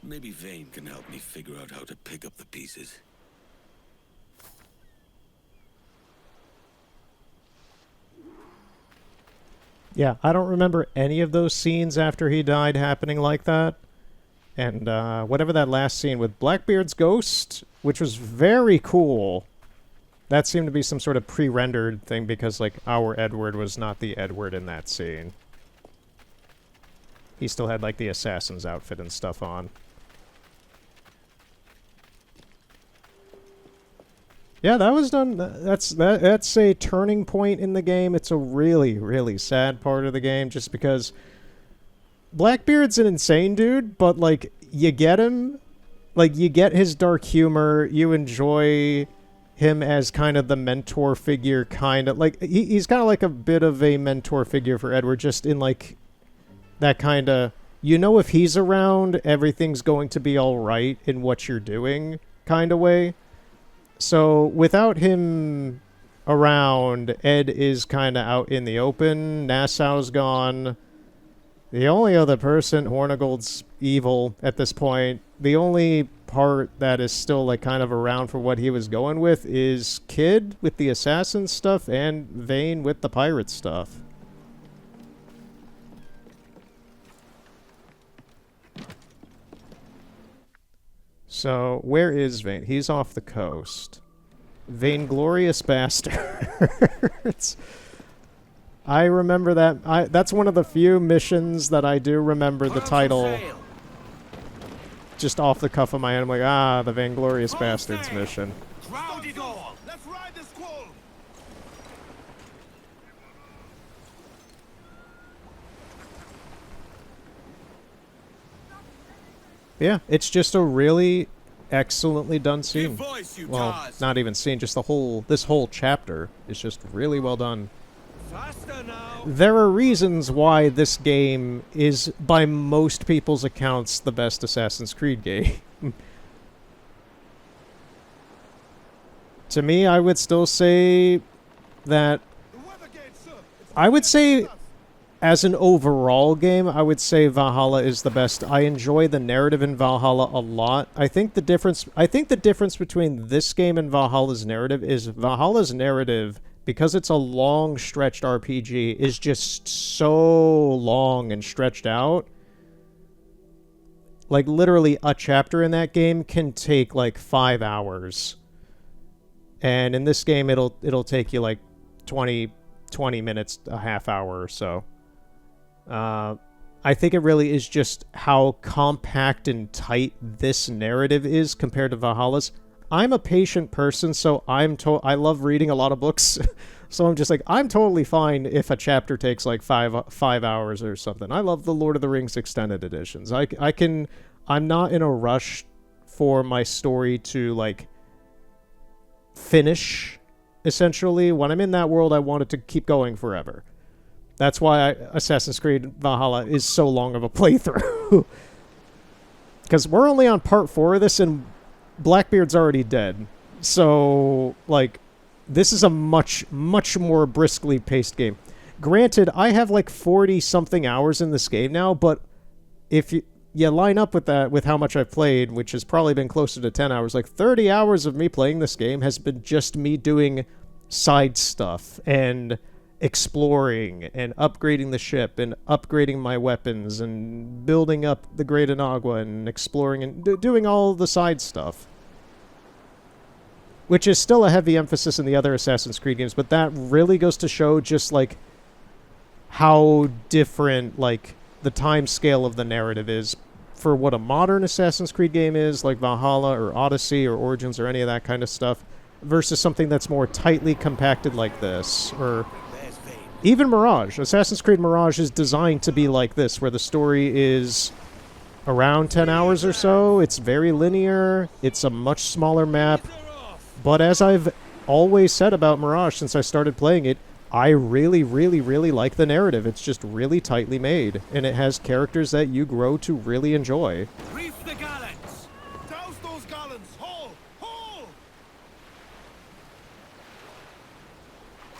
Maybe Vane can help me figure out how to pick up the pieces. Yeah, I don't remember any of those scenes after he died happening like that. And whatever that last scene with Blackbeard's ghost, which was very cool. That seemed to be some sort of pre-rendered thing because, like, our Edward was not the Edward in that scene. He still had, like, the assassin's outfit and stuff on. Yeah, that was done. That's a turning point in the game. It's a really, really sad part of the game just because Blackbeard's an insane dude, but, like, you get him. Like, you get his dark humor. You enjoy him as kind of the mentor figure, kind of. Like, he's kind of like a bit of a mentor figure for Edward, just in, like, that kind of, you know, if he's around, everything's going to be all right in what you're doing kind of way. So without him around, Ed is kind of out in the open. Nassau's gone. The only other person, Hornigold's evil at this point. The only part that is still, like, kind of around for what he was going with is Kid with the assassin stuff and Vane with the pirate stuff. So, where is Vane? He's off the coast. Vainglorious Bastards. I remember that. That's one of the few missions that I do remember the title. Just off the cuff of my head, I'm like, ah, the Vainglorious Bastards mission. Crowd it all! Let's ride the squall! Yeah, it's just a really excellently done scene. Well, not even scene, just this whole chapter is just really well done. There are reasons why this game is, by most people's accounts, the best Assassin's Creed game. To me, I would still say that... I would say, as an overall game, I would say Valhalla is the best. I enjoy the narrative in Valhalla a lot. I think the difference between this game and Valhalla's narrative is Valhalla's narrative, because it's a long stretched RPG, is just so long and stretched out. Like, literally, a chapter in that game can take, like, 5 hours. And in this game, it'll take you, like, 20 minutes, a half hour or so. I think it really is just how compact and tight this narrative is compared to Valhalla's. I'm a patient person, so I love reading a lot of books. So I'm just like, I'm totally fine if a chapter takes like five hours or something. I love the Lord of the Rings extended editions. I'm not in a rush for my story to, like, finish, essentially. When I'm in that world, I want it to keep going forever. That's why Assassin's Creed Valhalla is so long of a playthrough. Because we're only on part 4 of this, and Blackbeard's already dead. So, like, this is a much, much more briskly paced game. Granted, I have like 40-something hours in this game now, but if you line up with that, with how much I've played, which has probably been closer to 10 hours, like 30 hours of me playing this game has been just me doing side stuff and exploring and upgrading the ship and upgrading my weapons and building up the Great Inagua and exploring and doing all the side stuff. Which is still a heavy emphasis in the other Assassin's Creed games, but that really goes to show just, like, how different, like, the time scale of the narrative is for what a modern Assassin's Creed game is, like Valhalla or Odyssey or Origins or any of that kind of stuff, versus something that's more tightly compacted like this, or even Mirage. Assassin's Creed Mirage is designed to be like this, where the story is around 10 hours or so. It's very linear. It's a much smaller map. But as I've always said about Mirage since I started playing it, I really, really, really like the narrative. It's just really tightly made, and it has characters that you grow to really enjoy. Reef the gallants! Douse those gallants! Haul! Haul!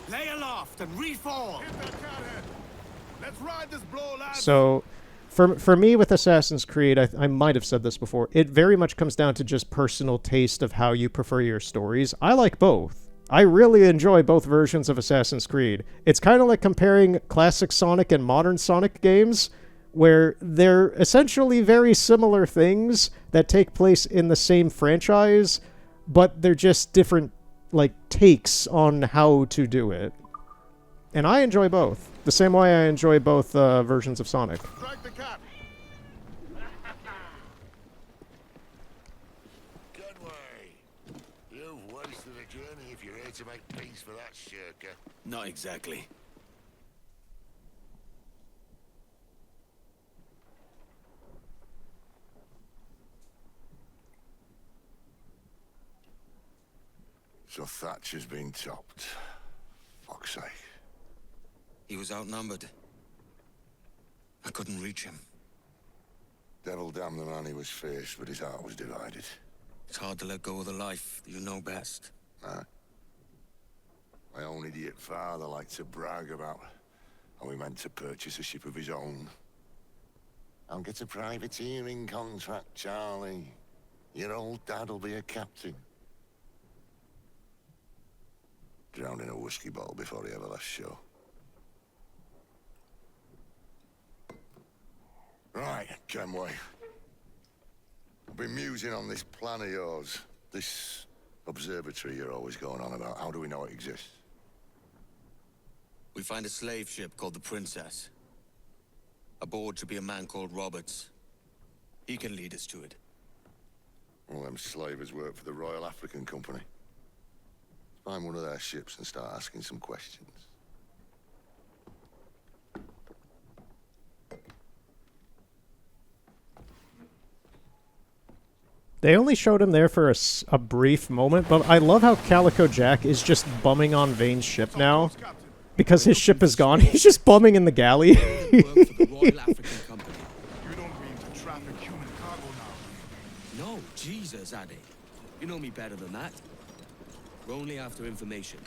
Lay aloft and reef all! Hit that cathead! Let's ride this blow, lads! So, for me with Assassin's Creed, I might have said this before, it very much comes down to just personal taste of how you prefer your stories. I like both. I really enjoy both versions of Assassin's Creed. It's kind of like comparing classic Sonic and modern Sonic games, where they're essentially very similar things that take place in the same franchise, but they're just different like, takes on how to do it. And I enjoy both. The same way I enjoy both versions of Sonic. Strike the cap. Conway, you've wasted a journey if you're here to make peace for that shirker. Not exactly. So Thatcher's been topped. Fuck's sake. He was outnumbered. I couldn't reach him. Devil damn the man, he was fierce, but his heart was divided. It's hard to let go of the life that you know best. Nah. My own idiot father liked to brag about how he meant to purchase a ship of his own. I'll get a privateering contract, Charlie. Your old dad'll be a captain. Drowned in a whiskey bottle before he ever left shore. Right, Kenway. I've been musing on this plan of yours. This observatory you're always going on about. How do we know it exists? We find a slave ship called the Princess. Aboard should be a man called Roberts. He can lead us to it. All them slavers work for the Royal African Company. Find one of their ships and start asking some questions. They only showed him there for a brief moment, but I love how Calico Jack is just bumming on Vane's ship now. Because his ship is gone, he's just bumming in the galley. You don't mean to traffic human cargo now? No, Jesus, Addy. You know me better than that. We're only after information.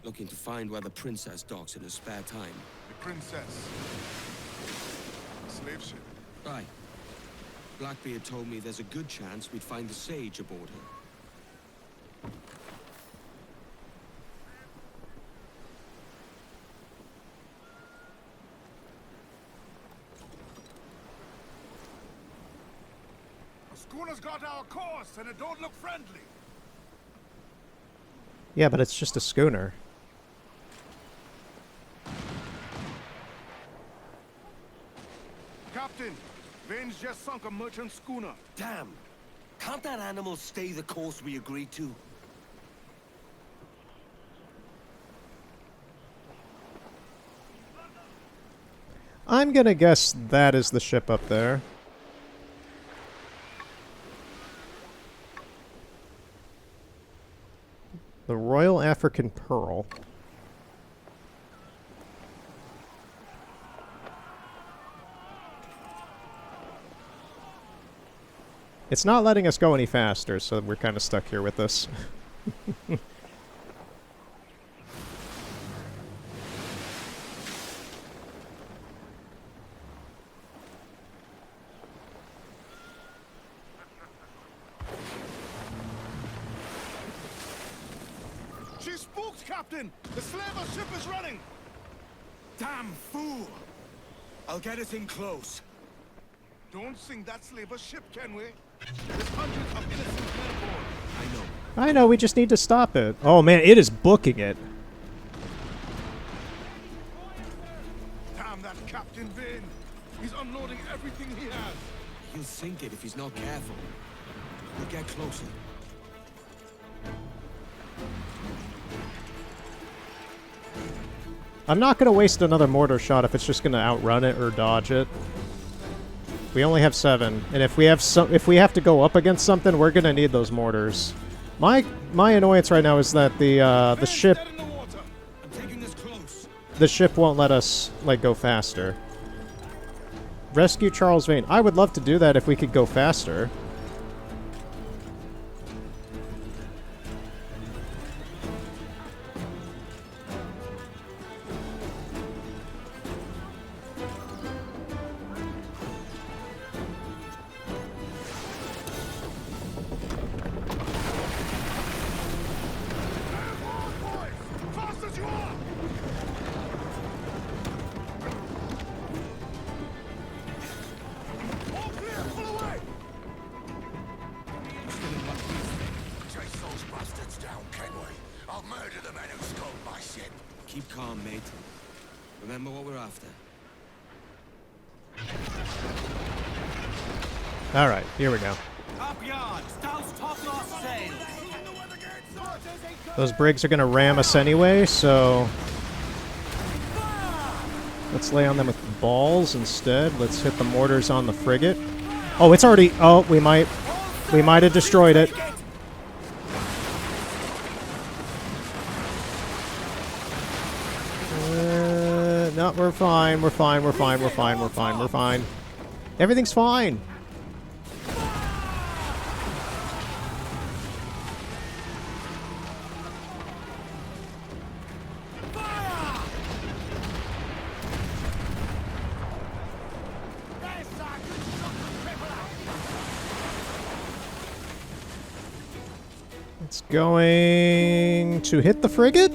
Looking to find where the princess docks in her spare time. The princess. Slave ship. Right. Blackbeard told me there's a good chance we'd find the sage aboard her. The schooner's got our course and it don't look friendly. Yeah, but it's just a schooner. Captain, Vane's just sunk a merchant schooner. Damn! Can't that animal stay the course we agreed to? I'm gonna guess that is the ship up there. The Royal African Pearl. It's not letting us go any faster, so we're kind of stuck here with this. She's spooked, Captain! The slaver ship is running! Damn fool! I'll get us in close. Don't sink that slaver ship, Kenway. There's hundreds of innocent men aboard. I know. I know, we just need to stop it. Oh man, it is booking it. Damn that Captain Vane. He's unloading everything he has. He'll sink it if he's not careful. We'll get closer. I'm not going to waste another mortar shot if it's just going to outrun it or dodge it. We only have 7, and if we have to go up against something, we're going to need those mortars. My annoyance right now is that the ship won't let us like go faster. Rescue Charles Vane. I would love to do that if we could go faster. Fast as you are! All clear, pull away! remember what we're after. All right, here we go. Up yards, douse topmast sail. Those brigs are going to ram us anyway, so let's lay on them with balls instead. Let's hit the mortars on the frigate. Oh, it's already... Oh, we might have destroyed it. No, we're fine. We're fine. We're fine. We're fine. We're fine. We're fine. Everything's fine. It's going to hit the frigate?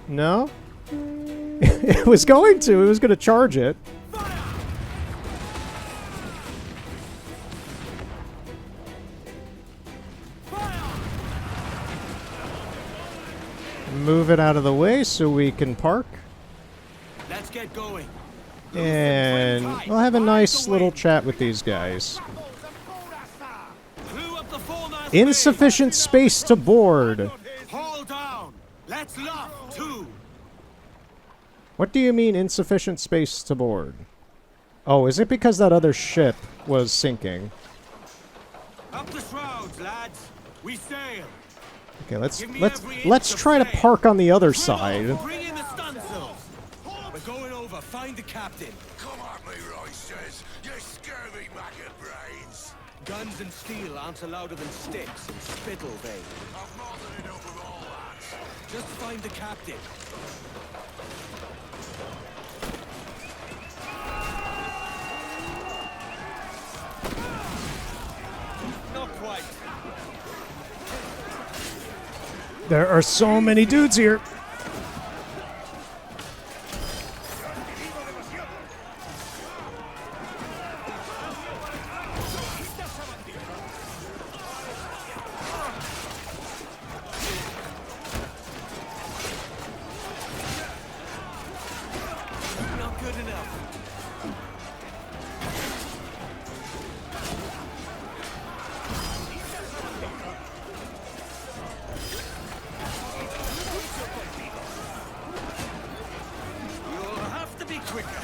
No? It was going to. It was going to charge it. Move it out of the way so we can park. Let's get going. And we'll have a nice little chat with these guys. Insufficient space to board. Hold down. Let's luff too. What do you mean insufficient space to board? Oh, is it because that other ship was sinking? Up the shrouds, lads. We sail. Okay, let's try to park on the other side. Bring in the stunsails. We're going over. Find the captain. Come at me, Resynced, you scurvy maggot brains. Guns and steel aren't louder than sticks and spittle vein. I've more than enough of all that. Just find the captain. Not quite. There are so many dudes here. Not good enough. You'll have to be quicker.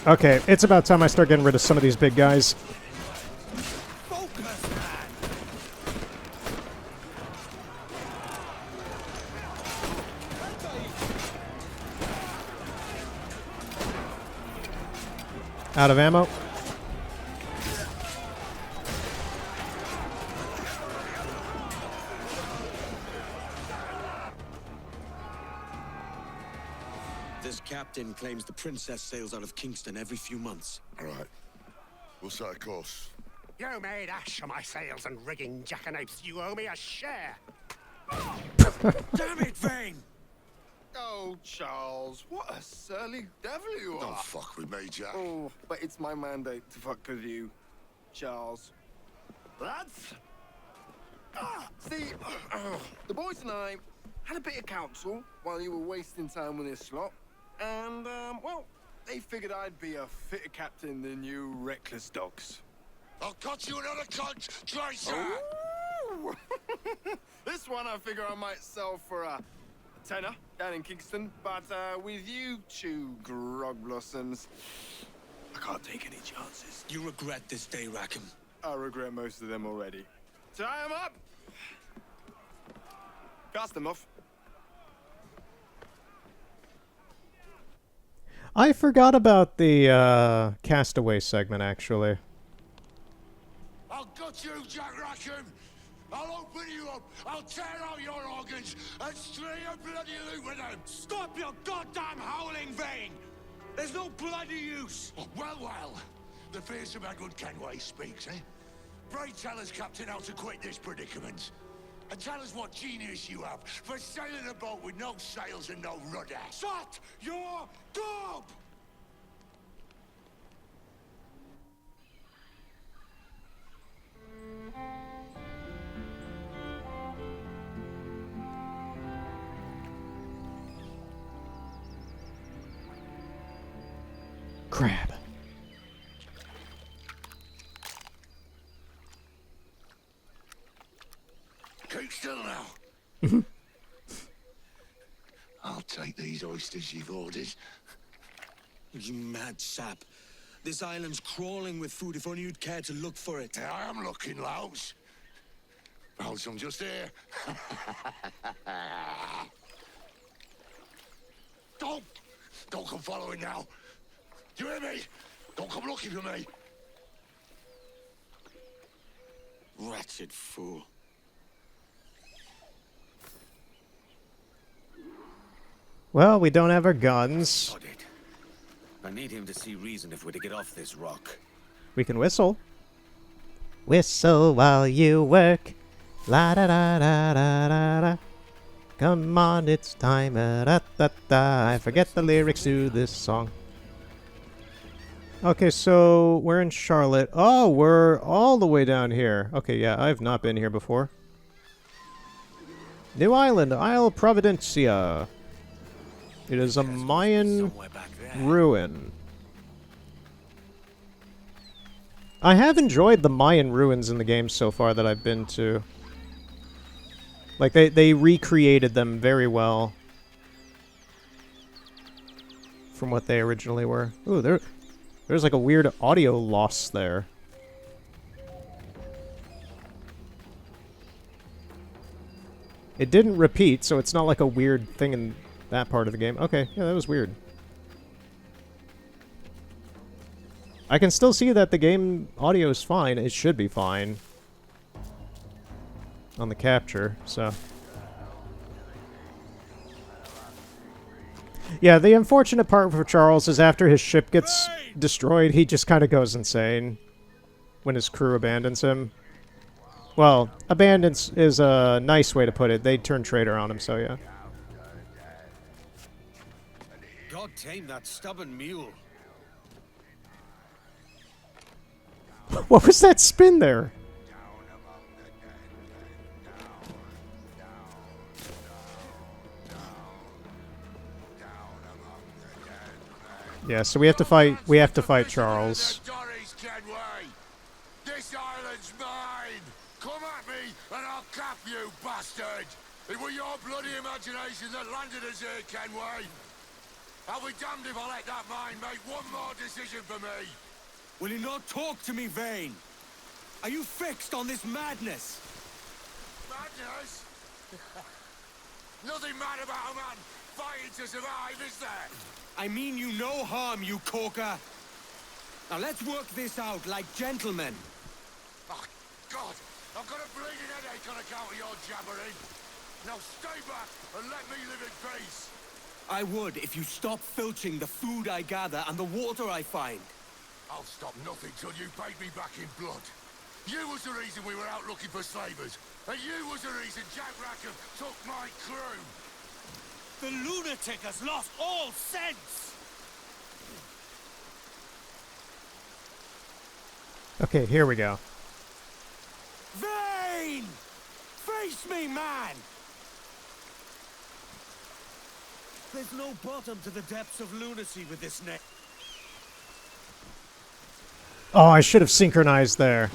Okay, it's about time I start getting rid of some of these big guys. Out of ammo. This captain claims the princess sails out of Kingston every few months. All right. We'll set a course. You made ash of my sails and rigging, jackanapes. You owe me a share. Damn it, Vane! Oh, Charles, what a surly devil you are. Don't fuck with me, Jack. Oh, but it's my mandate to fuck with you, Charles. Lads? See, the boys and I had a bit of counsel while you were wasting time with this lot. And, well, they figured I'd be a fitter captain than you reckless dogs. I'll cut you another cunt, Tracer! Ooh. This one I figure I might sell for a tenner down in Kingston, but with you two grog blossoms, I can't take any chances. You regret this day, Rackham. I regret most of them already. Tie them up! Cast them off. I forgot about the Castaway segment, actually. I'll gut you, Jack Rackham! I'll open you up, I'll tear out your organs, and string a bloody loot with them! Stop your goddamn howling, Vane! There's no bloody use! Well, well, the fearsome Edward Kenway speaks, eh? Pray tell us, Captain, how to quit this predicament. And tell us what genius you have for sailing a boat with no sails and no rudder. Shut your gob! Crab. Keep still now. I'll take these oysters you've ordered. You mad sap. This island's crawling with food if only you'd care to look for it. I am looking, Louse. Found some just here. Don't come following now. Do you hear me? Don't come looking for me. Wretched fool. Well, we don't have our guns. Sod it. I need him to see reason if we're to get off this rock. We can whistle. Whistle while you work. La da da da da da da. Come on, it's time. Da da da. I forget the lyrics to this song. Okay, so we're in Charlotte. Oh, we're all the way down here. Okay, yeah, I've not been here before. New island, Isle Providencia. It is a Mayan ruin. I have enjoyed the Mayan ruins in the game so far that I've been to. Like, they recreated them very well from what they originally were. Ooh, there's like a weird audio loss there. It didn't repeat, so it's not like a weird thing in that part of the game. Okay, yeah, that was weird. I can still see that the game audio is fine. It should be fine on the capture, so. Yeah, the unfortunate part for Charles is after his ship gets destroyed, he just kind of goes insane when his crew abandons him. Well, abandons is a nice way to put it. They turn traitor on him, so yeah. God tame that stubborn mule. What was that spin there? Yeah, so we have to fight Charles. This island's mine! Come at me and I'll cap you, bastard! It was your bloody imagination that landed us here, Kenway! I'll be damned if I let that mind make one more decision for me! Will you not talk to me, Vane? Are you fixed on this madness? Madness? Nothing mad about a man fighting to survive, is there? I mean you no harm, you corker. Now let's work this out like gentlemen. Oh, God! I've got a bleeding headache on account of your jabbering. Now stay back and let me live in peace. I would if you stop filching the food I gather and the water I find. I'll stop nothing till you paid me back in blood. You was the reason we were out looking for slavers. And you was the reason Jack Rackham took my crew. The lunatic has lost all sense! Okay, here we go. Vane! Face me, man! There's no bottom to the depths of lunacy with this neck. Oh, I should have synchronized there.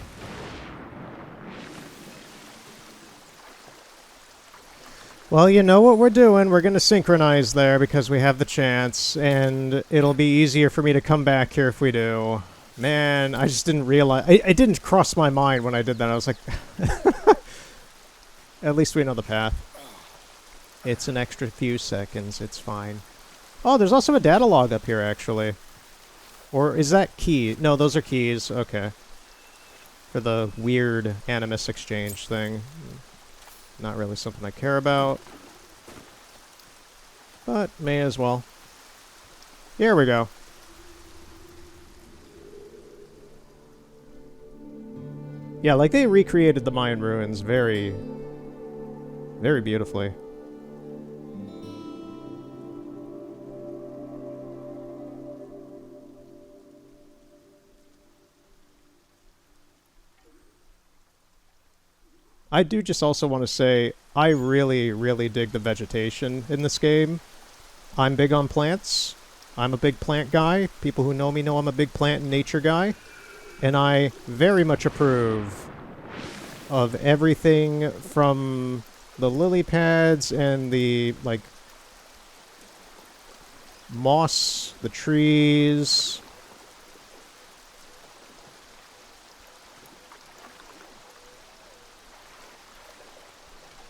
Well, you know what we're doing. We're going to synchronize there because we have the chance, and it'll be easier for me to come back here if we do. Man, I just didn't realize... It didn't cross my mind when I did that. I was like... At least we know the path. It's an extra few seconds. It's fine. Oh, there's also a data log up here, actually. Or is that key? No, those are keys. Okay. For the weird Animus exchange thing. Not really something I care about. But may as well. Here we go. Yeah, like they recreated the Mayan ruins very, very beautifully. I do just also want to say, I really, really dig the vegetation in this game. I'm big on plants. I'm a big plant guy. People who know me know I'm a big plant and nature guy. And I very much approve of everything from the lily pads and the, like, moss, the trees.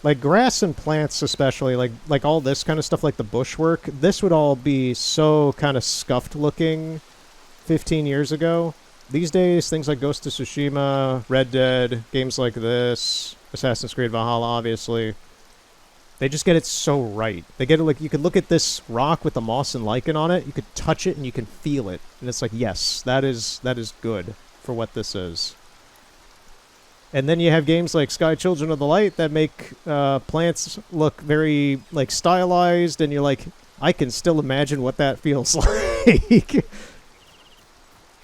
Like grass and plants especially, like all this kind of stuff, like the bushwork, this would all be so kind of scuffed looking 15 years ago. These days, things like Ghost of Tsushima, Red Dead, games like this, Assassin's Creed Valhalla, obviously, they just get it so right. They get it like, you could look at this rock with the moss and lichen on it, you could touch it and you can feel it. And it's like, yes, that is good for what this is. And then you have games like Sky Children of the Light that make plants look very, like, stylized, and you're like, I can still imagine what that feels like.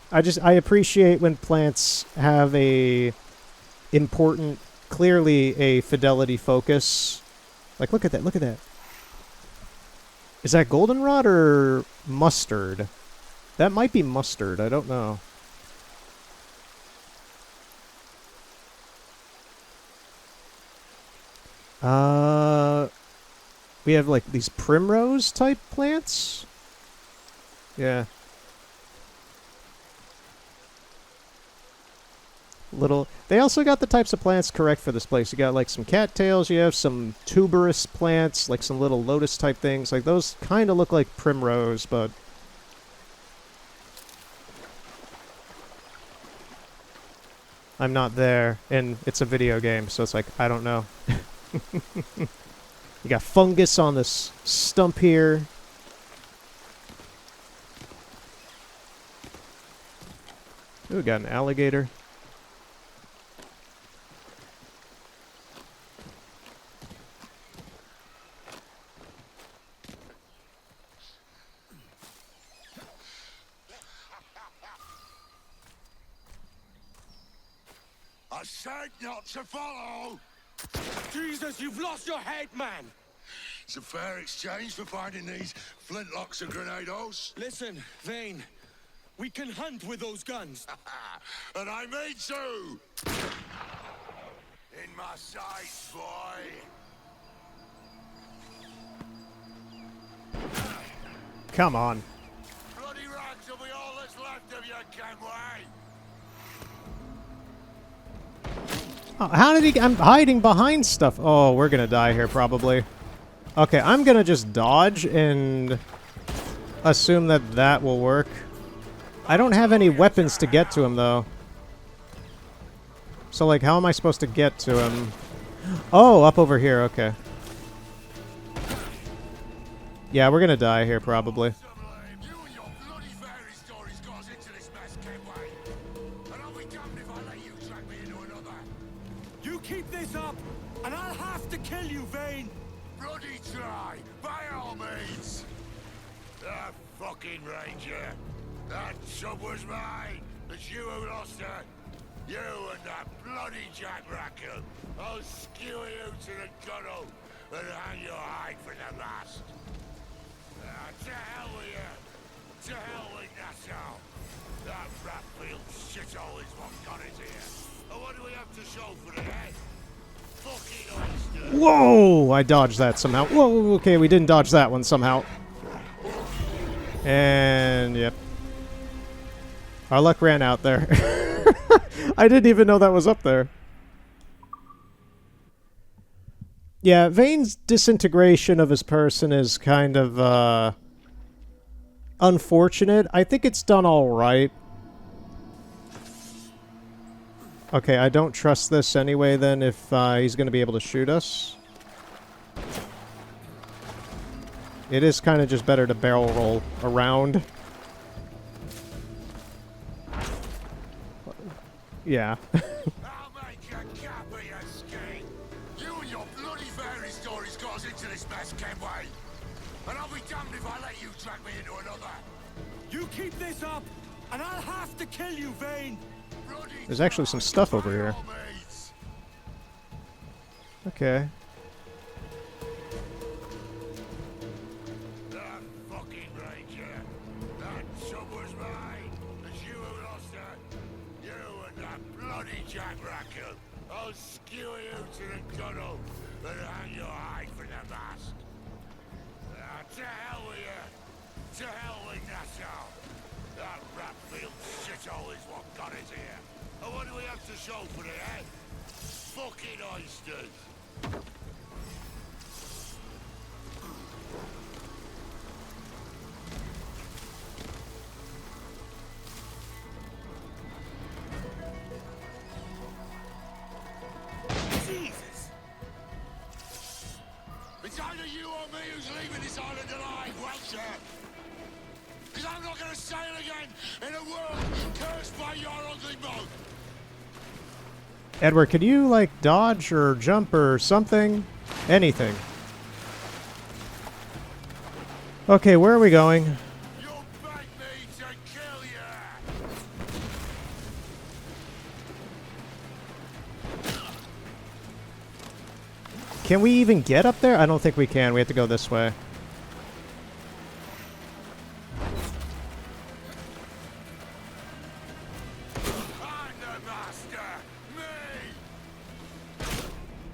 I appreciate when plants have a important, clearly a fidelity focus. Like, look at that, look at that. Is that goldenrod or mustard? That might be mustard, I don't know. We have like these primrose type plants. Yeah. They also got the types of plants correct for this place. You got like some cattails, you have some tuberous plants, like some little lotus type things. Like those kind of look like primrose, but I'm not there, and it's a video game, so it's like, I don't know. You got fungus on this stump here. Ooh, we got an alligator. I said not to follow! Jesus, you've lost your head, man! It's a fair exchange for finding these flintlocks and grenados. Listen, Vane, we can hunt with those guns. And I mean to! In my sights, boy! Come on. Bloody rags will be all that's left of you, Kenway! Oh, how did he... I'm hiding behind stuff. Oh, we're gonna die here, probably. Okay, I'm gonna just dodge and assume that that will work. I don't have any weapons to get to him, though. So, like, how am I supposed to get to him? Oh, up over here, okay. Yeah, we're gonna die here, probably. You keep this up, and I'll have to kill you, Vane! Bloody try, by all means! That fucking ranger! That chub was mine! It's you who lost her! You and that bloody Jack Rackle! I'll skewer you to the gunnel and hang your hide for the last! To hell with you! To hell with Nassau! That Ratfield shithole is what got us here! And what do we have to show for it, eh? Fucking oyster! Whoa! I dodged that somehow. Whoa, okay, we didn't dodge that one somehow. And, yep. Our luck ran out there. I didn't even know that was up there. Yeah, Vane's disintegration of his person is kind of, unfortunate. I think it's done alright. Okay, I don't trust this anyway, then, if he's going to be able to shoot us. It is kind of just better to barrel roll around. Yeah. I'll make a cap of your skin! You and your bloody fairies mess, Kenway. And I'll be damned if I let you drag me into another. You keep this up, and I'll have to kill you, Vane. There's actually some stuff over here. Okay. That fucking ranger. That chub was mine. It's you who lost her. You and that bloody Jack Rackle. I'll skewer you to the gunnel and hang your hide for the mast. To hell with you. To hell with Nassau. That Ratfield shithole is what got us here. And what do we have to show for it, eh? Fucking oysters. Jesus! It's either you or me who's leaving this island alive, Welcher. Because I'm not going to sail again in a world cursed by your ugly boat. Edward, could you, like, dodge or jump or something? Anything. Okay, where are we going? You begged me to kill you. Can we even get up there? I don't think we can. We have to go this way.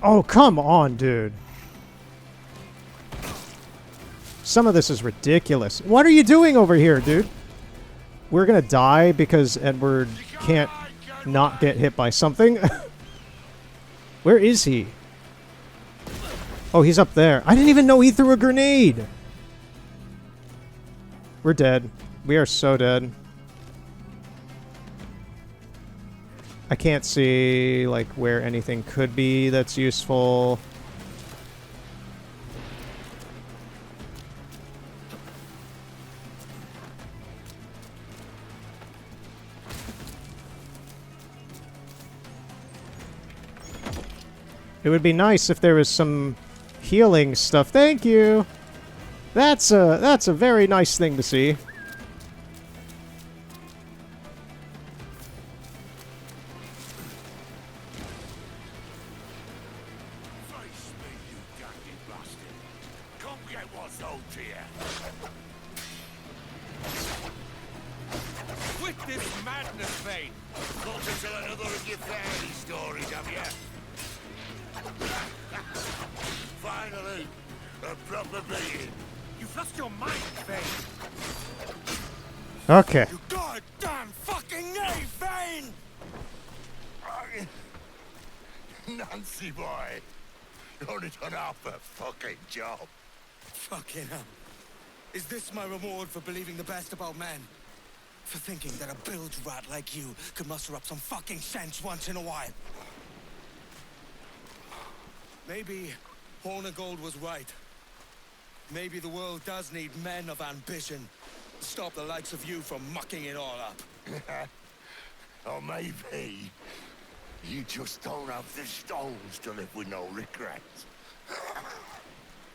Oh, come on, dude. Some of this is ridiculous. What are you doing over here, dude? We're gonna die because Edward can't not get hit by something. Where is he? Oh, he's up there. I didn't even know he threw a grenade. We're dead. We are so dead. I can't see, like, where anything could be that's useful. It would be nice if there was some healing stuff. Thank you! That's a very nice thing to see. Quit this madness, Vane. Not to tell another of your fairy stories, have you? Finally, a proper being. You've lost your mind, Vane. Okay. You goddamn fucking knave, Vane! Nancy boy, you only done half a fucking job. Fucking hell. Is this my reward for believing the best about men? For thinking that a bilge rat like you could muster up some fucking sense once in a while? Maybe Horn of Gold was right. Maybe the world does need men of ambition to stop the likes of you from mucking it all up. Or maybe you just don't have the stones to live with no regrets.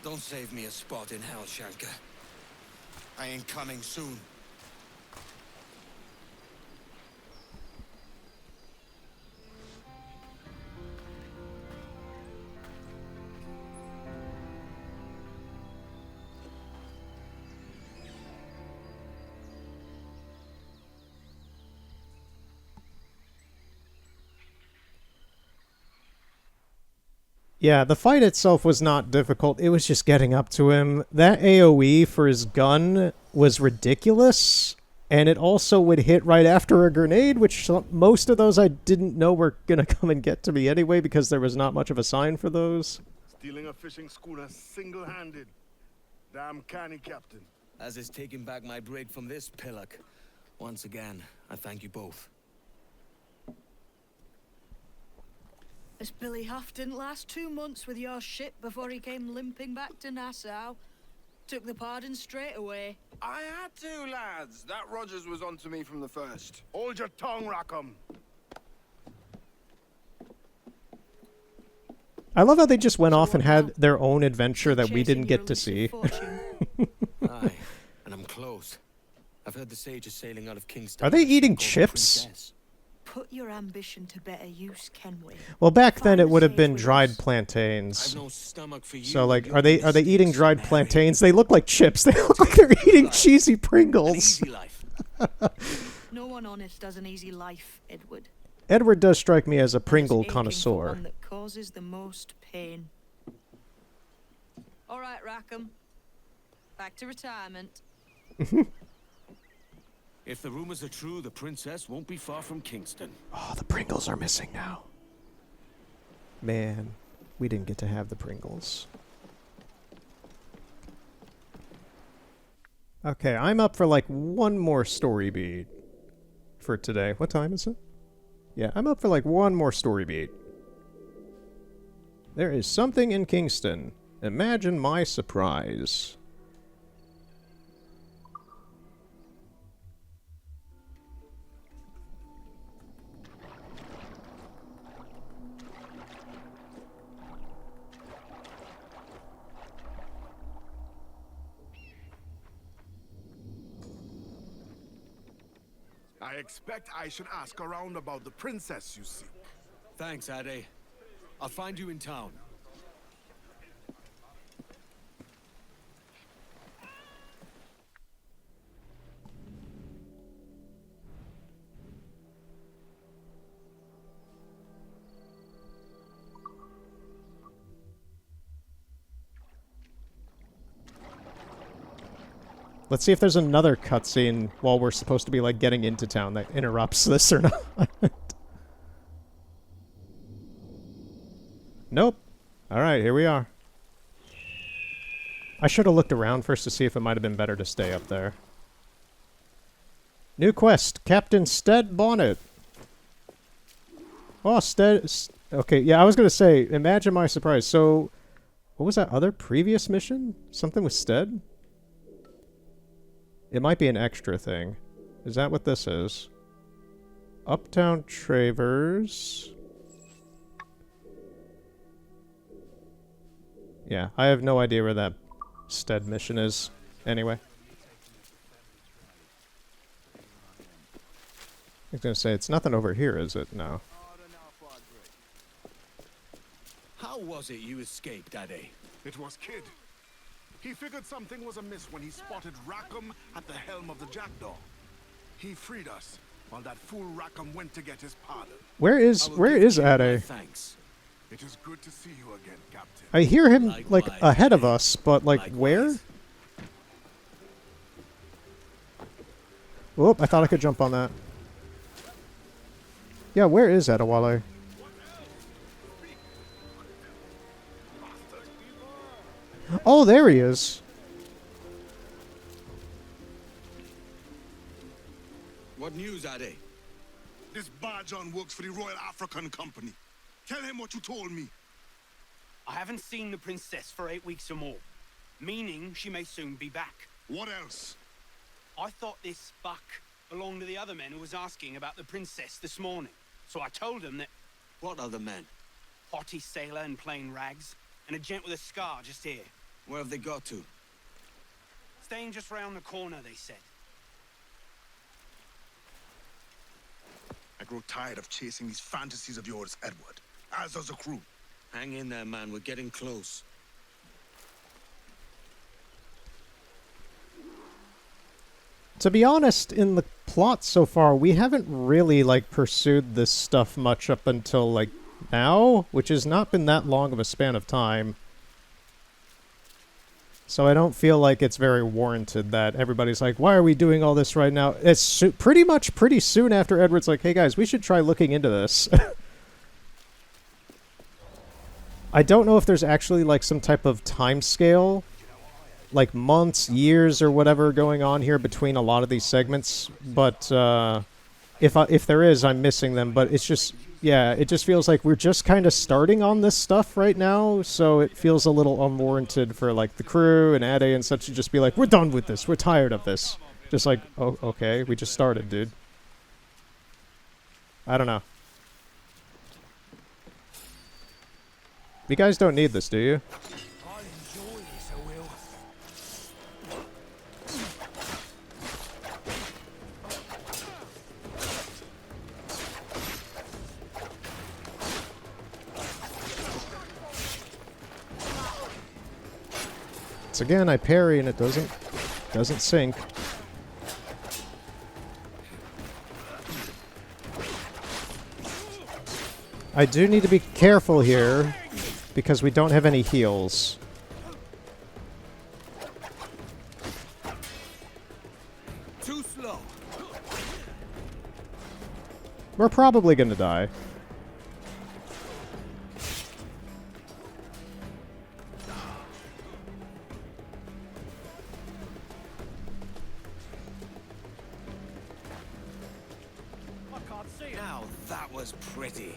Don't save me a spot in hell, Shanka. I ain't coming soon. Yeah, the fight itself was not difficult. It was just getting up to him. That AoE for his gun was ridiculous. And it also would hit right after a grenade, which most of those I didn't know were going to come and get to me anyway because there was not much of a sign for those. Stealing a fishing schooner single-handed. Damn canny, Captain. As is taking back my break from this pillock. Once again, I thank you both. This Billy Huff didn't last 2 months with your ship before he came limping back to Nassau. Took the pardon straight away. I had to, lads. That Rogers was onto me from the first. Hold your tongue, Rackham. I love how they just went off and had their own adventure that we didn't get to see. Aye, and I'm close. I've heard the sage is sailing out of Kingston. Are they eating chips? Put your ambition to better use, Kenway. Well, back then it would have been dried plantains. I've no stomach for you. So, like, are they eating dried plantains? They look like chips. They look like they're eating cheesy Pringles. No one honest does an easy life, Edward. Edward does strike me as a And it's Pringle aching for connoisseur. one that causes the most pain. All right, Rackham. Back to retirement. If the rumors are true, the princess won't be far from Kingston. Oh, the Pringles are missing now. Man, we didn't get to have the Pringles. Okay, I'm up for like one more story beat for today. What time is it? Yeah, I'm up for like one more story beat. There is something in Kingston. Imagine my surprise. I expect I should ask around about the princess you seek. Thanks, Ade. I'll find you in town. Let's see if there's another cutscene while we're supposed to be like getting into town that interrupts this or not. Nope. Alright, here we are. I should have looked around first to see if it might have been better to stay up there. New quest, Captain Stead Bonnet. Oh, Stead... Okay, yeah, I was gonna say, imagine my surprise. So, what was that other previous mission? Something with Stead? It might be an extra thing. Is that what this is? Uptown Travers. Yeah, I have no idea where that Stead mission is. Anyway. I was gonna say, it's nothing over here, is it? No. How was it you escaped, Ade? It was Kid. He figured something was amiss when he spotted Rackham at the helm of the Jackdaw. He freed us, while that fool Rackham went to get his pardon. Where is Ade? Thanks. It is good to see you again, Captain. I hear him, like, ahead of us, but, like, where? Whoop, I thought I could jump on that. Yeah, where is Adewale? Oh, there he is. What news, Ade? This Barjon works for the Royal African Company. Tell him what you told me. I haven't seen the princess for 8 weeks or more, meaning she may soon be back. What else? I thought this buck belonged to the other men who was asking about the princess this morning. So I told them that... What other men? Haughty sailor in plain rags, and a gent with a scar just here. Where have they got to? Staying just round the corner, they said. I grow tired of chasing these fantasies of yours, Edward. As does the crew. Hang in there, man. We're getting close. To be honest, in the plot so far, we haven't really, like, pursued this stuff much up until, like, now, which has not been that long of a span of time. So I don't feel like it's very warranted that everybody's like, why are we doing all this right now? It's pretty soon after Edward's like, hey guys, we should try looking into this. I don't know if there's actually like some type of time scale, like months, years, or whatever going on here between a lot of these segments, but if there is, I'm missing them. But it's just, yeah, it just feels like we're just kind of starting on this stuff right now, so it feels a little unwarranted for like the crew and Ade and such to just be like, we're done with this, we're tired of this. Just like, oh, okay, we just started, dude. I don't know. You guys don't need this, do you? I'll enjoy this, I will. So again, I parry and it doesn't sink. I do need to be careful here because we don't have any heals. Too slow. We're probably gonna die. I can't see it. Now that was pretty.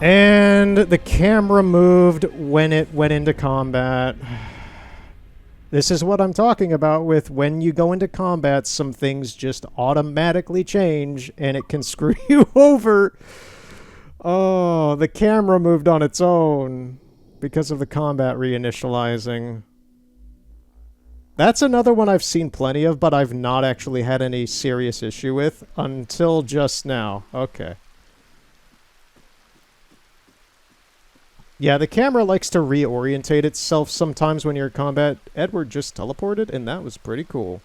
And the camera moved when it went into combat. This is what I'm talking about with when you go into combat, some things just automatically change and it can screw you over. Oh, the camera moved on its own because of the combat reinitializing. That's another one I've seen plenty of, but I've not actually had any serious issue with until just now. Okay. Yeah, the camera likes to reorientate itself sometimes when you're in combat. Edward just teleported, and that was pretty cool.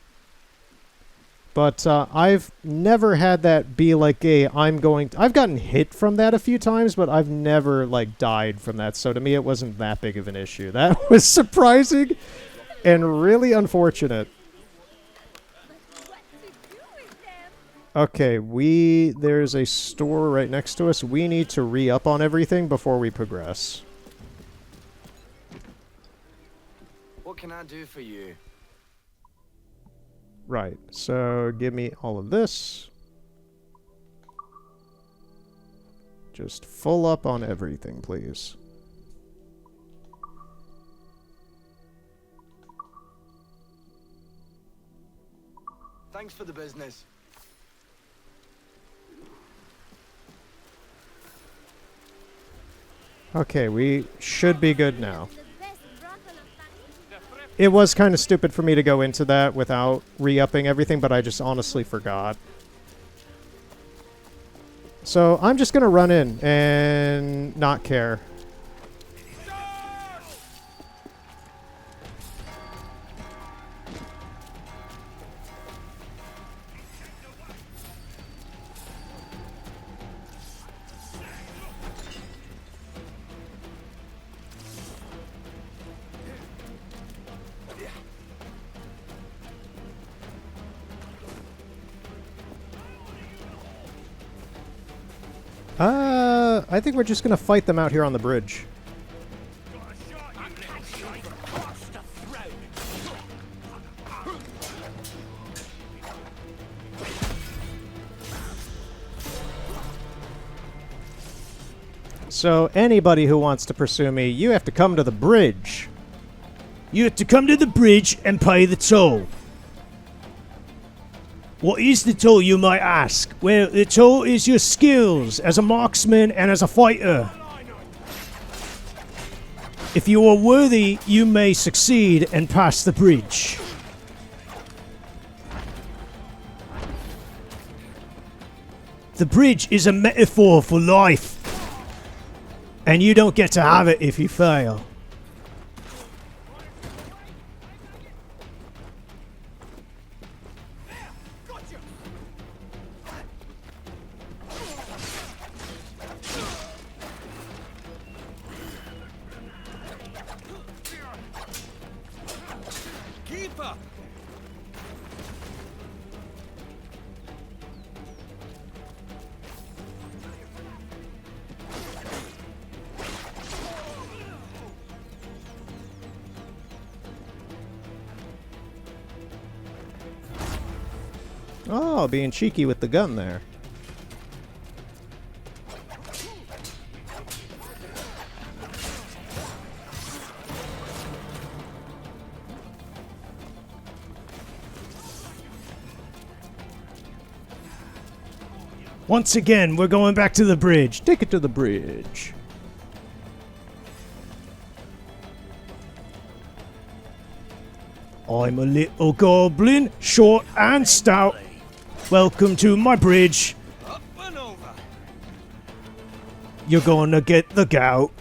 But I've never had that be like I've gotten hit from that a few times, but I've never, like, died from that. So to me, it wasn't that big of an issue. That was surprising and really unfortunate. Okay, there's a store right next to us. We need to re-up on everything before we progress. What can I do for you? Right, so give me all of this. Just full up on everything, please. Thanks for the business. Okay, we should be good now. It was kind of stupid for me to go into that without re-upping everything, but I just honestly forgot. So I'm just going to run in and not care. I think we're just gonna fight them out here on the bridge. So anybody who wants to pursue me, you have to come to the bridge. You have to come to the bridge and pay the toll. What is the toll, you might ask? Well, the toll is your skills as a marksman and as a fighter. If you are worthy, you may succeed and pass the bridge. The bridge is a metaphor for life. And you don't get to have it if you fail. Keep up. Oh, being cheeky with the gun there. Once again, we're going back to the bridge. Take it to the bridge. I'm a little goblin, short and stout. Welcome to my bridge. Up and over. You're gonna get the gout.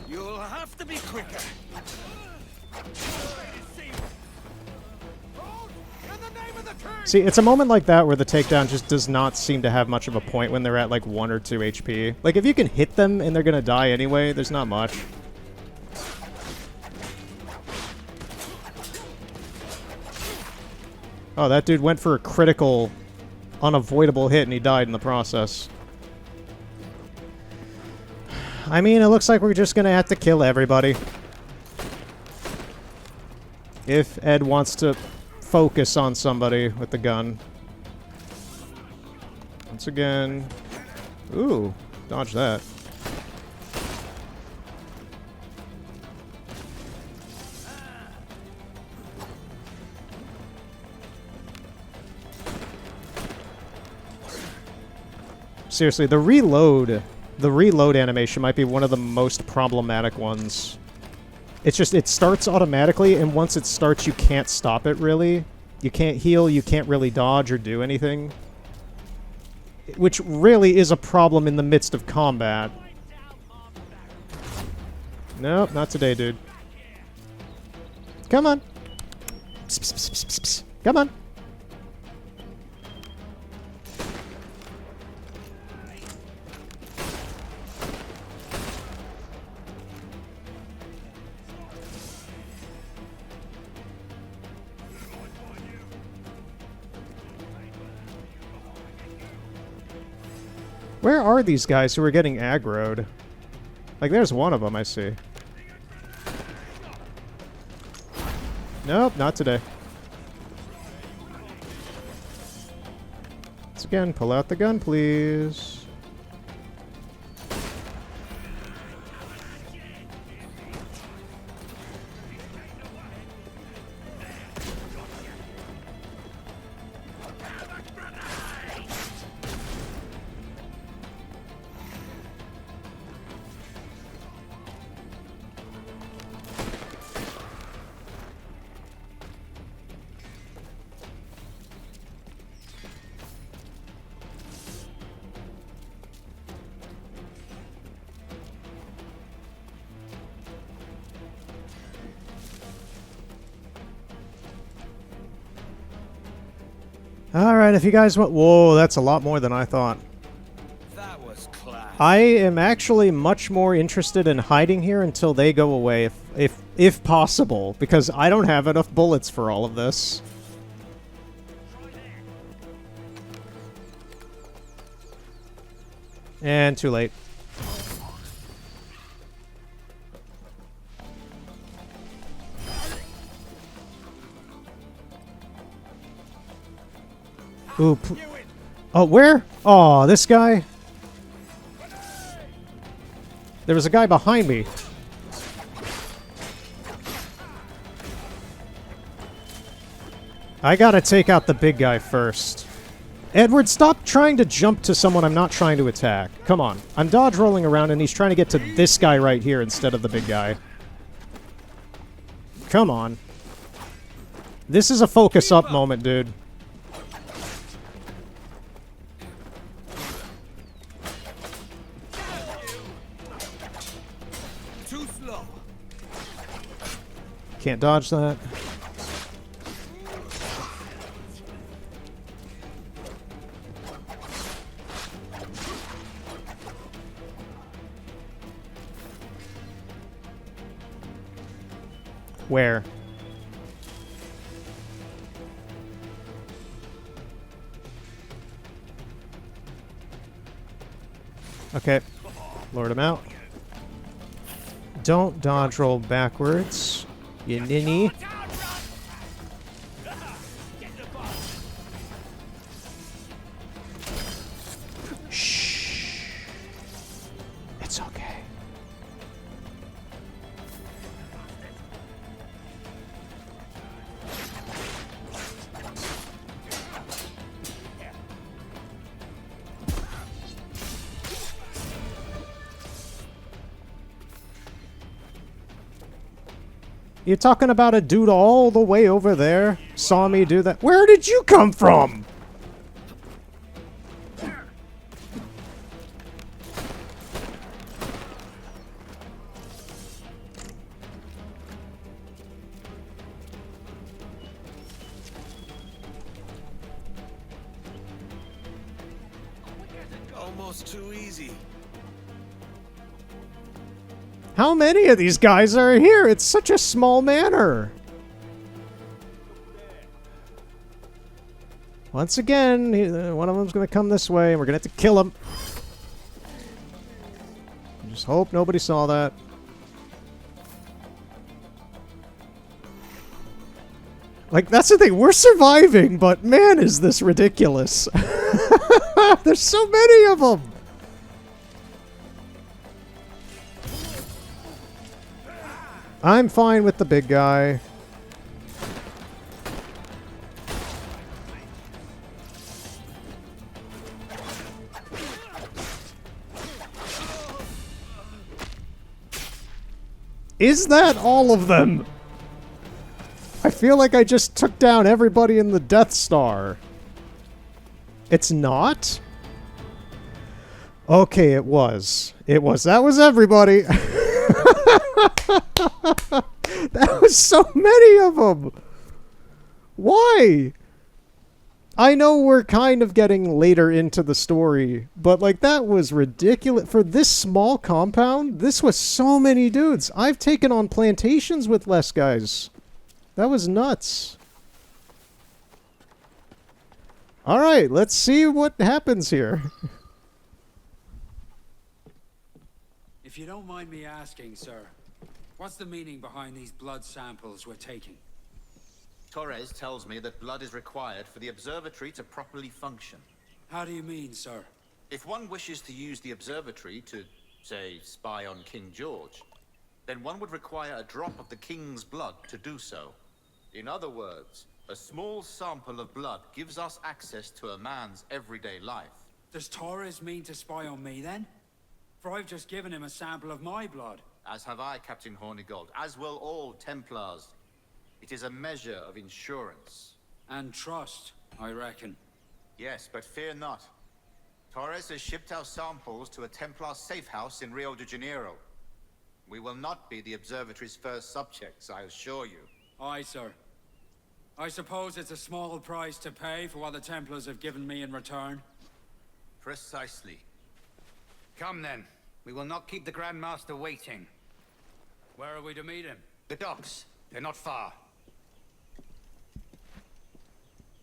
You'll have to be quicker. See, it's a moment like that where the takedown just does not seem to have much of a point when they're at like 1 or 2 HP. Like, if you can hit them and they're gonna die anyway, there's not much. Oh, that dude went for a critical, unavoidable hit and he died in the process. I mean, it looks like we're just gonna have to kill everybody. If Ed wants to focus on somebody with the gun. Once again. Ooh, dodge that. Seriously, the reload animation might be one of the most problematic ones. It's just, it starts automatically, and once it starts, you can't stop it, really. You can't heal, you can't really dodge or do anything. Which really is a problem in the midst of combat. Nope, not today, dude. Come on. Psst, psst, psst, psst, psst. Come on. Where are these guys who are getting aggroed? Like, there's one of them, I see. Nope, not today. Once again, pull out the gun, please. Alright, if you guys want... Whoa, that's a lot more than I thought. That was class. I am actually much more interested in hiding here until they go away, if possible, because I don't have enough bullets for all of this. And too late. Ooh. Oh, where? Oh, this guy? There was a guy behind me. I gotta take out the big guy first. Edward, stop trying to jump to someone I'm not trying to attack. Come on. I'm dodge rolling around and he's trying to get to this guy right here instead of the big guy. Come on. This is a focus up moment, dude. Too slow. Can't dodge that. Where? Okay. Lord him out. Don't dodge roll backwards, you ninny. Shh. It's okay. You talking about a dude all the way over there saw me do that? Where did you come from? Almost too easy. How many of these guys are here? It's such a small manor. Once again, one of them's going to come this way, and we're going to have to kill him. Just hope nobody saw that. Like, that's the thing. We're surviving, but man, is this ridiculous. There's so many of them. I'm fine with the big guy. Is that all of them? I feel like I just took down everybody in the Death Star. It's not? Okay, it was. It was. That was everybody. That was so many of them. Why? I know we're kind of getting later into the story, but like that was ridiculous. For this small compound, this was so many dudes. I've taken on plantations with less guys. That was nuts. Alright, let's see what happens here. If you don't mind me asking, sir, what's the meaning behind these blood samples we're taking? Torres tells me that blood is required for the observatory to properly function. How do you mean, sir? If one wishes to use the observatory to, say, spy on King George, then one would require a drop of the king's blood to do so. In other words, a small sample of blood gives us access to a man's everyday life. Does Torres mean to spy on me, then? For I've just given him a sample of my blood. As have I, Captain Hornigold, as will all Templars. It is a measure of insurance. And trust, I reckon. Yes, but fear not. Torres has shipped our samples to a Templar safe house in Rio de Janeiro. We will not be the observatory's first subjects, I assure you. Aye, sir. I suppose it's a small price to pay for what the Templars have given me in return. Precisely. Come then. We will not keep the Grand Master waiting. Where are we to meet him? The docks. They're not far.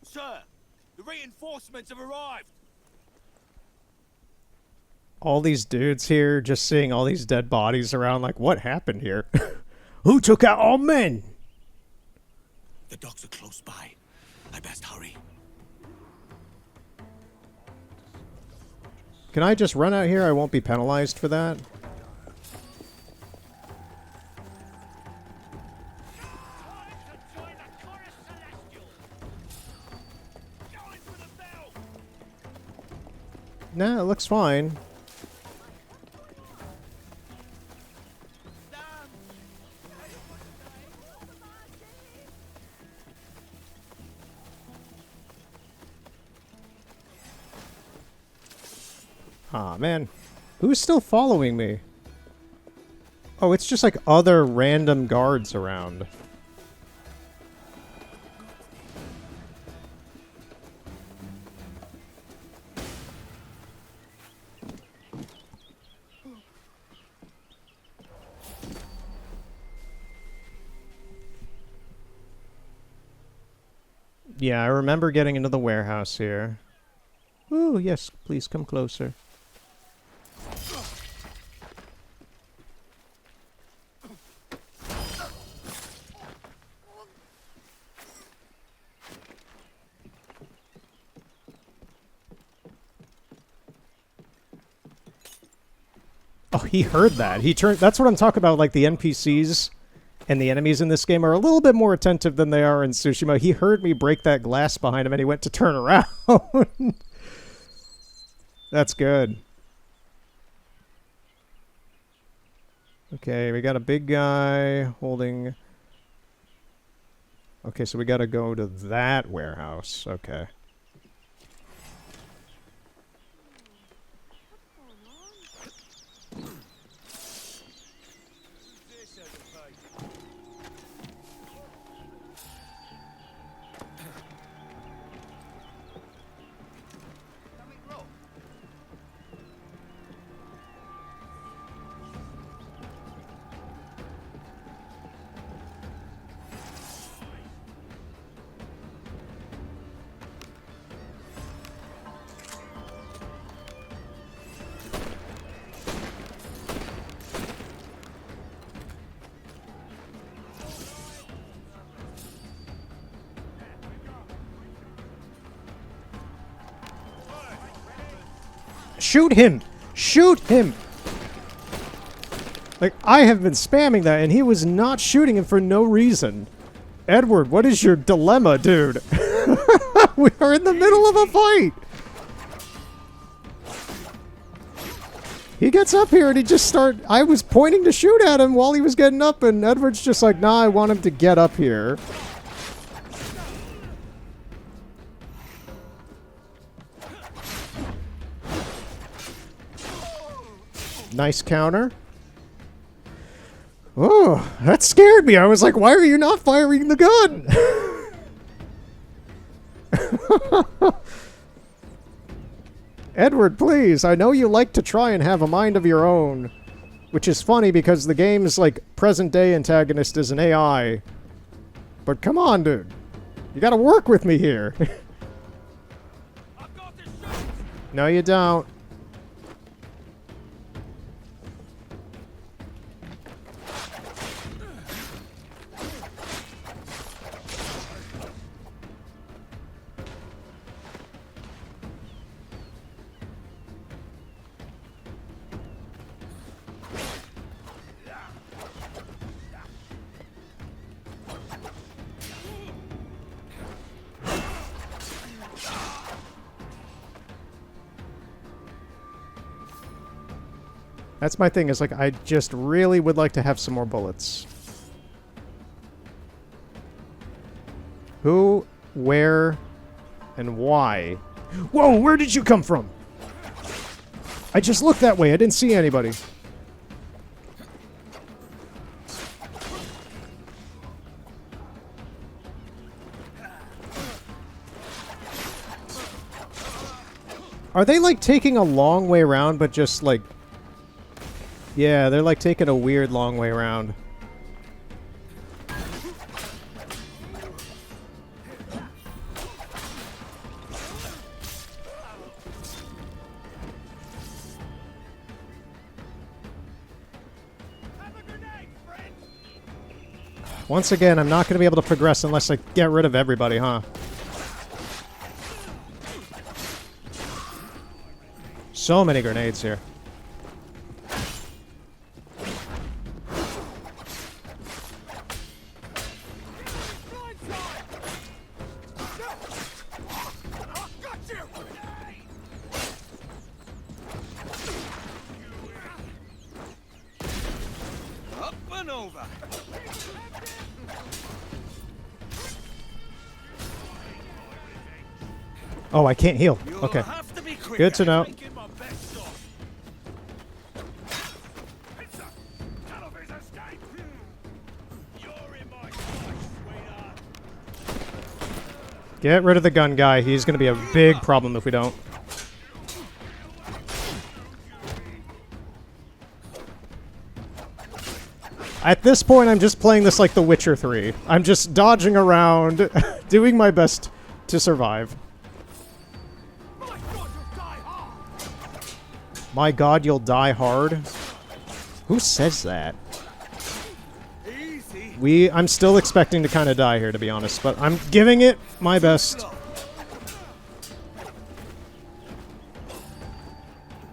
Sir, the reinforcements have arrived. All these dudes here, just seeing all these dead bodies around, like, what happened here? Who took out all men? The docks are close by. I best hurry. Can I just run out here? I won't be penalized for that. Nah, it looks fine. Aw, man. Who's still following me? Oh, it's just like other random guards around. Yeah, I remember getting into the warehouse here. Ooh, yes, please come closer. Oh, he heard that. He turned. That's what I'm talking about. Like the NPCs and the enemies in this game are a little bit more attentive than they are in Tsushima. He heard me break that glass behind him, and he went to turn around. That's good. Okay, we got a big guy holding Okay, so we gotta go to that warehouse. Okay. Shoot him! Shoot him! Like, I have been spamming that, and he was not shooting him for no reason. Edward, what is your dilemma, dude? We are in the middle of a fight! He gets up here and he just I was pointing to shoot at him while he was getting up, and Edward's just like, nah, I want him to get up here. Nice counter. Oh, that scared me. I was like, why are you not firing the gun? Edward, please. I know you like to try and have a mind of your own. Which is funny because the game's, like, present-day antagonist is an AI. But come on, dude. You gotta work with me here. No, you don't. That's my thing, is like, I just really would like to have some more bullets. Who, where, and why? Whoa, where did you come from? I just looked that way, I didn't see anybody. Are they like taking a long way around, but just like... Yeah, they're like taking a weird long way around. Once again, I'm not going to be able to progress unless I get rid of everybody, huh? So many grenades here. Oh, I can't heal. Okay. Good to know. Get rid of the gun guy. He's going to be a big problem if we don't. At this point, I'm just playing this like The Witcher 3. I'm just dodging around, doing my best to survive. My God, you'll die hard? Who says that? I'm still expecting to kind of die here, to be honest, but I'm giving it my best.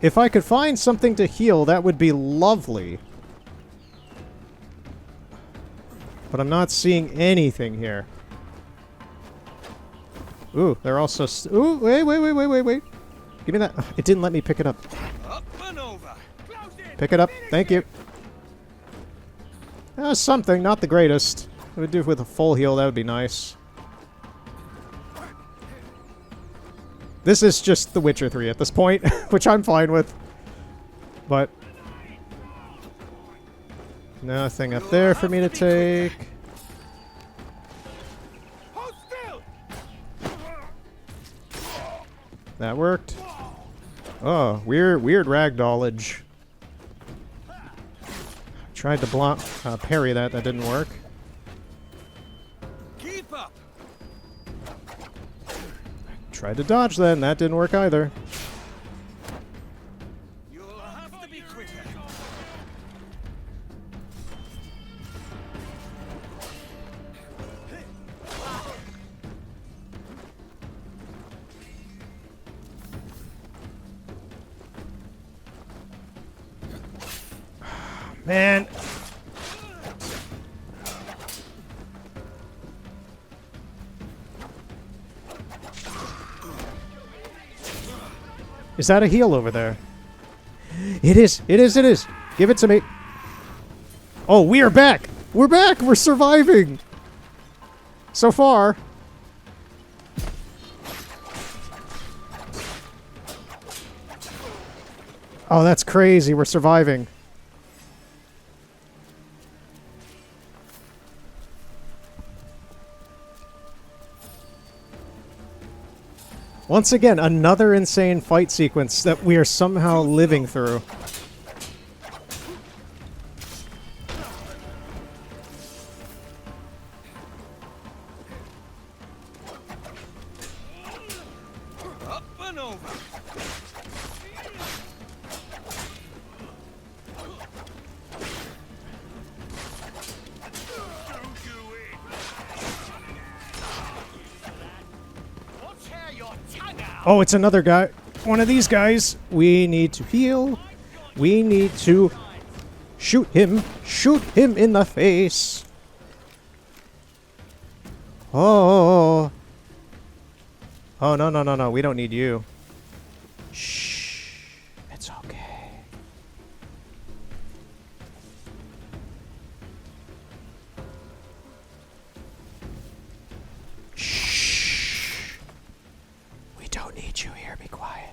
If I could find something to heal, that would be lovely. But I'm not seeing anything here. Ooh, they're also... Ooh, wait. Give me that. It didn't let me pick it up. Pick it up. Thank you. Something, not the greatest. It would do with a full heal, that would be nice. This is just The Witcher 3 at this point, which I'm fine with. But nothing up there for me to take. That worked. Oh, weird ragdollage. Tried to block, parry that. That didn't work. Keep up. Tried to dodge then. That didn't work either. You'll have to be quicker. Man. Is that a heal over there? It is. It is. It is. Give it to me. Oh, we are back. We're back. We're surviving. So far. Oh, that's crazy. We're surviving. Once again, another insane fight sequence that we are somehow living through. Up and over. Oh, it's another guy. One of these guys. We need to heal. We need to shoot him. Shoot him in the face. Oh. Oh, no, no, no, no. We don't need you. Shh. It's okay. Shh. We don't need you here. Be quiet.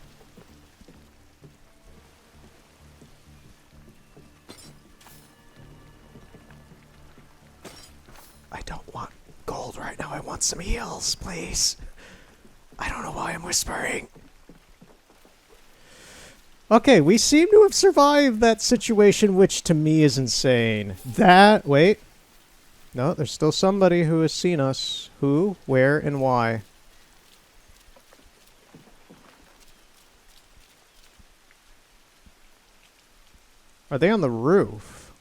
I don't want gold right now. I want some heals, please. I don't know why I'm whispering. Okay, we seem to have survived that situation, which to me is insane. Wait. No, there's still somebody who has seen us. Who, where, and why. Are they on the roof?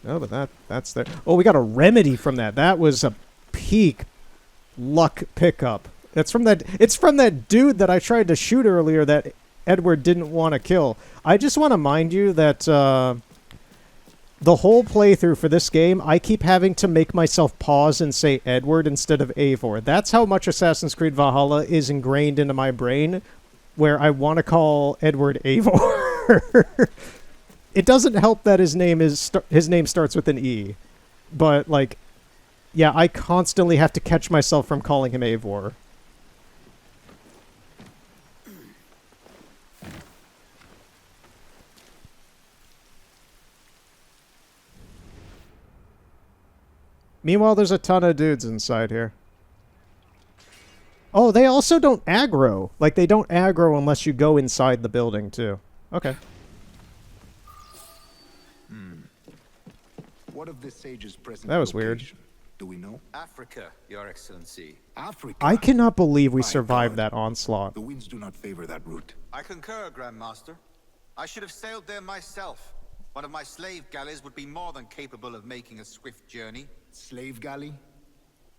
No, but that's there. Oh, we got a remedy from that. That was a peak luck pickup. It's from that dude that I tried to shoot earlier that Edward didn't want to kill. I just want to mind you that the whole playthrough for this game, I keep having to make myself pause and say Edward instead of Eivor. That's how much Assassin's Creed Valhalla is ingrained into my brain, where I want to call Edward Eivor. It doesn't help that his name starts with an E, but like, yeah, I constantly have to catch myself from calling him Eivor. Meanwhile, there's a ton of dudes inside here. Oh, they also don't aggro. Like, they don't aggro unless you go inside the building, too. Okay. What of this sage's present That was weird. location? Do we know? Africa, Your Excellency. Africa. I cannot believe we My survived God. that onslaught. The winds do not favor that route. I concur, Grandmaster. I should have sailed there myself. One of my slave galleys would be more than capable of making a swift journey. Slave galley?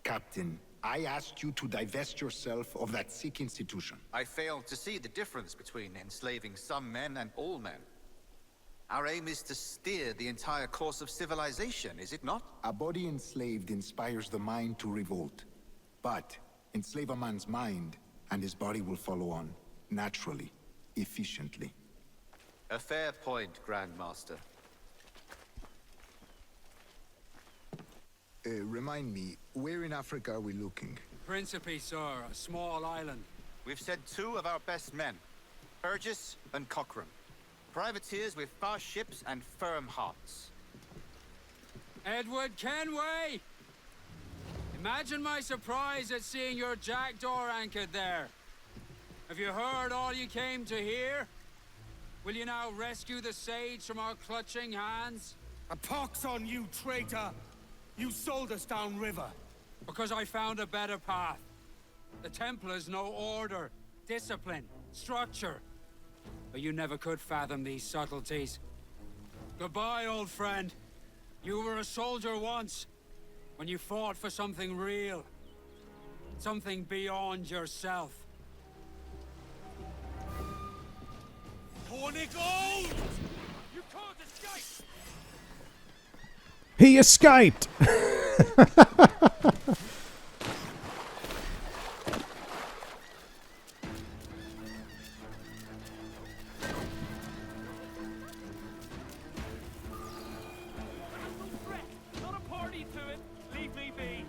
Captain, I asked you to divest yourself of that sick institution. I failed to see the difference between enslaving some men and all men. Our aim is to steer the entire course of civilization, is it not? A body enslaved inspires the mind to revolt. But enslave a man's mind, and his body will follow on, naturally, efficiently. A fair point, Grandmaster. Remind me, where in Africa are we looking? Principe, sir, a small island. We've sent 2 of our best men, Burgess and Cochrane. Privateers with fast ships and firm hearts. Edward Kenway! Imagine my surprise at seeing your jackdaw anchored there. Have you heard all you came to hear? Will you now rescue the sage from our clutching hands? A pox on you, traitor! You sold us downriver. Because I found a better path. The Templars know order, discipline, structure. But you never could fathom these subtleties. Goodbye, old friend. You were a soldier once, when you fought for something real. Something beyond yourself. Hornigold! You can't escape! He escaped! Not a party to it. Leave me be.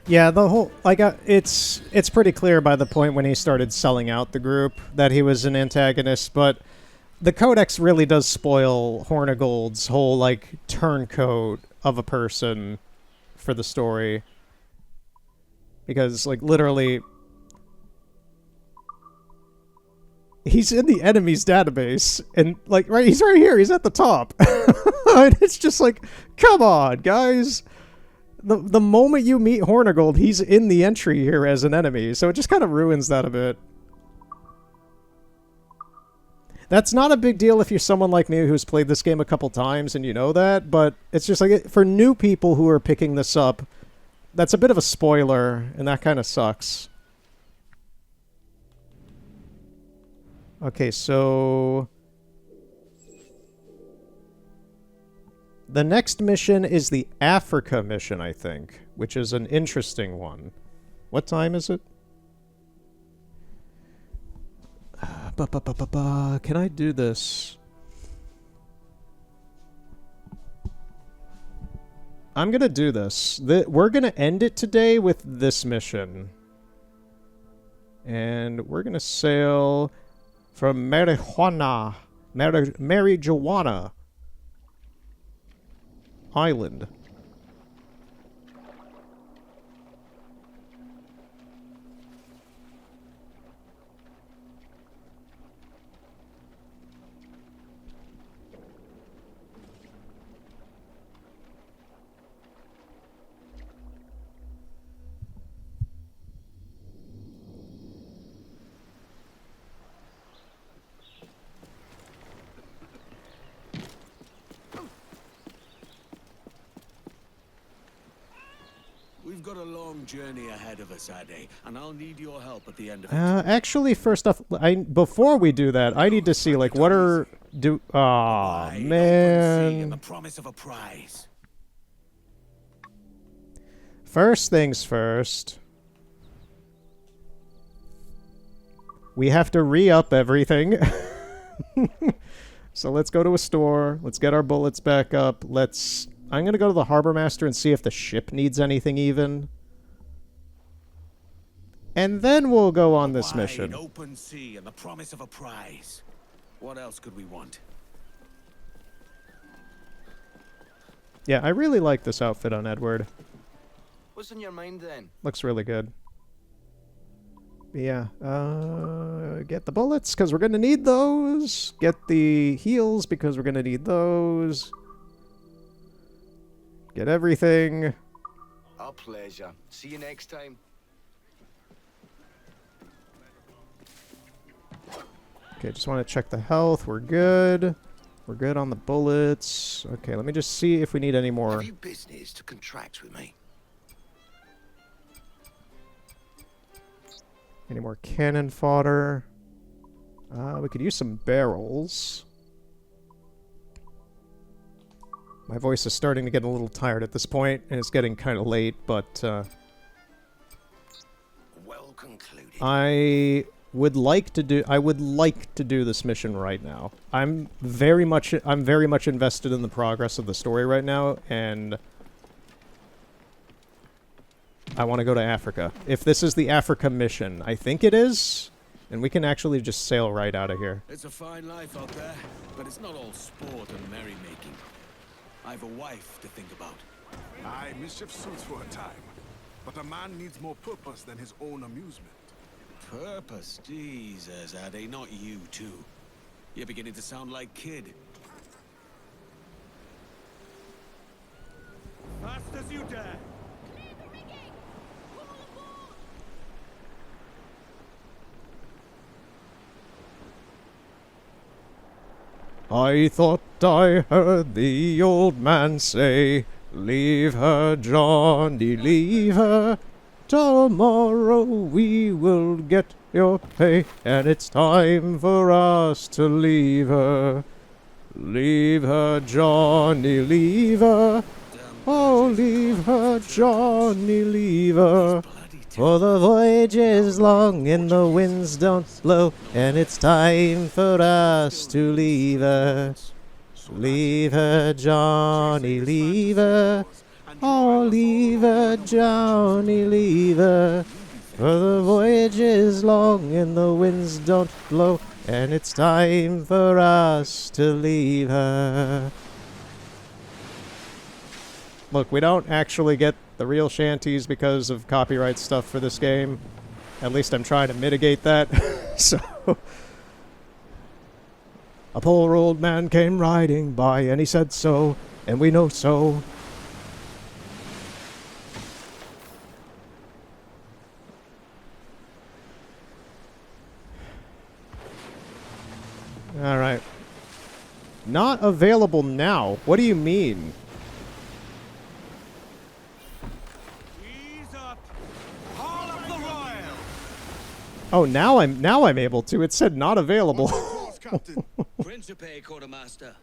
Yeah, the whole it's pretty clear by the point when he started selling out the group that he was an antagonist, but the Codex really does spoil Hornigold's whole like turncoat of a person for the story. Because like literally he's in the enemy's database and like he's right here, he's at the top. And it's just like, come on, guys. The moment you meet Hornigold, he's in the entry here as an enemy, so it just kind of ruins that a bit. That's not a big deal if you're someone like me who's played this game a couple times and you know that, but it's just like, for new people who are picking this up, that's a bit of a spoiler, and that kind of sucks. Okay, so the next mission is the Africa mission, I think, which is an interesting one. What time is it? Can I do this? I'm gonna do this. We're gonna end it today with this mission. And we're gonna sail from Marijuana Island. We've got a long journey ahead of us, Ade, and I'll need your help at the end of it. Actually, first off, before we do that, I need to see like what are Aw, And man. the promise of a prize. First things first. We have to re-up everything. So let's go to a store. Let's get our bullets back up. I'm going to go to the harbor master and see if the ship needs anything even. And then we'll go on this mission. Wide open sea and the promise of a prize. What else could we want? Yeah, I really like this outfit on Edward. What's on your mind then? Looks really good. Yeah, get the bullets, because we're going to need those. Get the heals, because we're going to need those. Get everything. Our pleasure. See you next time. Okay, just want to check the health. We're good. We're good on the bullets. Okay, let me just see if we need any more. Have you business to contract with me? Any more cannon fodder? We could use some barrels. My voice is starting to get a little tired at this point, and it's getting kind of late, but Well concluded. I would like to do this mission right now. I'm very much invested in the progress of the story right now, and I want to go to Africa. If this is the Africa mission, I think it is, and we can actually just sail right out of here. It's a fine life out there, but it's not all sport and merrymaking. I have a wife to think about. Aye, mischief suits for a time. But a man needs more purpose than his own amusement. Purpose? Jesus, Ade, not you too. You're beginning to sound like Kid. Fast as you dare. I thought I heard the old man say, "Leave her, Johnny, leave her. Tomorrow we will get your pay, and it's time for us to leave her. Leave her, Johnny, leave her. Oh, leave her, Johnny, leave her. For the voyage is long and the winds don't blow, and it's time for us to leave her. Leave her, Johnny, leave her. Oh, leave her, Johnny, leave her. For the voyage is long and the winds don't blow, and it's time for us to leave her." Look, we don't actually get the real shanties because of copyright stuff for this game. At least I'm trying to mitigate that. So, a poor old man came riding by and he said so, and we know so. Alright. Not available now. What do you mean? Oh, now I'm able to. It said not available. Principe, Quartermaster.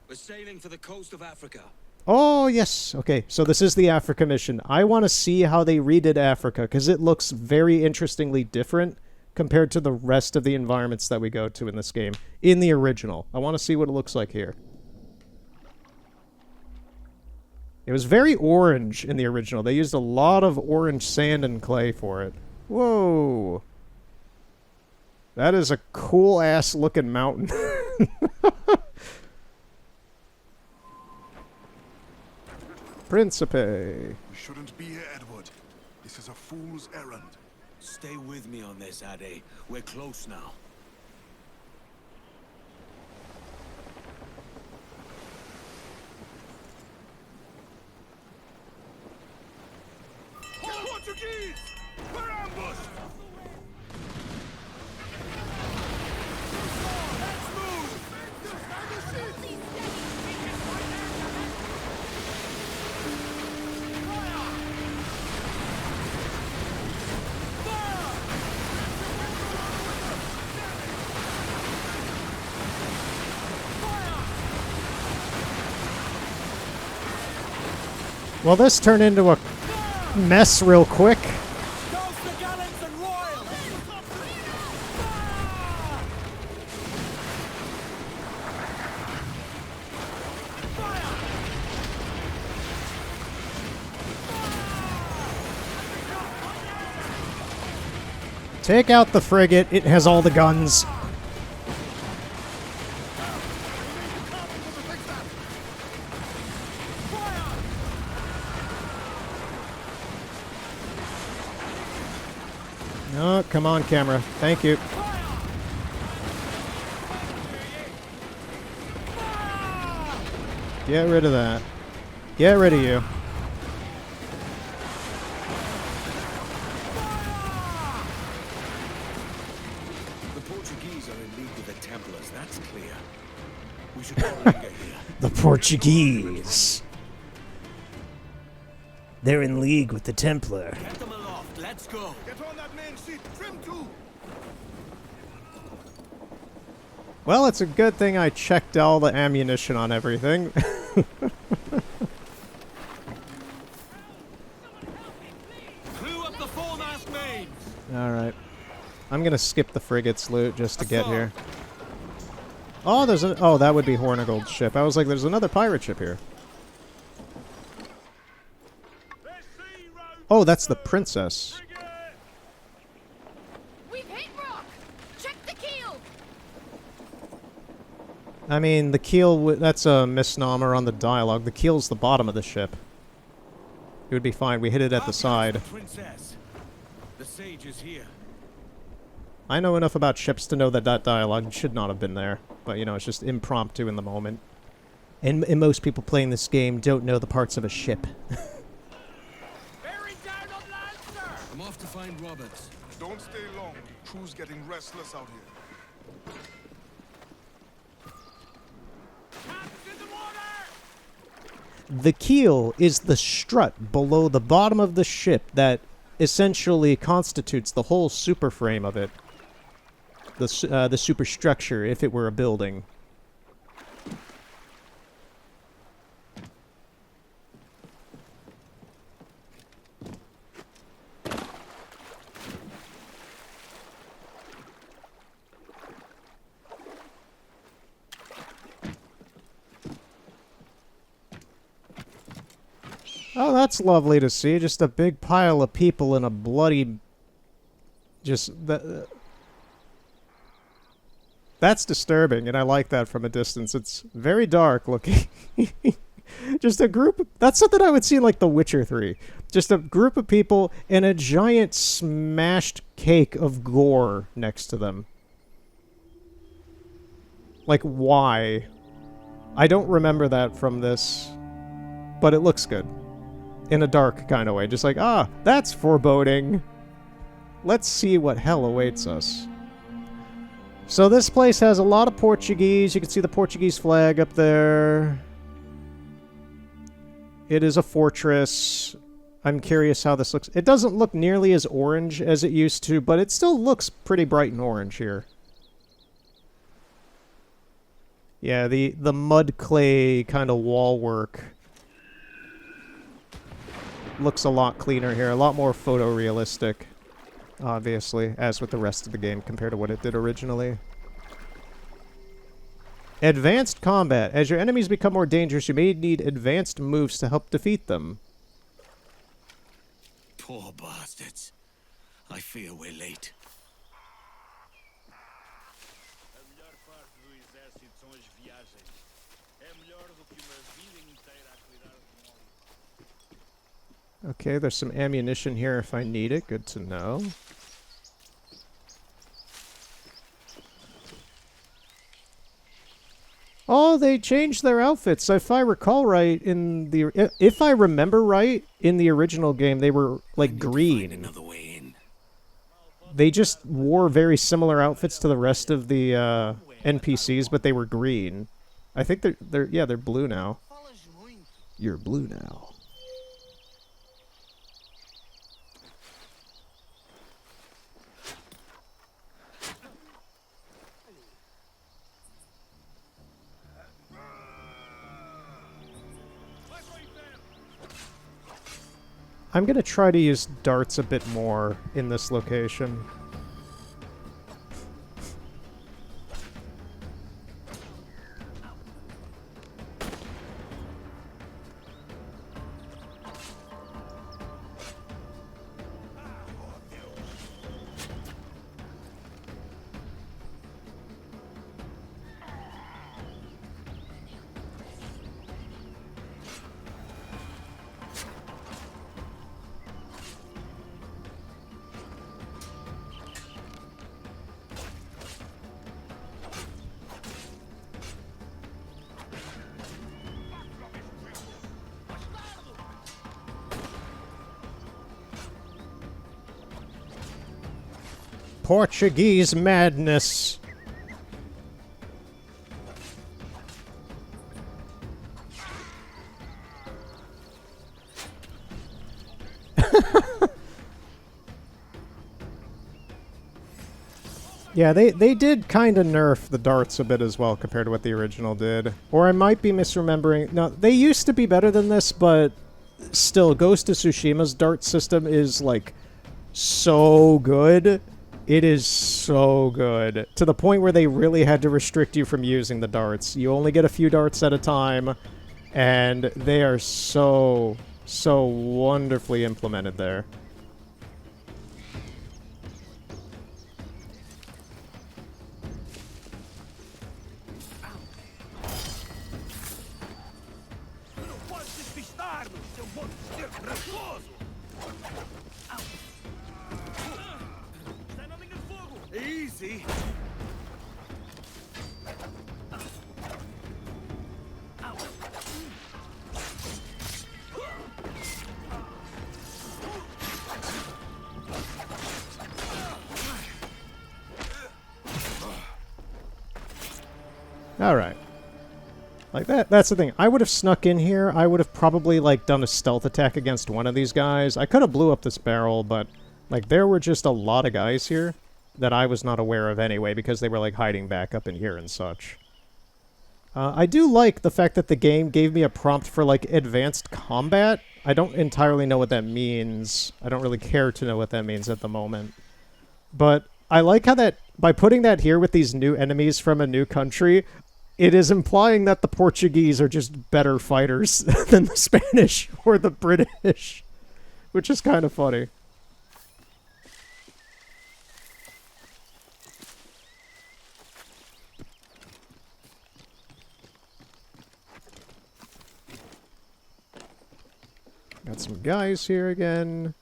We're sailing for the coast of Africa. Oh, yes. Okay, so this is the Africa mission. I want to see how they redid Africa, because it looks very interestingly different compared to the rest of the environments that we go to in this game. In the original. I want to see what it looks like here. It was very orange in the original. They used a lot of orange sand and clay for it. Whoa. That is a cool-ass looking mountain. Principe. We shouldn't be here, Edward. This is a fool's errand. Stay with me on this, Ade. We're close now. Portuguese! We're ambushed! Well, this turned into a mess real quick. Take out the frigate. It has all the guns. Oh, come on, camera. Thank you. Get rid of that. Get rid of you. The Portuguese are in league with the Templars, that's clear. We should not linger here. The Portuguese. They're in league with the Templar. Get them aloft, let's go. Get on that main sheet. Trim to. Well, it's a good thing I checked all the ammunition on everything. Clew up the foremast mains. Alright. I'm gonna skip the frigates loot just to get here. Oh, there's a... Oh, that would be Hornigold's ship. I was like, there's another pirate ship here. Oh, that's the Princess. We've hit rock. Check the keel. I mean, the keel... That's a misnomer on the dialogue. The keel's the bottom of the ship. It would be fine. We hit it at the side. Princess, the sage is here. I know enough about ships to know that that dialogue should not have been there. But, you know, it's just impromptu in the moment. And most people playing this game don't know the parts of a ship. I'm off to find Roberts. Don't stay long. Crew's getting restless out here. The keel is the strut below the bottom of the ship that essentially constitutes the whole superframe of it. The superstructure, if it were a building. Oh, that's lovely to see. Just a big pile of people in a bloody... That's disturbing, and I like that from a distance. It's very dark looking. Just a group... That's something I would see in, like, The Witcher 3. Just a group of people and a giant smashed cake of gore next to them. Like, why? I don't remember that from this, but it looks good. In a dark kind of way. Just like, ah, that's foreboding. Let's see what hell awaits us. So this place has a lot of Portuguese. You can see the Portuguese flag up there. It is a fortress. I'm curious how this looks. It doesn't look nearly as orange as it used to, but it still looks pretty bright and orange here. Yeah, the mud clay kind of wall work looks a lot cleaner here, a lot more photorealistic, obviously, as with the rest of the game compared to what it did originally. Advanced combat. As your enemies become more dangerous, you may need advanced moves to help defeat them. Poor bastards. I fear we're late. Okay, there's some ammunition here if I need it. Good to know. Oh, they changed their outfits. If I recall right, if I remember right, in the original game, they were like green. They just wore very similar outfits to the rest of the NPCs, but they were green. I think they're blue now. You're blue now. I'm going to try to use darts a bit more in this location. Portuguese madness. Yeah, they did kind of nerf the darts a bit as well compared to what the original did. Or I might be misremembering. No, they used to be better than this, but still, Ghost of Tsushima's dart system is, like, so good It is so good. To the point where they really had to restrict you from using the darts. You only get a few darts at a time, and they are so wonderfully implemented there. Easy. Alright. Like, that's the thing. I would have snuck in here. I would have probably, like, done a stealth attack against one of these guys. I could have blew up this barrel, but, like, there were just a lot of guys here that I was not aware of anyway, because they were, like, hiding back up in here and such. I do like the fact that the game gave me a prompt for, like, advanced combat. I don't entirely know what that means. I don't really care to know what that means at the moment. But I like how that, by putting that here with these new enemies from a new country, it is implying that the Portuguese are just better fighters than the Spanish or the British, which is kind of funny. Got some guys here again.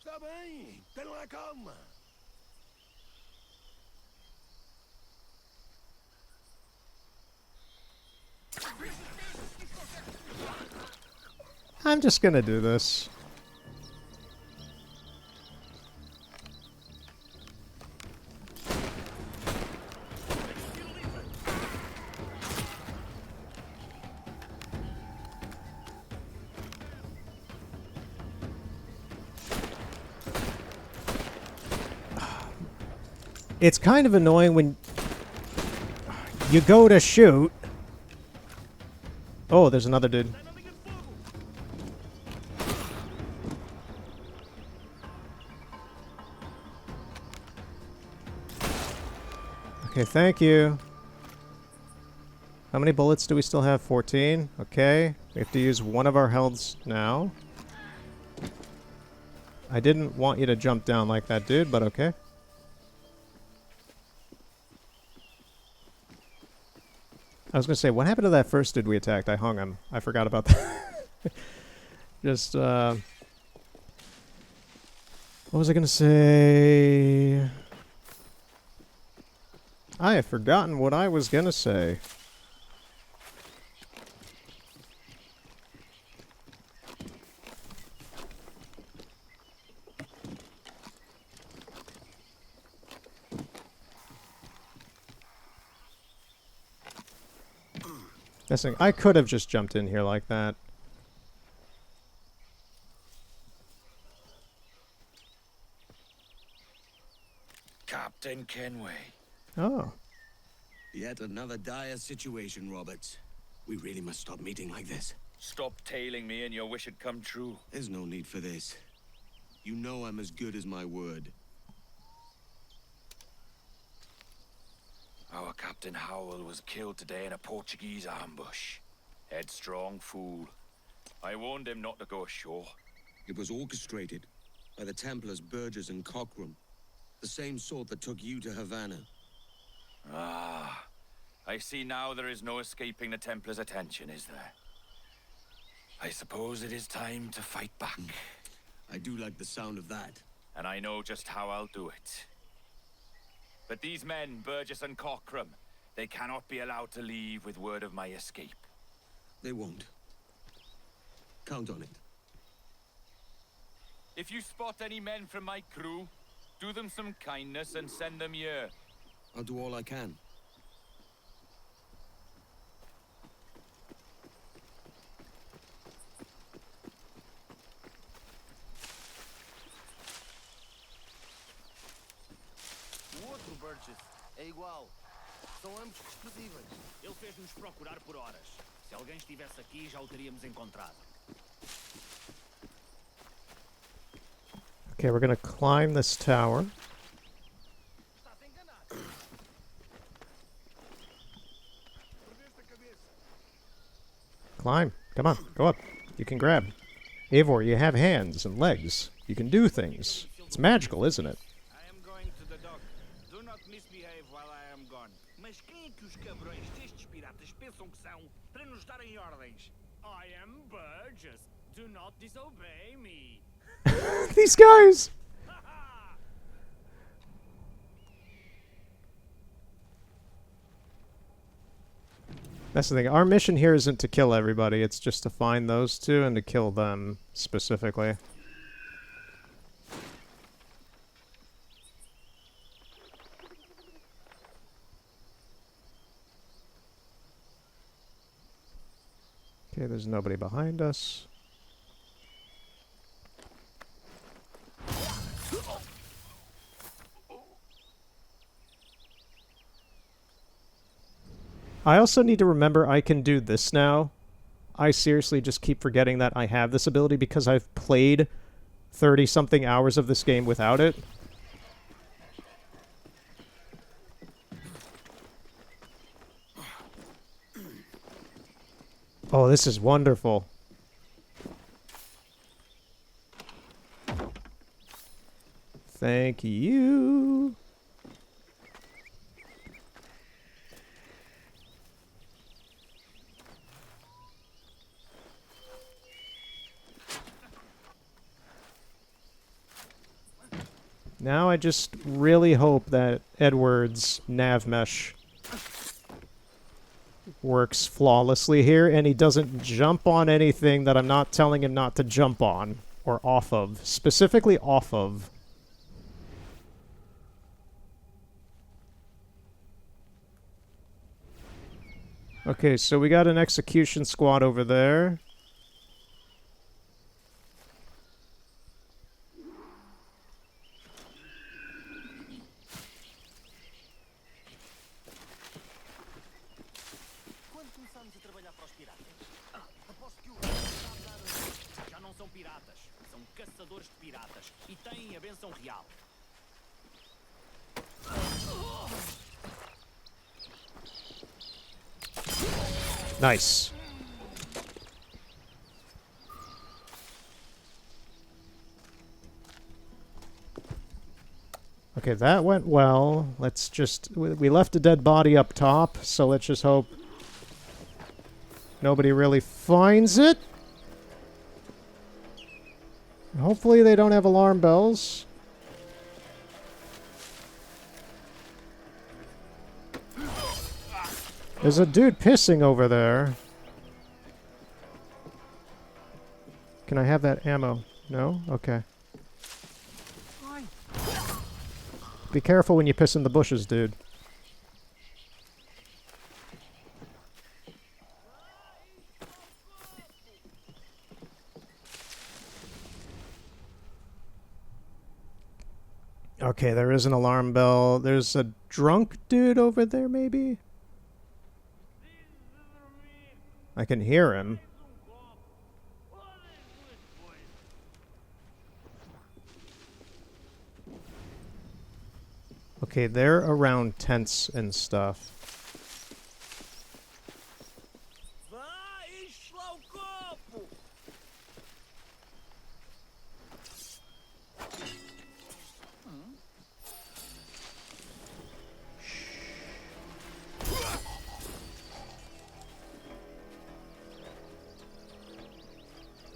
Está bem, tenham lá calma. I'm just gonna do this. It's kind of annoying when you go to shoot. Oh, there's another dude. Okay, thank you. How many bullets do we still have? 14. Okay. We have to use one of our healths now. I didn't want you to jump down like that, dude, but okay. I was going to say, what happened to that first dude we attacked? I hung him. I forgot about that. Just, what was I going to say? I have forgotten what I was going to say. I could have just jumped in here like that. Captain Kenway. Oh. Yet another dire situation, Roberts. We really must stop meeting like this. Stop tailing me and your wish had come true. There's no need for this. You know I'm as good as my word. Our Captain Howell was killed today in a Portuguese ambush. Headstrong fool. I warned him not to go ashore. It was orchestrated by the Templars Burgess and Cockram. The same sort that took you to Havana. Ah, I see now there is no escaping the Templars' attention, is there? I suppose it is time to fight back. I do like the sound of that. And I know just how I'll do it. But these men, Burgess and Cockram, they cannot be allowed to leave with word of my escape. They won't. Count on it. If you spot any men from my crew, do them some kindness and send them here. I'll do all I can. O outro Burgess é igual. São ambos desprezíveis. Ele fez-nos procurar por horas. Se alguém estivesse aqui, já o teríamos encontrado. Okay, we're gonna climb this tower. Climb. Come on, go up. You can grab. Eivor, you have hands and legs. You can do things. It's magical, isn't it? I am going to the dock. Do not misbehave while I am gone. Mas quem é que os cabrões destes piratas pensam que são para nos darem ordens? I am Burgess. Do not disobey me. These guys! That's the thing. Our mission here isn't to kill everybody. It's just to find those two and to kill them specifically. Okay, there's nobody behind us. I also need to remember I can do this now. I seriously just keep forgetting that I have this ability because I've played 30-something hours of this game without it. Oh, this is wonderful. Thank you. Now I just really hope that Edward's nav mesh works flawlessly here and he doesn't jump on anything that I'm not telling him not to jump on or off of. Specifically off of. Okay, so we got an execution squad over there. Quando começamos a trabalhar para os piratas, aposto que o rei já não são piratas, são caçadores de piratas e têm a benção real. Nice. Okay, that went well. Let's just... We left a dead body up top, so let's just hope nobody really finds it. Hopefully they don't have alarm bells. There's a dude pissing over there. Can I have that ammo? No? Okay. Be careful when you piss in the bushes, dude. Okay, there is an alarm bell. There's a drunk dude over there, maybe? I can hear him. Okay, they're around tents and stuff.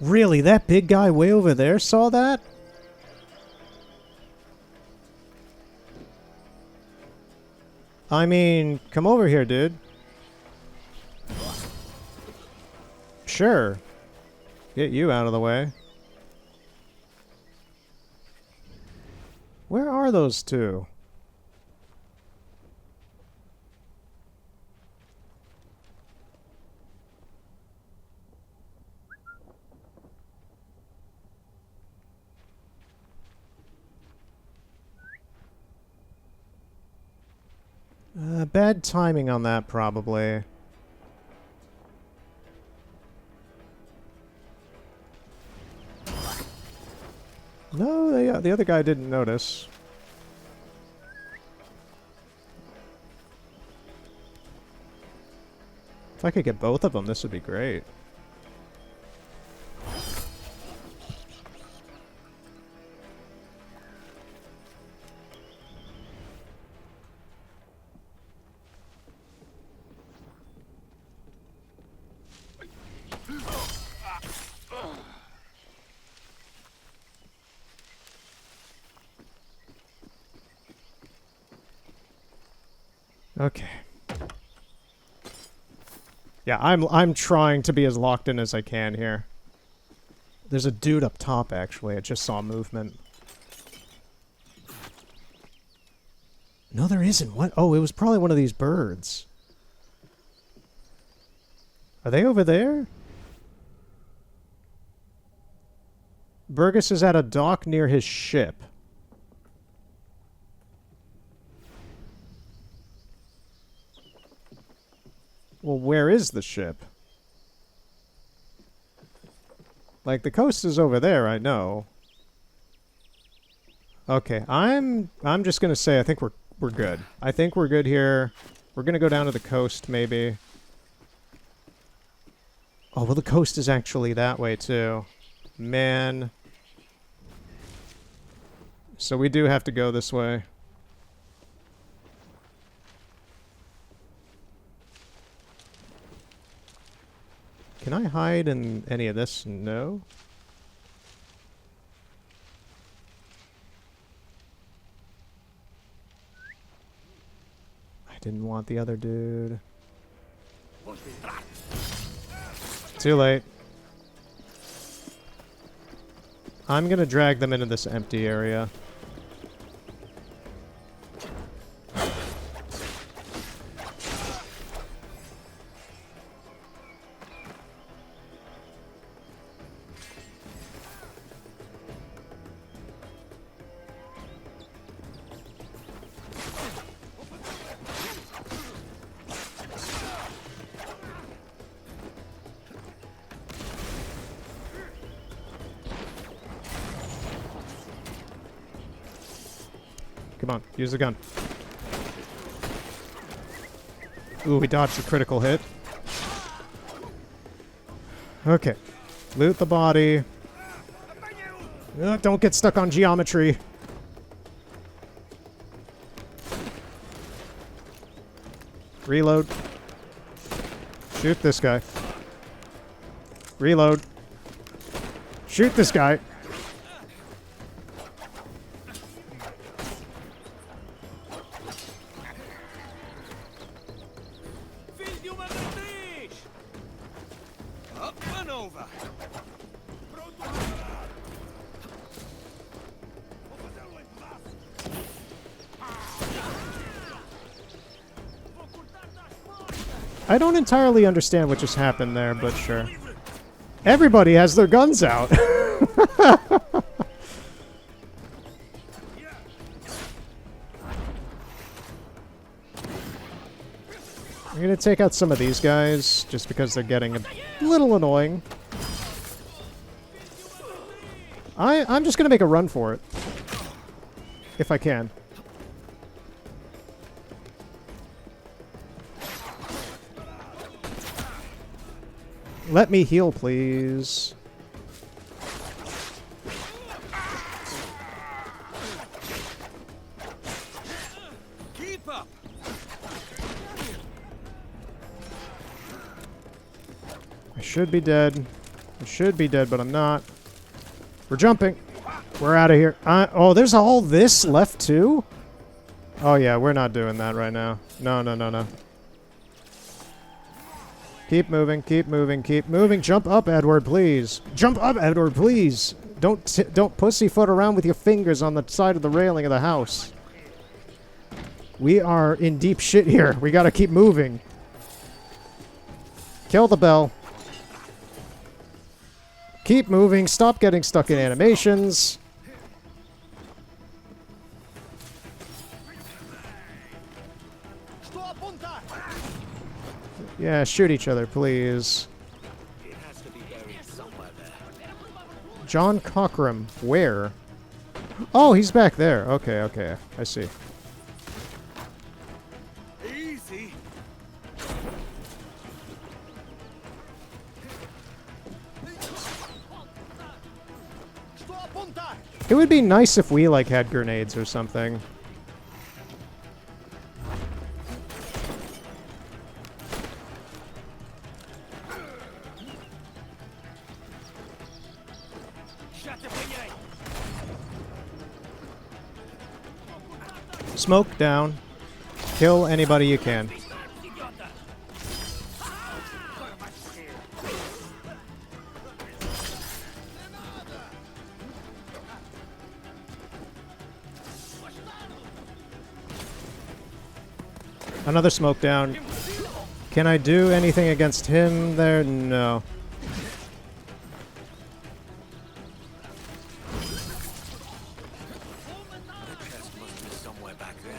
Really? That big guy way over there saw that? I mean, come over here, dude. Sure. Get you out of the way. Where are those two? Bad timing on that, probably. No, the other guy didn't notice. If I could get both of them, this would be great. Okay. Yeah, I'm trying to be as locked in as I can here. There's a dude up top, actually. I just saw movement. No, there isn't. What? Oh, it was probably one of these birds. Are they over there? Burgess is at a dock near his ship. Well, where is the ship? Like, the coast is over there, I know. Okay, I'm just gonna say I think we're good. I think we're good here. We're gonna go down to the coast, maybe. Oh, well, the coast is actually that way, too. Man. So we do have to go this way. Can I hide in any of this? No. I didn't want the other dude. Too late. I'm gonna drag them into this empty area. Come on, use the gun. Ooh, we dodged a critical hit. Okay. Loot the body. Don't get stuck on geometry. Reload. Shoot this guy. Reload. Shoot this guy. Up and over. I don't entirely understand what just happened there, but sure. Everybody has their guns out. I'm gonna take out some of these guys, just because they're getting a little annoying. I'm just gonna make a run for it. If I can. Let me heal, please. Keep up. I should be dead. I should be dead, but I'm not. We're jumping. We're out of here. Oh, there's all this left, too? Oh, yeah, we're not doing that right now. No, no, no, no. Keep moving, keep moving, keep moving. Jump up, Edward, please. Jump up, Edward, please. Don't pussyfoot around with your fingers on the side of the railing of the house. We are in deep shit here. We gotta keep moving. Kill the bell. Keep moving. Stop getting stuck in animations. Stop Yeah, shoot each other, please. It has to be buried somewhere there. John Cockram. Where? Oh, he's back there. Okay, okay. I see. Easy. It would be nice if we, like, had grenades or something. Smoke down. Kill anybody you can. Another smoke down. Can I do anything against him there? No. The chest must be somewhere back there.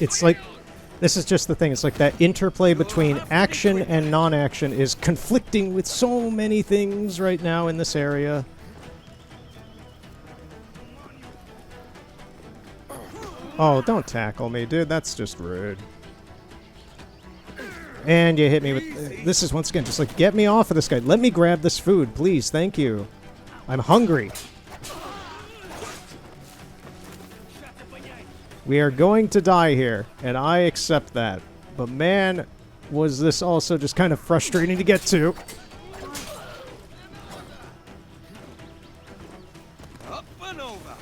It's like, this is just the thing, it's like that interplay between action and non-action is conflicting with so many things right now in this area. Oh, don't tackle me, dude, that's just rude. And you hit me with, this is once again just like, get me off of this guy, let me grab this food, please, thank you. I'm hungry. We are going to die here, and I accept that. But man, was this also just kind of frustrating to get to. Up and over.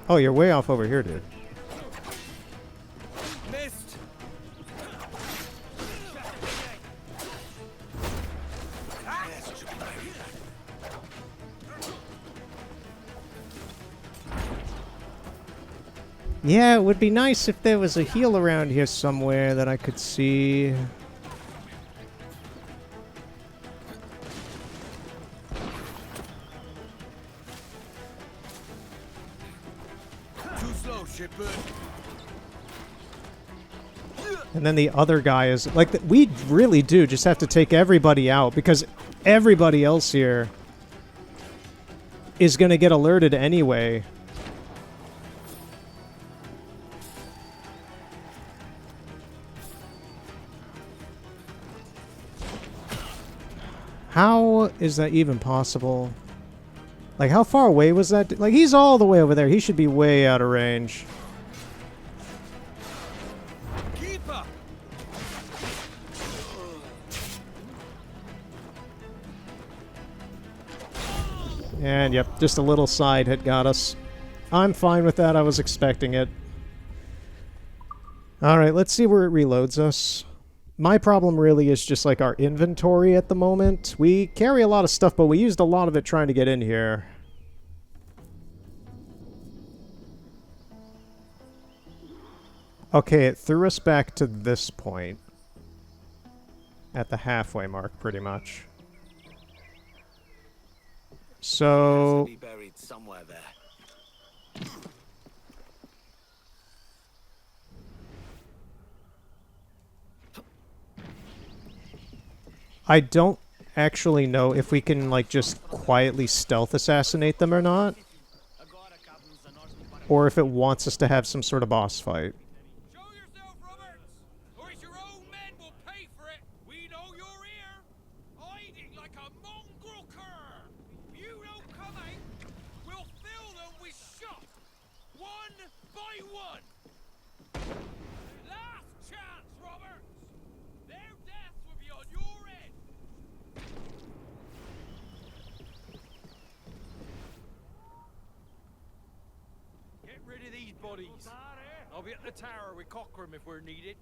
Oh, you're way off over here, dude. Missed. Yeah, it would be nice if there was a heal around here somewhere that I could see. Too slow, shipper. And then the other guy is like, we really do just have to take everybody out because everybody else here is going to get alerted anyway. How is that even possible? Like, how far away was that? Like, he's all the way over there. He should be way out of range. Keep up. And, yep, just a little side hit got us. I'm fine with that. I was expecting it. Alright, let's see where it reloads us. My problem really is just like our inventory at the moment. We carry a lot of stuff, but we used a lot of it trying to get in here. Okay, it threw us back to this point. At the halfway mark, pretty much. So... Be buried somewhere there. I don't actually know if we can, like, just quietly stealth assassinate them or not. Or if it wants us to have some sort of boss fight. I'll be at the tower with Cockram if we're needed.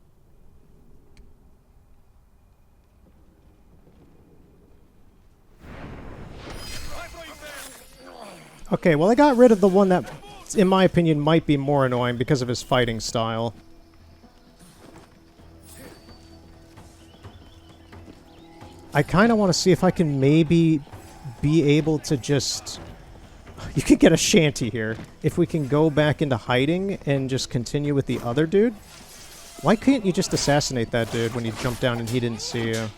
Okay, well I got rid of the one that in my opinion, might be more annoying because of his fighting style. I kind of want to see if I can maybe be able to just... You could get a shanty here. If we can go back into hiding and just continue with the other dude. Why couldn't you just assassinate that dude when you jumped down and he didn't see you?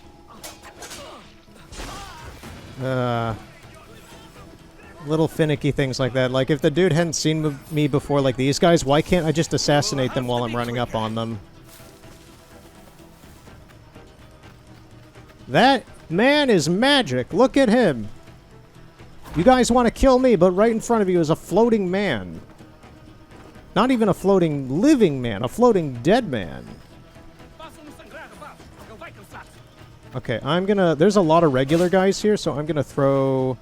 Little finicky things like that. Like, if the dude hadn't seen me before like these guys, why can't I just assassinate them while I'm running up on them? That man is magic. Look at him. You guys want to kill me, but right in front of you is a floating man. Not even a floating living man, a floating dead man. Okay, I'm gonna... There's a lot of regular guys here, so I'm gonna throw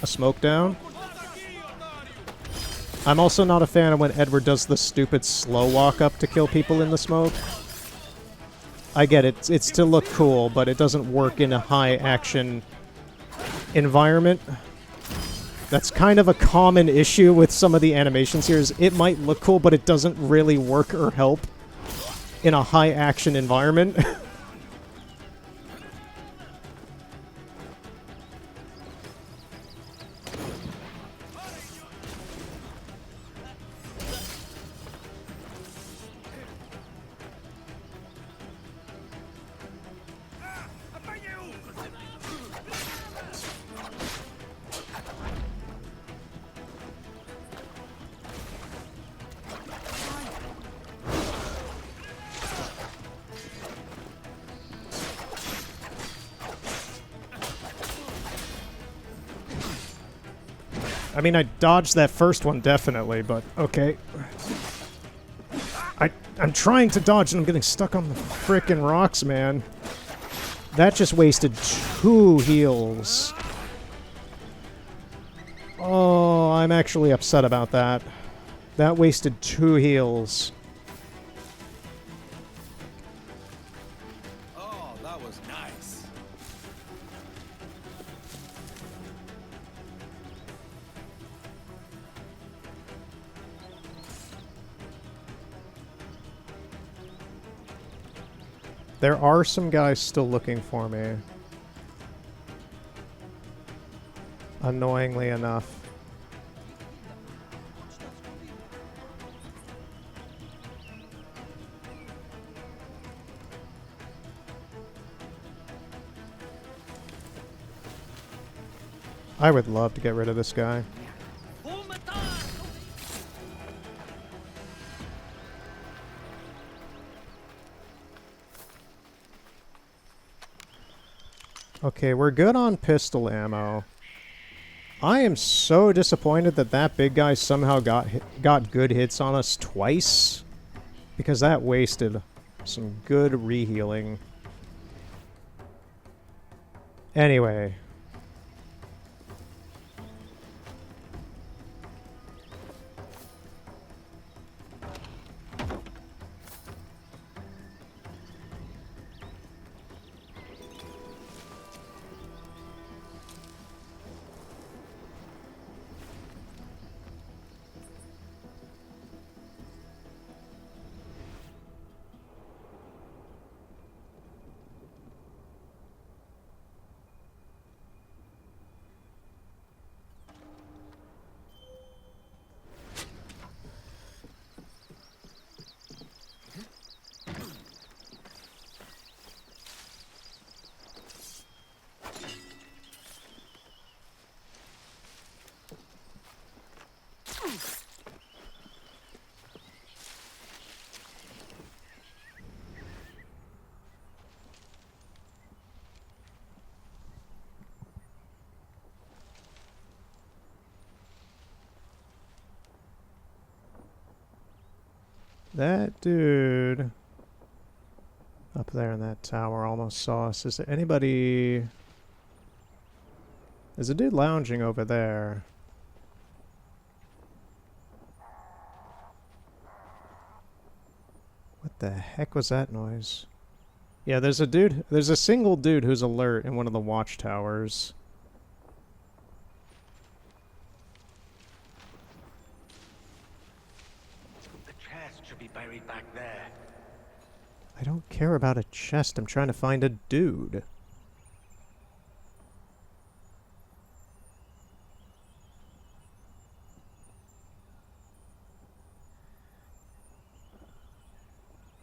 a smoke down. I'm also not a fan of when Edward does the stupid slow walk up to kill people in the smoke. I get it. It's to look cool, but it doesn't work in a high-action environment. That's kind of a common issue with some of the animations here, is it might look cool, but it doesn't really work or help in a high-action environment. I mean, I dodged that first one, definitely, but okay. I'm trying to dodge and I'm getting stuck on the frickin' rocks, man. That just wasted 2 heals. Oh, I'm actually upset about that. That wasted 2 heals. Oh, that was nice. There are some guys still looking for me. Annoyingly enough. I would love to get rid of this guy. Okay, we're good on pistol ammo. I am so disappointed that that big guy somehow got good hits on us twice, because that wasted some good rehealing. Anyway. That dude up there in that tower almost saw us. Is there anybody... There's a dude lounging over there. What the heck was that noise? Yeah, there's a dude. There's a single dude who's alert in one of the watchtowers. chest should be buried back there. I don't care about a chest. I'm trying to find a dude.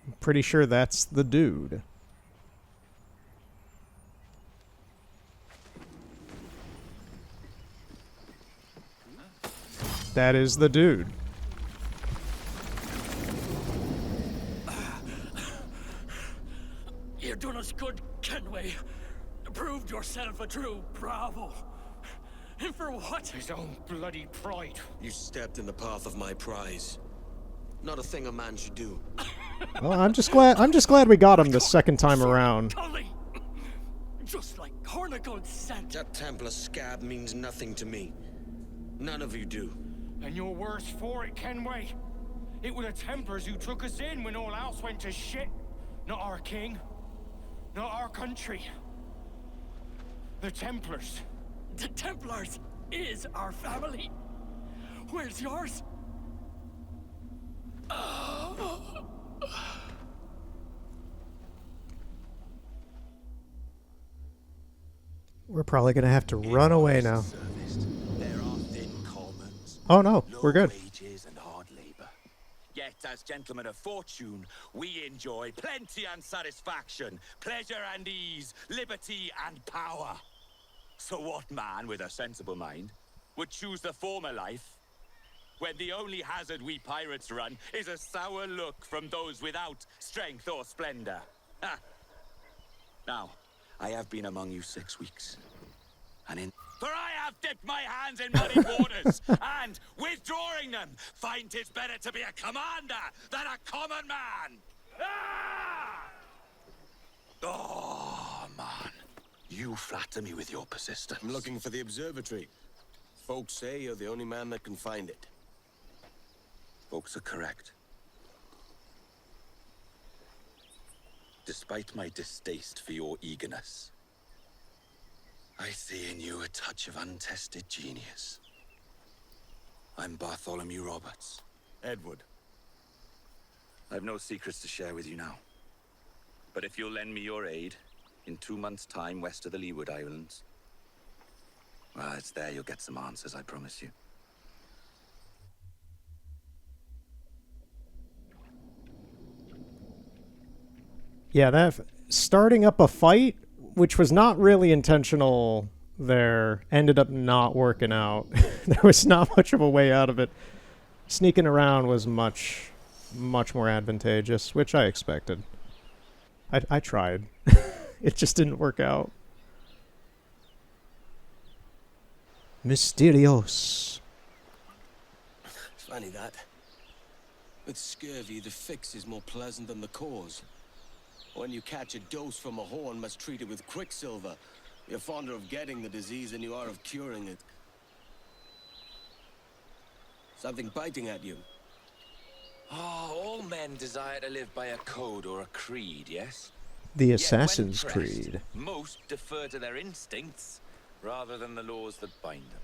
I'm pretty sure that's the dude. That is the dude. You done us good, Kenway. Proved yourself a true bravo. And for what? His own bloody pride. You stepped in the path of my prize. Not a thing a man should do. Well, I'm just glad we got him the second time around. Just like Hornigold said. That Templar scab means nothing to me. None of you do. And you're worse for it, Kenway. It were the Templars who took us in when all else went to shit. Not our king. Not our country. The Templars. The Templars is our family. Where's yours? We're probably gonna have to run away now. Oh no, we're good. Wages and hard labor. Yet, as gentlemen of fortune, we enjoy plenty and satisfaction, pleasure and ease, liberty and power. So what man with a sensible mind would choose the former life, when the only hazard we pirates run is a sour look from those without strength or splendor? Ha! Now, I have been among you 6 weeks, and for I have dipped my hands in muddy waters, and, withdrawing them, find 'tis better to be a commander than a common man! Ah! Oh, man. You flatter me with your persistence. I'm looking for the observatory. Folks say you're the only man that can find it. Folks are correct. Despite my distaste for your eagerness, I see in you a touch of untested genius. I'm Bartholomew Roberts. Edward. I've no secrets to share with you now. But if you'll lend me your aid, in 2 months' time west of the Leeward Islands, well, it's there you'll get some answers, I promise you. Yeah, that starting up a fight, which was not really intentional there, ended up not working out. There was not much of a way out of it. Sneaking around was much more advantageous, which I expected. I tried. It just didn't work out. Mysterious. It's funny that. With scurvy, the fix is more pleasant than the cause. When you catch a dose from a horn, must treat it with quicksilver. You're fonder of getting the disease than you are of curing it. Something biting at you. Oh, all men desire to live by a code or a creed, yes? The Assassin's Creed. Most defer to their instincts rather than the laws that bind them.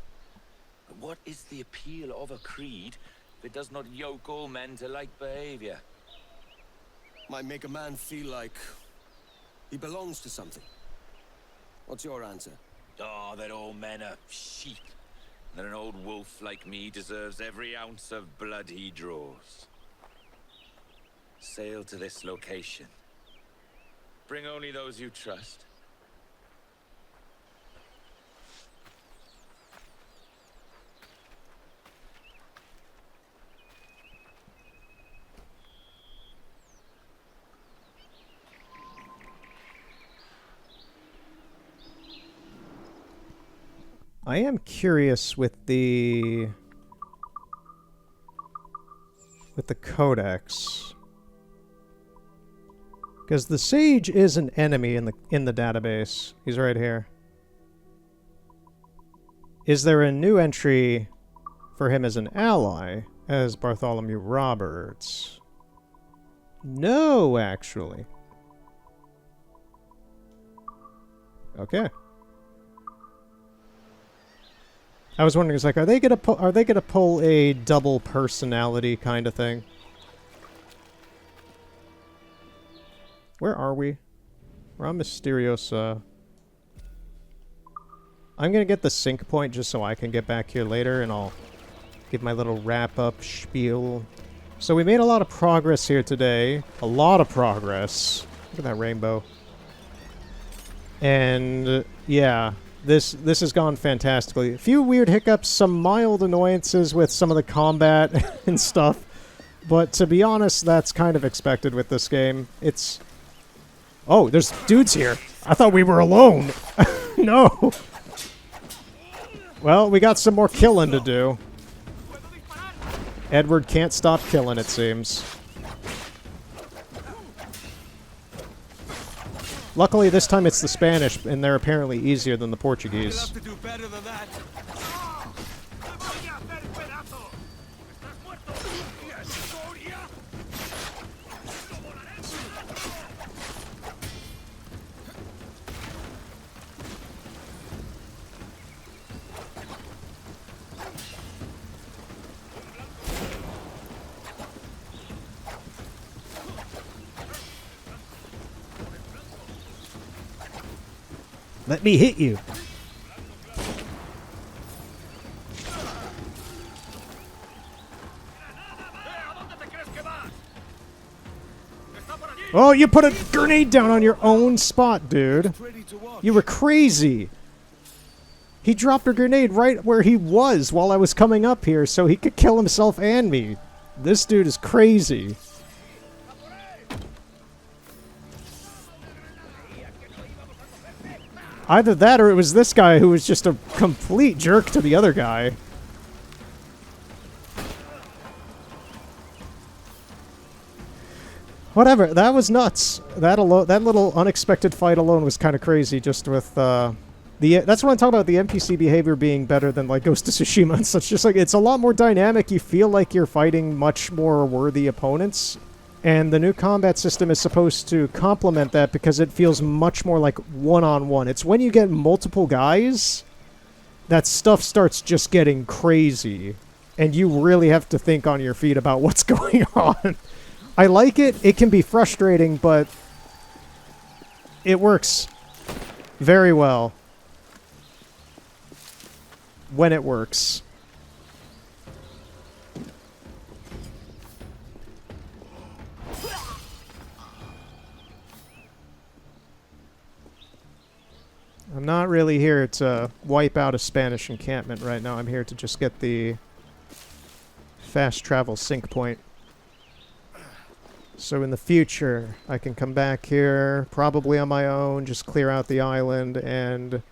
But what is the appeal of a creed if it does not yoke all men to like behavior? Might make a man feel like he belongs to something. What's your answer? Oh, that all men are sheep. That an old wolf like me deserves every ounce of blood he draws. Sail to this location. Bring only those you trust. I am curious with the codex, because the sage is an enemy in the database. He's right here. Is there a new entry for him as an ally as Bartholomew Roberts? No, actually. Okay. I was wondering, it's like, are they gonna pull a double personality kind of thing? Where are we? We're on Mysteriosa. I'm gonna get the sync point just so I can get back here later, and I'll give my little wrap-up spiel. So we made a lot of progress here today. A lot of progress. Look at that rainbow. And, yeah, this has gone fantastically. A few weird hiccups, some mild annoyances with some of the combat and stuff. But to be honest, that's kind of expected with this game. It's... Oh, there's dudes here. I thought we were alone. No. Well, we got some more killing to do. Edward can't stop killing, it seems. Luckily, this time it's the Spanish, and they're apparently easier than the Portuguese. You'll have to do better than that. Let me hit you. Oh, you put a grenade down on your own spot, dude. You were crazy. He dropped a grenade right where he was while I was coming up here so he could kill himself and me. This dude is crazy. Either that or it was this guy who was just a complete jerk to the other guy. Whatever, that was nuts. That little unexpected fight alone was kind of crazy, just with that's what I'm talking about, the NPC behavior being better than like Ghost of Tsushima and such. Just like it's a lot more dynamic. You feel like you're fighting much more worthy opponents. And the new combat system is supposed to complement that because it feels much more like one-on-one. It's when you get multiple guys that stuff starts just getting crazy. And you really have to think on your feet about what's going on. I like it. It can be frustrating, but it works very well when it works. I'm not really here to wipe out a Spanish encampment right now. I'm here to just get the fast travel sync point. So in the future, I can come back here, probably on my own, just clear out the island, and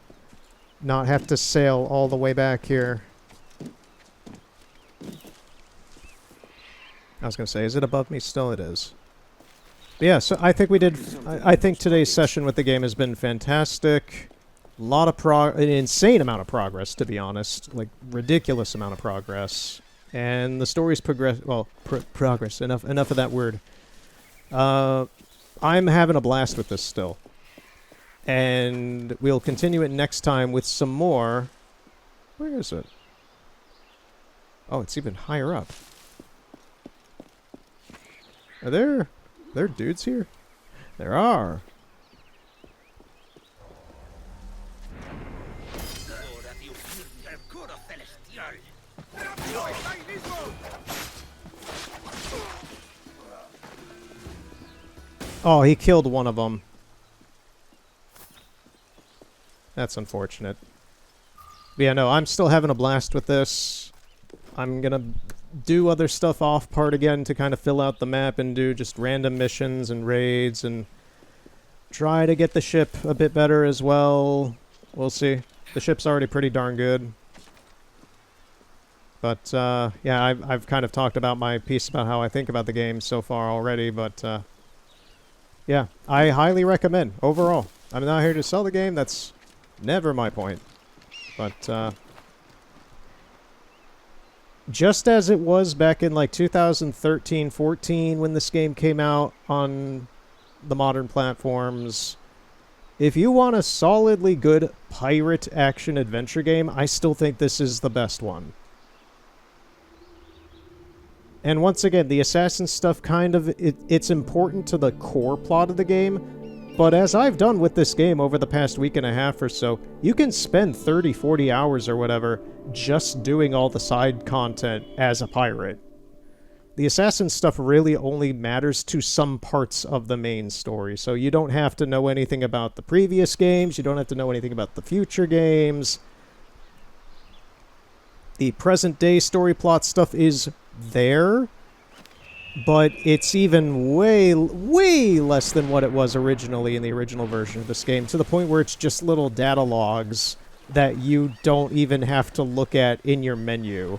not have to sail all the way back here. I was going to say, is it above me? Still it is. But yeah, so I think we did... I think today's session with the game has been fantastic. A lot of an insane amount of progress, to be honest. Like, ridiculous amount of progress. And the story's progress. Enough of that word. I'm having a blast with this still. And we'll continue it next time with some more... Where is it? Oh, it's even higher up. Are there dudes here? There are. Oh, he killed one of them. That's unfortunate. But yeah, no, I'm still having a blast with this. I'm gonna do other stuff off part again to kind of fill out the map and do just random missions and raids and try to get the ship a bit better as well. We'll see. The ship's already pretty darn good. But, yeah, I've kind of talked about my piece about how I think about the game so far already, but, yeah, I highly recommend, overall. I'm not here to sell the game, that's never my point. But, just as it was back in, like, 2013-14 when this game came out on the modern platforms, if you want a solidly good pirate action-adventure game, I still think this is the best one. And once again, the assassin stuff it's important to the core plot of the game, but as I've done with this game over the past week and a half or so, you can spend 30, 40 hours or whatever just doing all the side content as a pirate. The assassin stuff really only matters to some parts of the main story, so you don't have to know anything about the previous games, you don't have to know anything about the future games. The present-day story plot stuff is there, but it's even way less than what it was originally in the original version of this game, to the point where it's just little data logs that you don't even have to look at in your menu.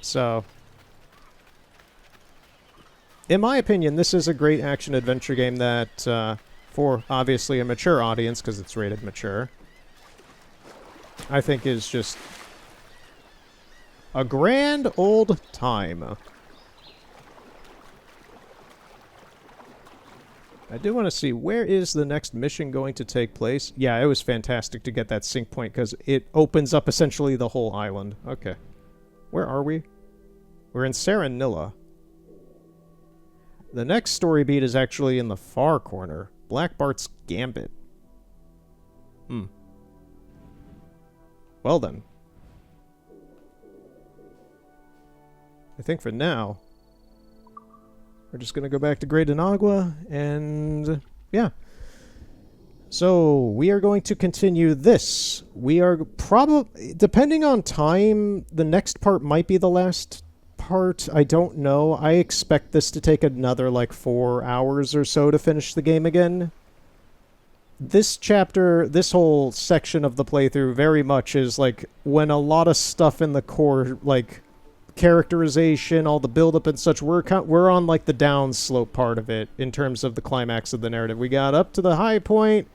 So, in my opinion, this is a great action-adventure game that, for obviously a mature audience, because it's rated mature, I think is just a grand old time. I do want to see, where is the next mission going to take place? Yeah, it was fantastic to get that sync point, because it opens up essentially the whole island. Okay. Where are we? We're in Serenilla. The next story beat is actually in the far corner. Black Bart's Gambit. Well then. I think for now, we're just gonna go back to Great Inagua, and yeah. So, we are going to continue this. We are probably, depending on time, the next part might be the last part. I don't know. I expect this to take another, like, 4 hours or so to finish the game again. This chapter, this whole section of the playthrough very much is, like, when a lot of stuff in the core, like, characterization, all the build-up and such, we're on, like, the downslope part of it in terms of the climax of the narrative. We got up to the high point,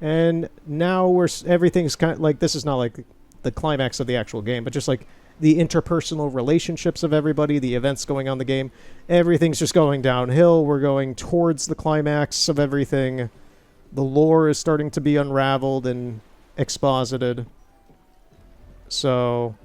and now everything's kind of, like, this is not, like, the climax of the actual game, but just, like, the interpersonal relationships of everybody, the events going on in the game, everything's just going downhill. We're going towards the climax of everything. The lore is starting to be unraveled and exposited. So,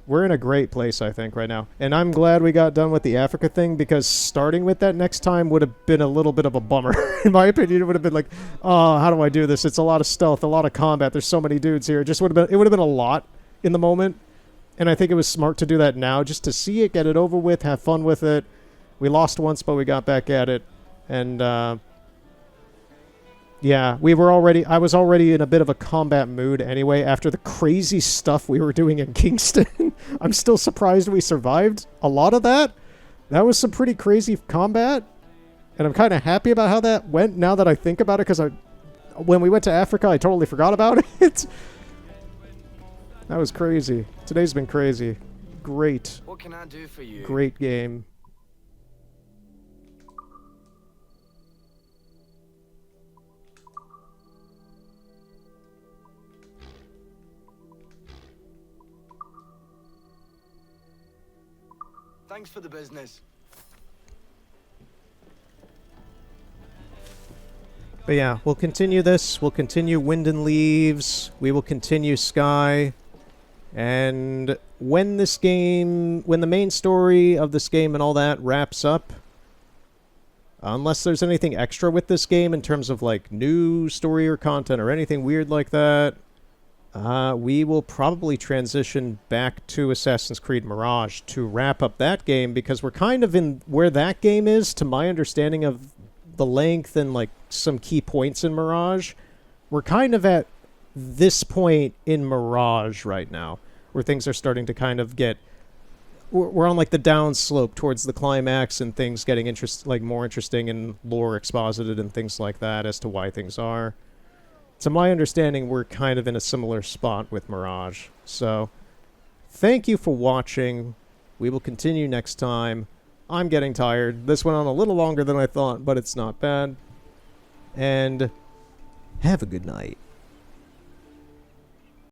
we're in a great place, I think, right now. And I'm glad we got done with the Africa thing, because starting with that next time would have been a little bit of a bummer. In my opinion, it would have been like, oh, how do I do this? It's a lot of stealth, a lot of combat. There's so many dudes here. It would have been a lot in the moment. And I think it was smart to do that now, just to see it, get it over with, have fun with it. We lost once, but we got back at it. And, yeah, I was already in a bit of a combat mood anyway after the crazy stuff we were doing in Kingston. I'm still surprised we survived a lot of that. That was some pretty crazy combat. And I'm kind of happy about how that went now that I think about it, because when we went to Africa, I totally forgot about it. That was crazy. Today's been crazy. Great. What can I do for you? Great game. Thanks for the business. But yeah, we'll continue this. We'll continue Wind and Leaves. We will continue Sky. And when the main story of this game and all that wraps up, unless there's anything extra with this game in terms of, like, new story or content or anything weird like that, we will probably transition back to Assassin's Creed Mirage to wrap up that game, because we're kind of in where that game is, to my understanding of the length and, like, some key points in Mirage. We're kind of at this point in Mirage right now, where things are starting to kind of get... We're on, like, the downslope towards the climax, and things getting more interesting and lore exposited and things like that as to why things are. To my understanding, we're kind of in a similar spot with Mirage. So, thank you for watching. We will continue next time. I'm getting tired. This went on a little longer than I thought, but it's not bad. And have a good night.